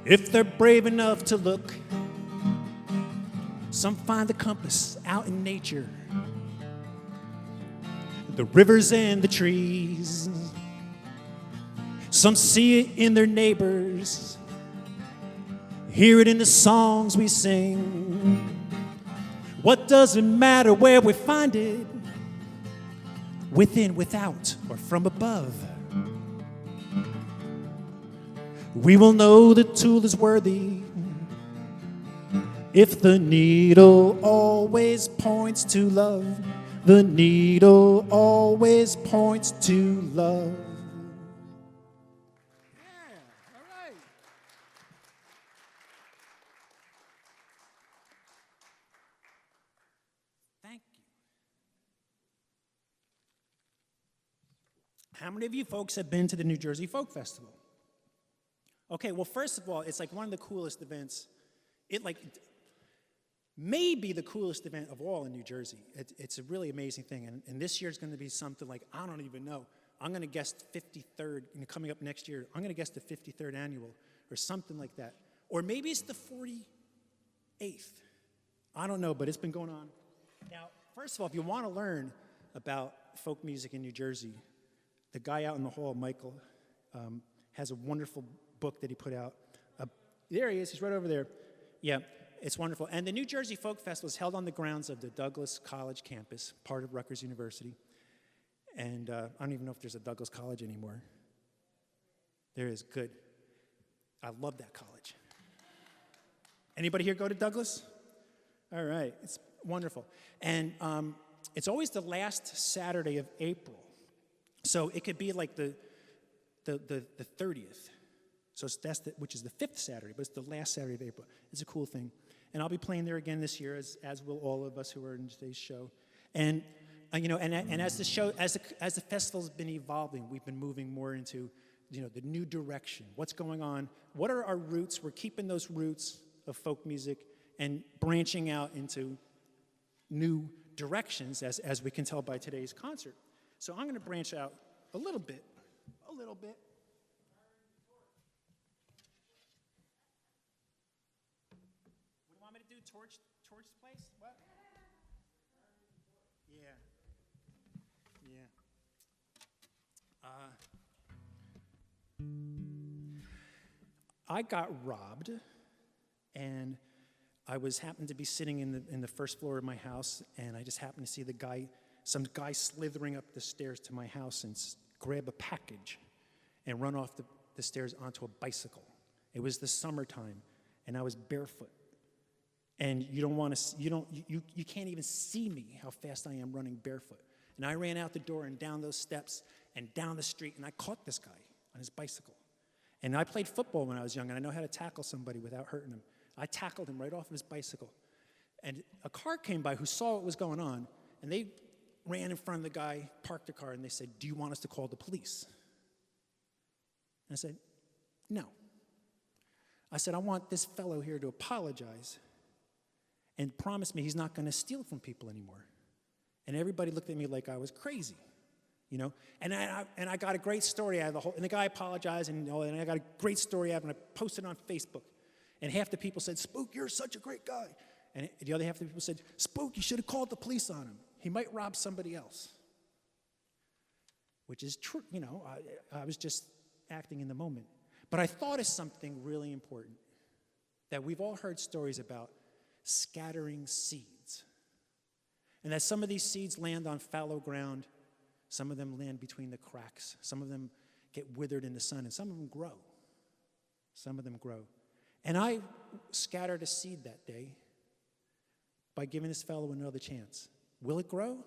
If they're brave enough to look, some find the compass out in nature. The rivers and the trees. Some see it in their neighbors. Hear it in the songs we sing. What does it matter where we find it? Within, without, or from above? We will know the tool is worthy if the needle always points to love. The needle always points to love. Thank you. How many of you folks have been to the New Jersey Folk Festival? Okay, well, first of all, it's like one of the coolest events. It may be the coolest event of all in New Jersey. It's a really amazing thing. And this year's going to be something like, I don't even know. I'm going to guess 53rd, coming up next year, I'm going to guess the 53rd annual or something like that. Or maybe it's the 48th. I don't know, but it's been going on. Now, first of all, if you want to learn about folk music in New Jersey, the guy out in the hall, Michael, has a wonderful book that he put out. There he is. He's right over there. Yeah, it's wonderful. And the New Jersey Folk Festival is held on the grounds of the Douglas College campus, part of Rutgers University. And I don't even know if there's a Douglas College anymore. There is. Good. I love that college. Anybody here go to Douglas? All right. It's wonderful. And it's always the last Saturday of April. So it could be like the 30th. So which is the 5th Saturday, but it's the last Saturday of April. It's a cool thing. And I'll be playing there again this year, as will all of us who are in today's show. And as the festival's been evolving, we've been moving more into the new direction. What's going on? What are our roots? We're keeping those roots of folk music and branching out into new directions, as we can tell by today's concert. So I'm going to branch out a little bit. What do you want me to do? Torch place? What? Yeah. I got robbed, and I happened to be sitting in the first floor of my house, and I just happened to see some guy slithering up the stairs to my house and grab a package and run off the stairs onto a bicycle. It was the summertime, and I was barefoot. And you can't even see me how fast I am running barefoot. And I ran out the door and down those steps and down the street, and I caught this guy on his bicycle. And I played football when I was young, and I know how to tackle somebody without hurting him. I tackled him right off of his bicycle. And a car came by who saw what was going on, and they ran in front of the guy, parked the car, and they said, "Do you want us to call the police?" And I said, "No." I said, "I want this fellow here to apologize and promise me he's not going to steal from people anymore." And everybody looked at me like I was crazy, And I got a great story out of the whole. And the guy apologized, and I got a great story out, and I posted it on Facebook. And half the people said, "Spook, you're such a great guy." And the other half of the people said, "Spook, you should have called the police on him. He might rob somebody else." Which is true, I was just acting in the moment. But I thought of something really important that we've all heard stories about: scattering seeds. And that some of these seeds land on fallow ground, some of them land between the cracks, some of them get withered in the sun, and some of them grow. And I scattered a seed that day by giving this fellow another chance. Will it grow?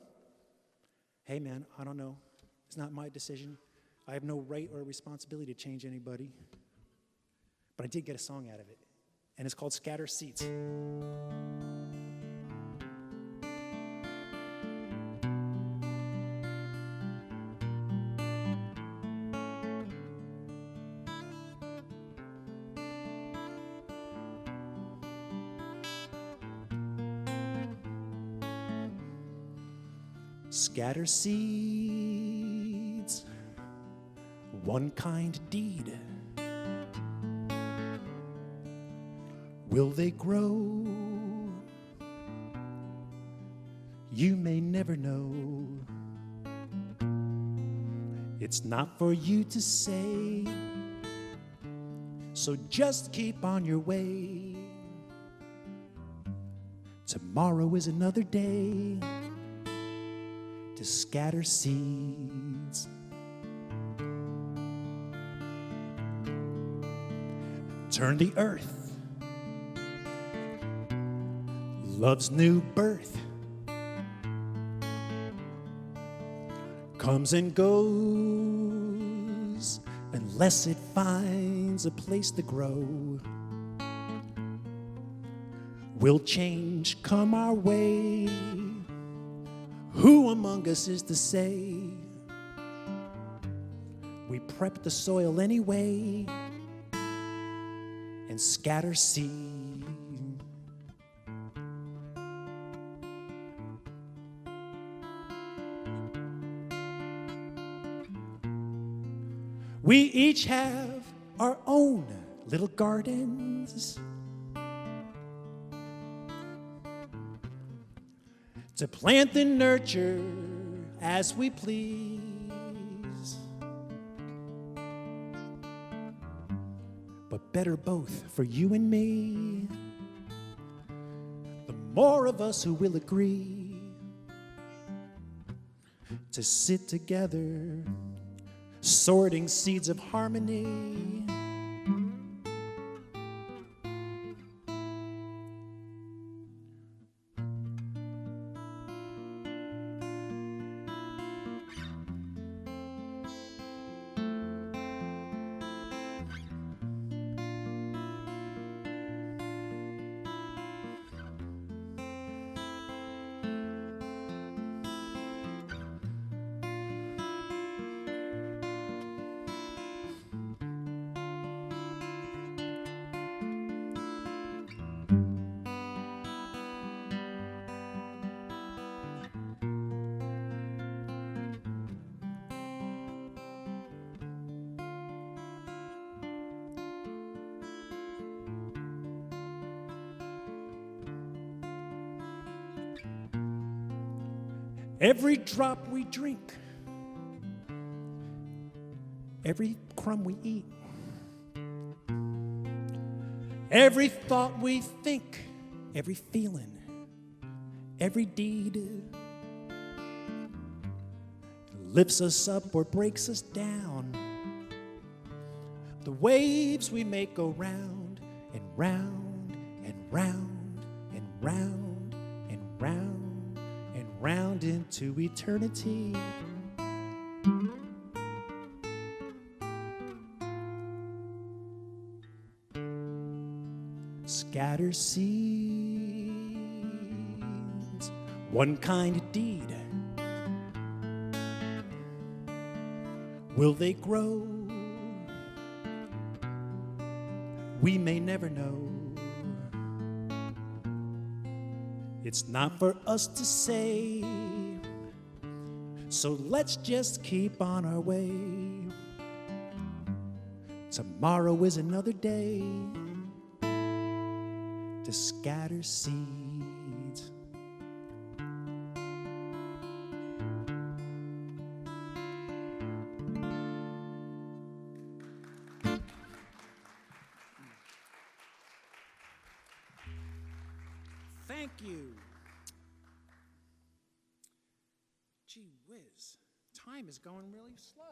Hey, man, I don't know. It's not my decision. I have no right or responsibility to change anybody. But I did get a song out of it, and it's called "Scatter Seeds." Scatter seeds, one kind deed. Will they grow? You may never know. It's not for you to say, so just keep on your way. Tomorrow is another day to scatter seeds. turn the earth. Love's new birth comes and goes unless it finds a place to grow. Will change come our way? Who among us is to say? We prep the soil anyway and scatter seed. We each have our own little gardens to plant and nurture as we please. But better both for you and me, the more of us who will agree to sit together, sorting seeds of harmony. Every drop we drink, every crumb we eat, every thought we think, every feeling, every deed lifts us up or breaks us down. The waves we make go round and round and round and round and round and round into eternity. Scatter seeds, one kind of deed. Will they grow? We may never know. It's not for us to say, so let's just keep on our way. Tomorrow is another day to scatter seeds. Thank you. Gee whiz, time is going really slow.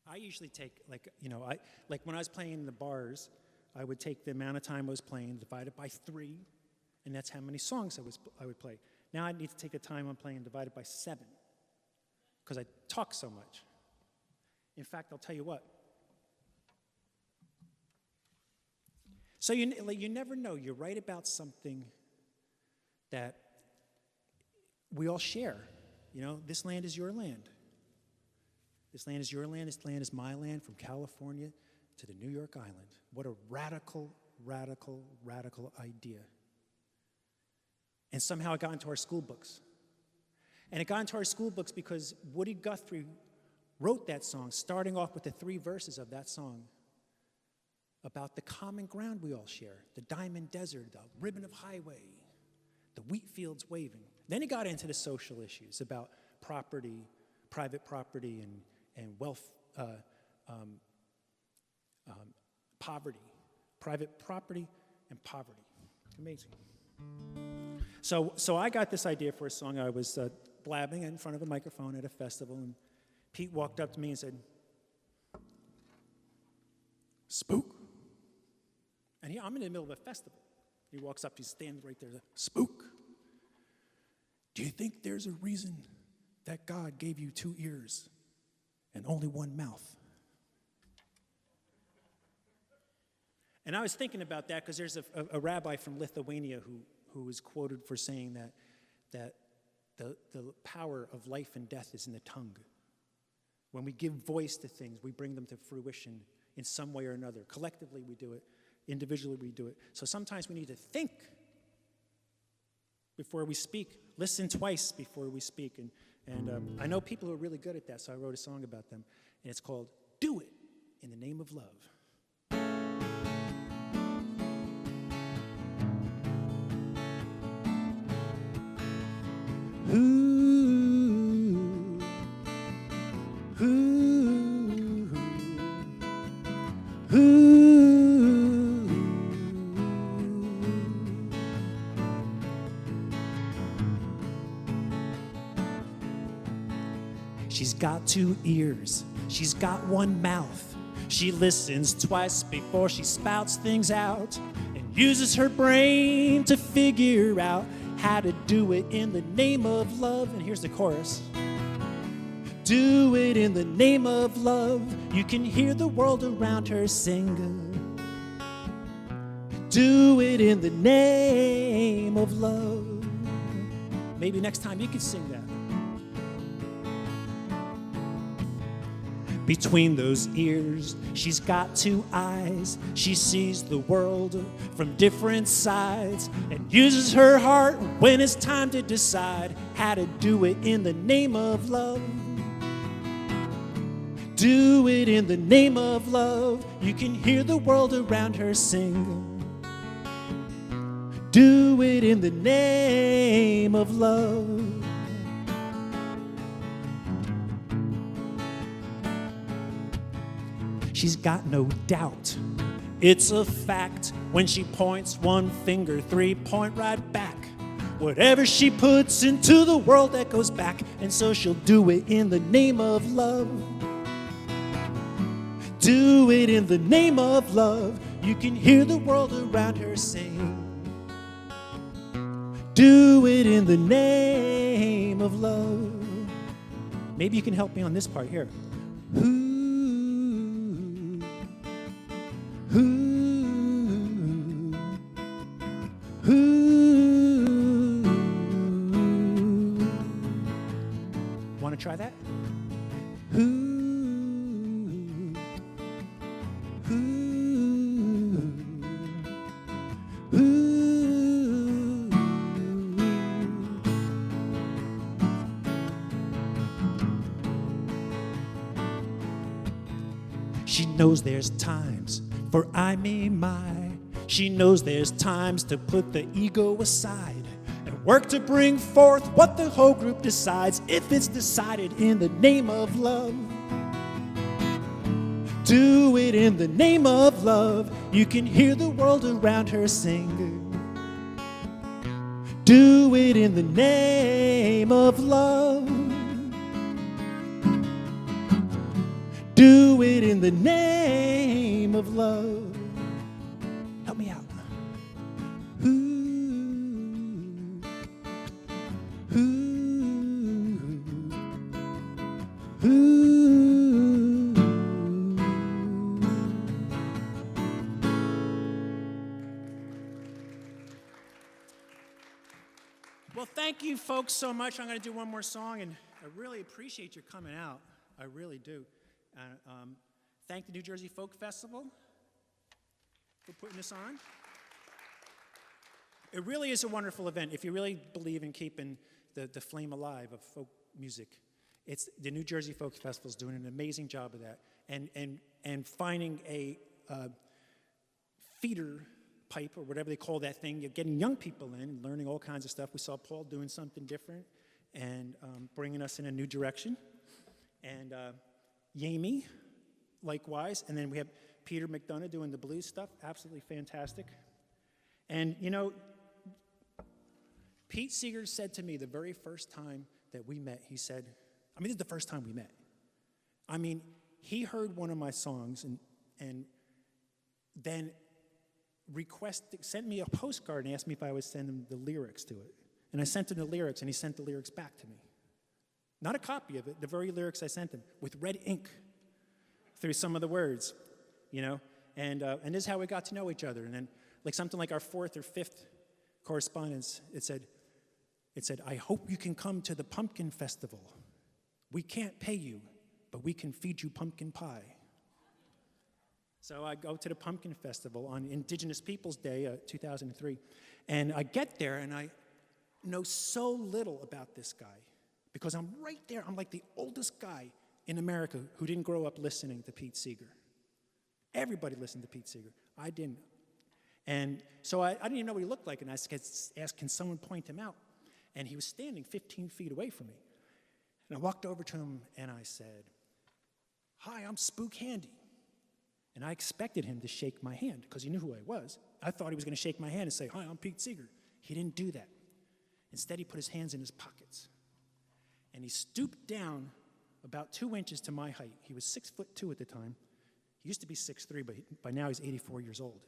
I usually take, like when I was playing in the bars, I would take the amount of time I was playing, divide it by 3, and that's how many songs I would play. Now I need to take the time I'm playing, divide it by 7, because I talk so much. In fact, I'll tell you what. So you never know. You write about something that we all share. You know, this land is your land. This land is your land. This land is my land, from California to the New York Island. What a radical, radical, radical idea. And somehow it got into our school books. And it got into our school books because Woody Guthrie wrote that song, starting off with the 3 verses of that song, about the common ground we all share, the diamond desert, the ribbon of highway, the wheat fields waving. Then he got into the social issues about property, private property, and wealth, poverty, private property and poverty. Amazing. So I got this idea for a song. I was blabbing in front of a microphone at a festival, and Pete walked up to me and said, Spook. And I'm in the middle of a festival. He walks up, he's standing right there. Spook. Do you think there's a reason that God gave you 2 ears and only 1 mouth? And I was thinking about that because there's a rabbi from Lithuania who is quoted for saying that the power of life and death is in the tongue. When we give voice to things, we bring them to fruition in some way or another. Collectively, we do it. Individually, we do it. So sometimes we need to think before we speak. Listen twice before we speak. And I know people who are really good at that, so I wrote a song about them. And it's called Do It in the Name of Love. She's got 2 ears, she's got 1 mouth. She listens twice before she spouts things out and uses her brain to figure out how to do it in the name of love. And here's the chorus. Do it in the name of love. You can hear the world around her sing. Do it in the name of love. Maybe next time you could sing that. Between those ears, she's got 2 eyes. She sees the world from different sides and uses her heart when it's time to decide how to do it in the name of love. Do it in the name of love. You can hear the world around her sing. Do it in the name of love. She's got no doubt. It's a fact. When she points 1 finger, 3 point right back. Whatever she puts into the world, that goes back. And so she'll do it in the name of love. Do it in the name of love. You can hear the world around her sing. Do it in the name of love. Maybe you can help me on this part here. Want to try that? She knows there's times for I, me, my. She knows there's times to put the ego aside and work to bring forth what the whole group decides, if it's decided in the name of love. Do it in the name of love. You can hear the world around her sing. Do it in the name of love. Do it in the name of love. Help me out. Well, thank you folks so much. I'm going to do one more song, and I really appreciate your coming out. I really do. Thank the New Jersey Folk Festival for putting this on. It really is a wonderful event. If you really believe in keeping the flame alive of folk music, it's the New Jersey Folk Festival is doing an amazing job of that. And finding a feeder pipe, or whatever they call that thing, you're getting young people in, learning all kinds of stuff. We saw Paul doing something different and bringing us in a new direction. And Yeimy, likewise. And then we have Peter McDonough doing the blues stuff. Absolutely fantastic. And, you know, Pete Seeger said to me the very first time that we met, he said, this is the first time we met. He heard one of my songs, and then sent me a postcard and asked me if I would send him the lyrics to it. And I sent him the lyrics, and he sent the lyrics back to me. Not a copy of it, the very lyrics I sent him, with red ink through some of the words, you know? And this is how we got to know each other. And then, like something like our fourth or fifth correspondence, it said, I hope you can come to the pumpkin festival. We can't pay you, but we can feed you pumpkin pie. So I go to the pumpkin festival on Indigenous Peoples Day, 2003, and I get there and I know so little about this guy because I'm right there. I'm like the oldest guy in America who didn't grow up listening to Pete Seeger. Everybody listened to Pete Seeger. I didn't. And so I didn't even know what he looked like, and I asked, can someone point him out? And he was standing 15 feet away from me. And I walked over to him and I said, hi, I'm Spook Handy. And I expected him to shake my hand because he knew who I was. I thought he was going to shake my hand and say, hi, I'm Pete Seeger. He didn't do that. Instead, he put his hands in his pockets. And he stooped down about 2 inches to my height. He was 6'2" at the time. He used to be 6'3", but by now he's 84 years old.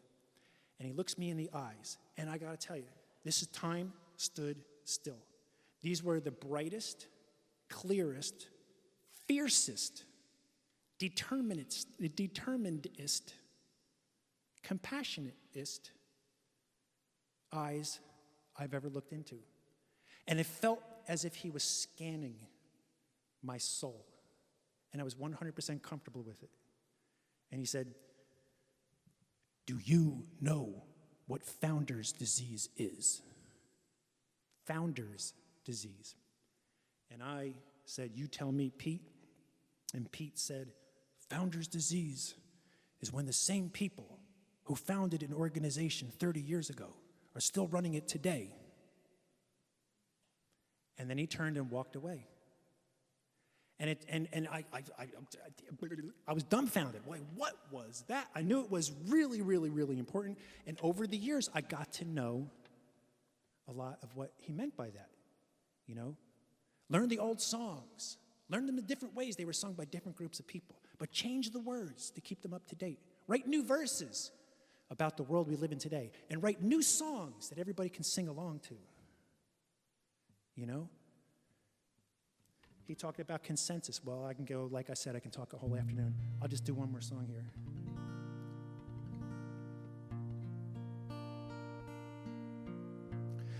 And he looks me in the eyes. And I got to tell you, time stood still. These were the brightest, clearest, fiercest, determinedest, compassionatest eyes I've ever looked into. And it felt as if he was scanning my soul. And I was 100% comfortable with it. And he said, do you know what founder's disease is? Founder's disease. And I said, you tell me, Pete. And Pete said, founder's disease is when the same people who founded an organization 30 years ago are still running it today. And then he turned and walked away. And I was dumbfounded. Like, what was that? I knew it was really, really, really important. And over the years, I got to know a lot of what he meant by that, you know? Learn the old songs. Learn them in different ways. They were sung by different groups of people. But change the words to keep them up to date. Write new verses about the world we live in today. And write new songs that everybody can sing along to. You know? He talked about consensus. Well, I can go, like I said, I can talk a whole afternoon. I'll just do one more song here.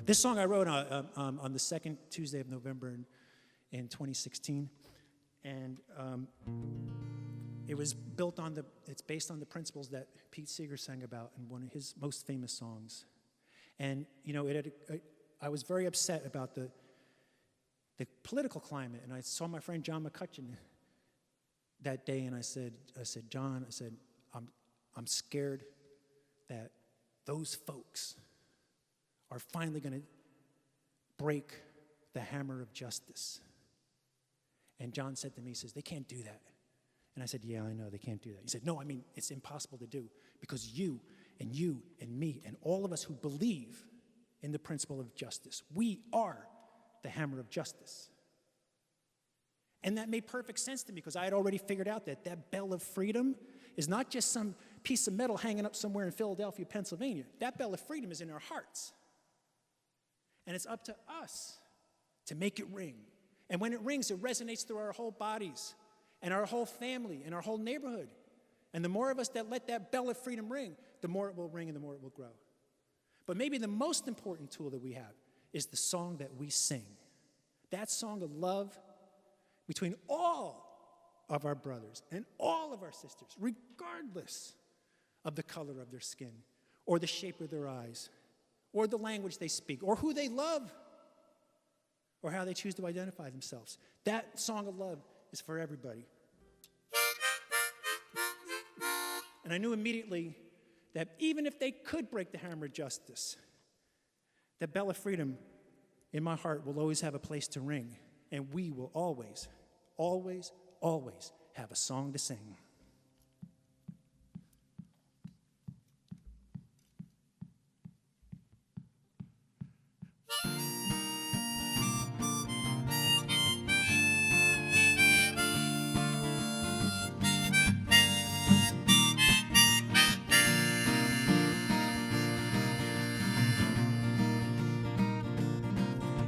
This song I wrote on the second Tuesday of November in 2016. And it's based on the principles that Pete Seeger sang about in one of his most famous songs. And, you know, I was very upset about the political climate, and I saw my friend John McCutcheon that day, and I said, John, I'm scared that those folks are finally going to break the hammer of justice. And John said to me, he says, they can't do that. And I said, yeah, I know they can't do that. He said, no, I mean, it's impossible to do because you and me and all of us who believe in the principle of justice, we are the hammer of justice. And that made perfect sense to me because I had already figured out that bell of freedom is not just some piece of metal hanging up somewhere in Philadelphia, Pennsylvania. That bell of freedom is in our hearts. And it's up to us to make it ring. And when it rings, it resonates through our whole bodies and our whole family and our whole neighborhood. And the more of us that let that bell of freedom ring, the more it will ring and the more it will grow. But maybe the most important tool that we have is the song that we sing. That song of love between all of our brothers and all of our sisters, regardless of the color of their skin or the shape of their eyes or the language they speak or who they love or how they choose to identify themselves. That song of love is for everybody. And I knew immediately that even if they could break the hammer of justice, the bell of freedom in my heart will always have a place to ring, and we will always, always, always have a song to sing.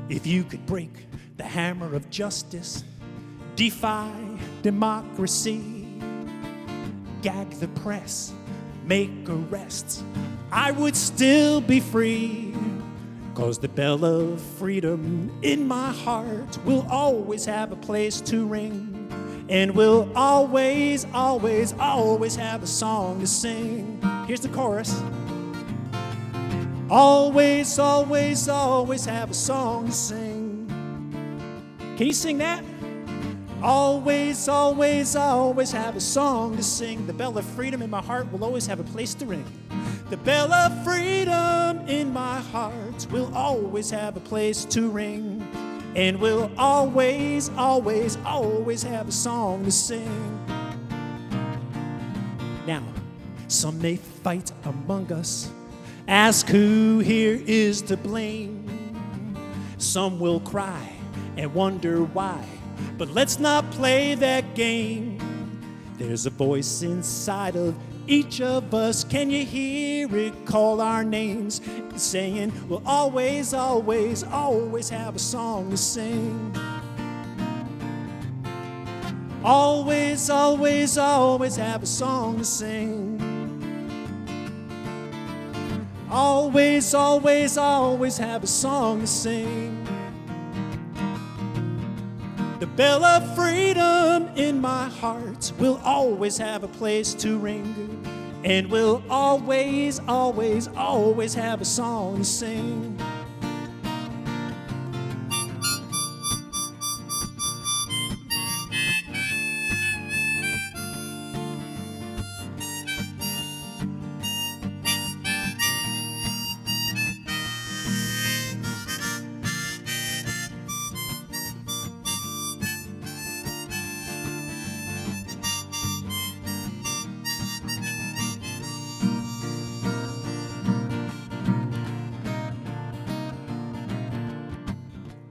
If you could break the hammer of justice, defy democracy, gag the press, make arrests, I would still be free. 'Cause the bell of freedom in my heart will always have a place to ring, and will always, always, always have a song to sing. Here's the chorus. Always, always, always have a song to sing. Can you sing that? Always, always, always have a song to sing. The bell of freedom in my heart will always have a place to ring. The bell of freedom in my heart will always have a place to ring, and will always, always, always have a song to sing. Now, some may fight among us, ask who here is to blame. Some will cry and wonder why, but let's not play that game. There's a voice inside of each of us, can you hear it call our names, saying we'll always, always, always have a song to sing. Always, always, always have a song to sing. Always, always, always have a song to sing. The bell of freedom in my heart will always have a place to ring, and will always, always, always have a song to sing.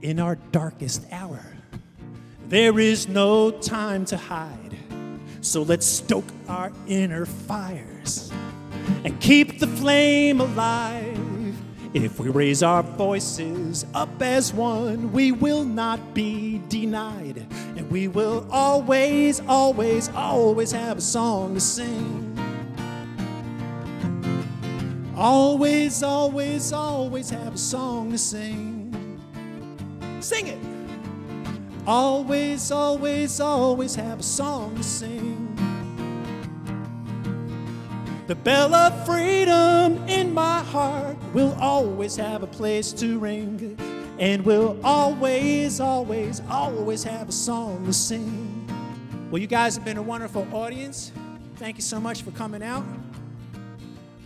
In our darkest hour, there is no time to hide. So let's stoke our inner fires and keep the flame alive. If we raise our voices up as one, we will not be denied. And we will always, always, always have a song to sing. Always, always, always have a song to sing. Sing it. Always, always, always have a song to sing. The bell of freedom in my heart will always have a place to ring, and will always, always, always have a song to sing. Well, you guys have been a wonderful audience. Thank you so much for coming out.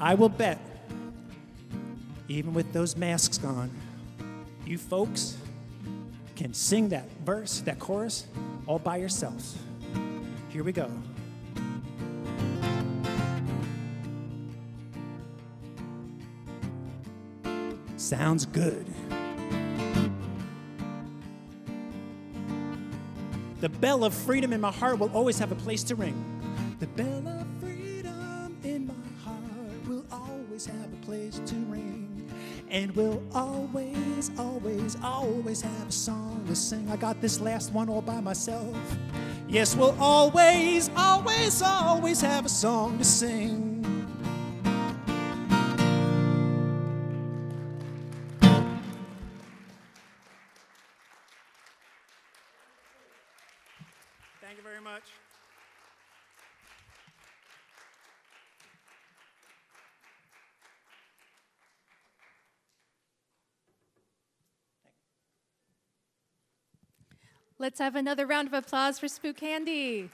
I will bet, even with those masks on, you folks can sing that verse, that chorus, all by yourselves. Here we go. Sounds good. The bell of freedom in my heart will always have a place to ring. The bell of freedom in my heart will always have a place to ring, and will always, always, always have a song to sing. I got this last one all by myself. Yes, we'll always, always, always have a song to sing. Thank you very much. Let's have another round of applause for Spook Handy.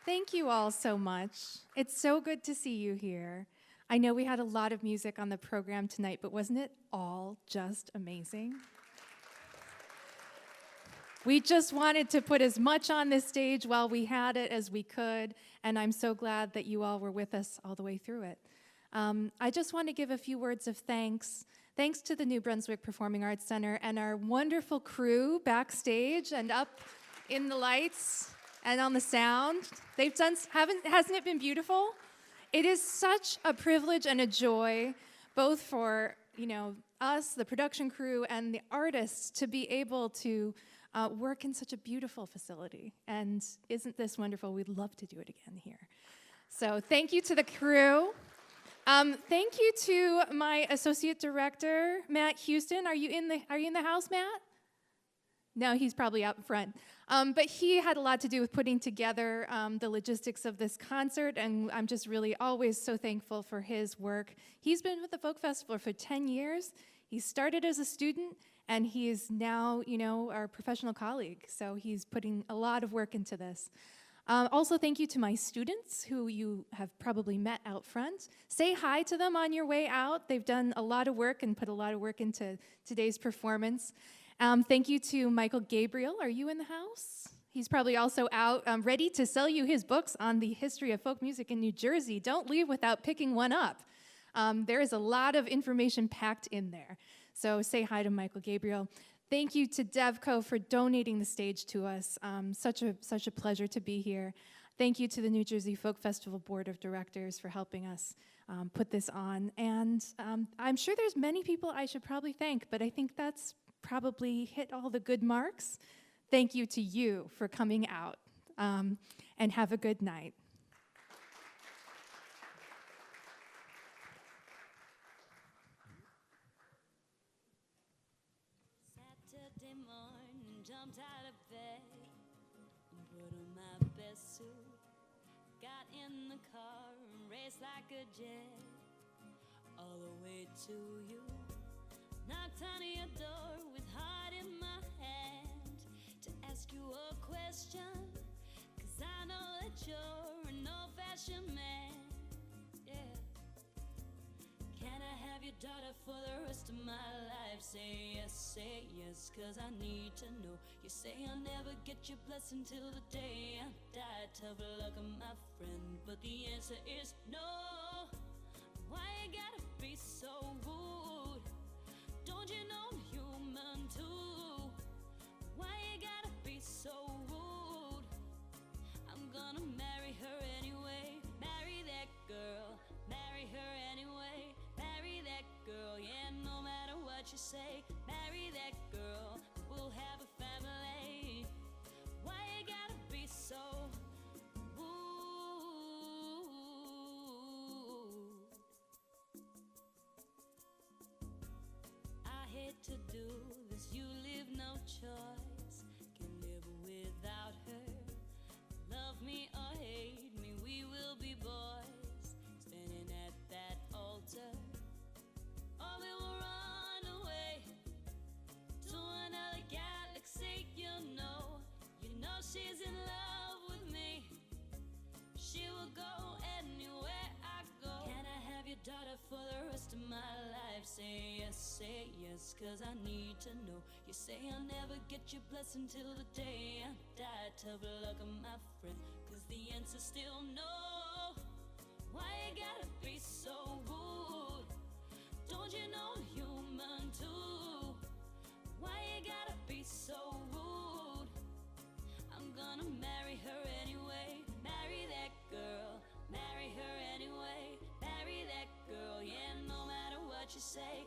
Thank you all so much. It's so good to see you here. I know we had a lot of music on the program tonight, but wasn't it all just amazing? We just wanted to put as much on this stage while we had it as we could, and I'm so glad that you all were with us all the way through it. I just want to give a few words of thanks. Thanks to the New Brunswick Performing Arts Center and our wonderful crew backstage and up in the lights and on the sound. They've done, hasn't it been beautiful? It is such a privilege and a joy, both for us, the production crew, and the artists to be able to work in such a beautiful facility. And isn't this wonderful? We'd love to do it again here. So thank you to the crew. Thank you to my associate director, Matt Houston. Are you in the house, Matt? No, he's probably out front. But he had a lot to do with putting together the logistics of this concert, and I'm just really always so thankful for his work. He's been with the Folk Festival for 10 years. He started as a student, and he is now, our professional colleague. So he's putting a lot of work into this. Also, thank you to my students who you have probably met out front. Say hi to them on your way out. They've done a lot of work and put a lot of work into today's performance. Thank you to Michael Gabriel. Are you in the house? He's probably also out ready to sell you his books on the history of folk music in New Jersey. Don't leave without picking one up. There is a lot of information packed in there. So say hi to Michael Gabriel. Thank you to Devco for donating the stage to us. Such a pleasure to be here. Thank you to the New Jersey Folk Festival Board of Directors for helping us put this on. And I'm sure there's many people I should probably thank, but I think that's probably hit all the good marks. Thank you to you for coming out, and have a good night. Saturday morning, jumped out of bed and put on my best suit. Got in the car and raced like a jet all the way to you. Knocked on your door with heart in my hand to ask you a question, 'cause I know that you're an old-fashioned man. Yeah. Can I have your daughter for the rest of my life? Say yes, 'cause I need to know. You say I'll never get your blessing till the day I die. Tough luck, my friend, but the answer is no. Why you gotta be so rude? Don't you know I'm human too? Why you gotta be so rude? I'm gonna marry her anyway. Marry that girl. Marry her anyway. Marry that girl. Yeah, no matter what you say. Marry that girl. We'll have a family. Why you gotta be so to do this, you leave no choice. Can live without her. Love me or hate me, we will be boys, standing at that altar. Or we will run away to another galaxy. You know she's in love with me. She will go anywhere I go. Can I have your daughter for the rest of my life? Say yes, 'cause I need to know. You say I'll never get your blessing till the day I die. Tough luck, my friend, 'cause the answer's still no. Why you gotta be so rude? Don't you know I'm human too? Why you gotta be so rude? I'm gonna marry her anyway. Marry that girl. Marry her anyway. Marry that girl. Yeah, no matter what you say.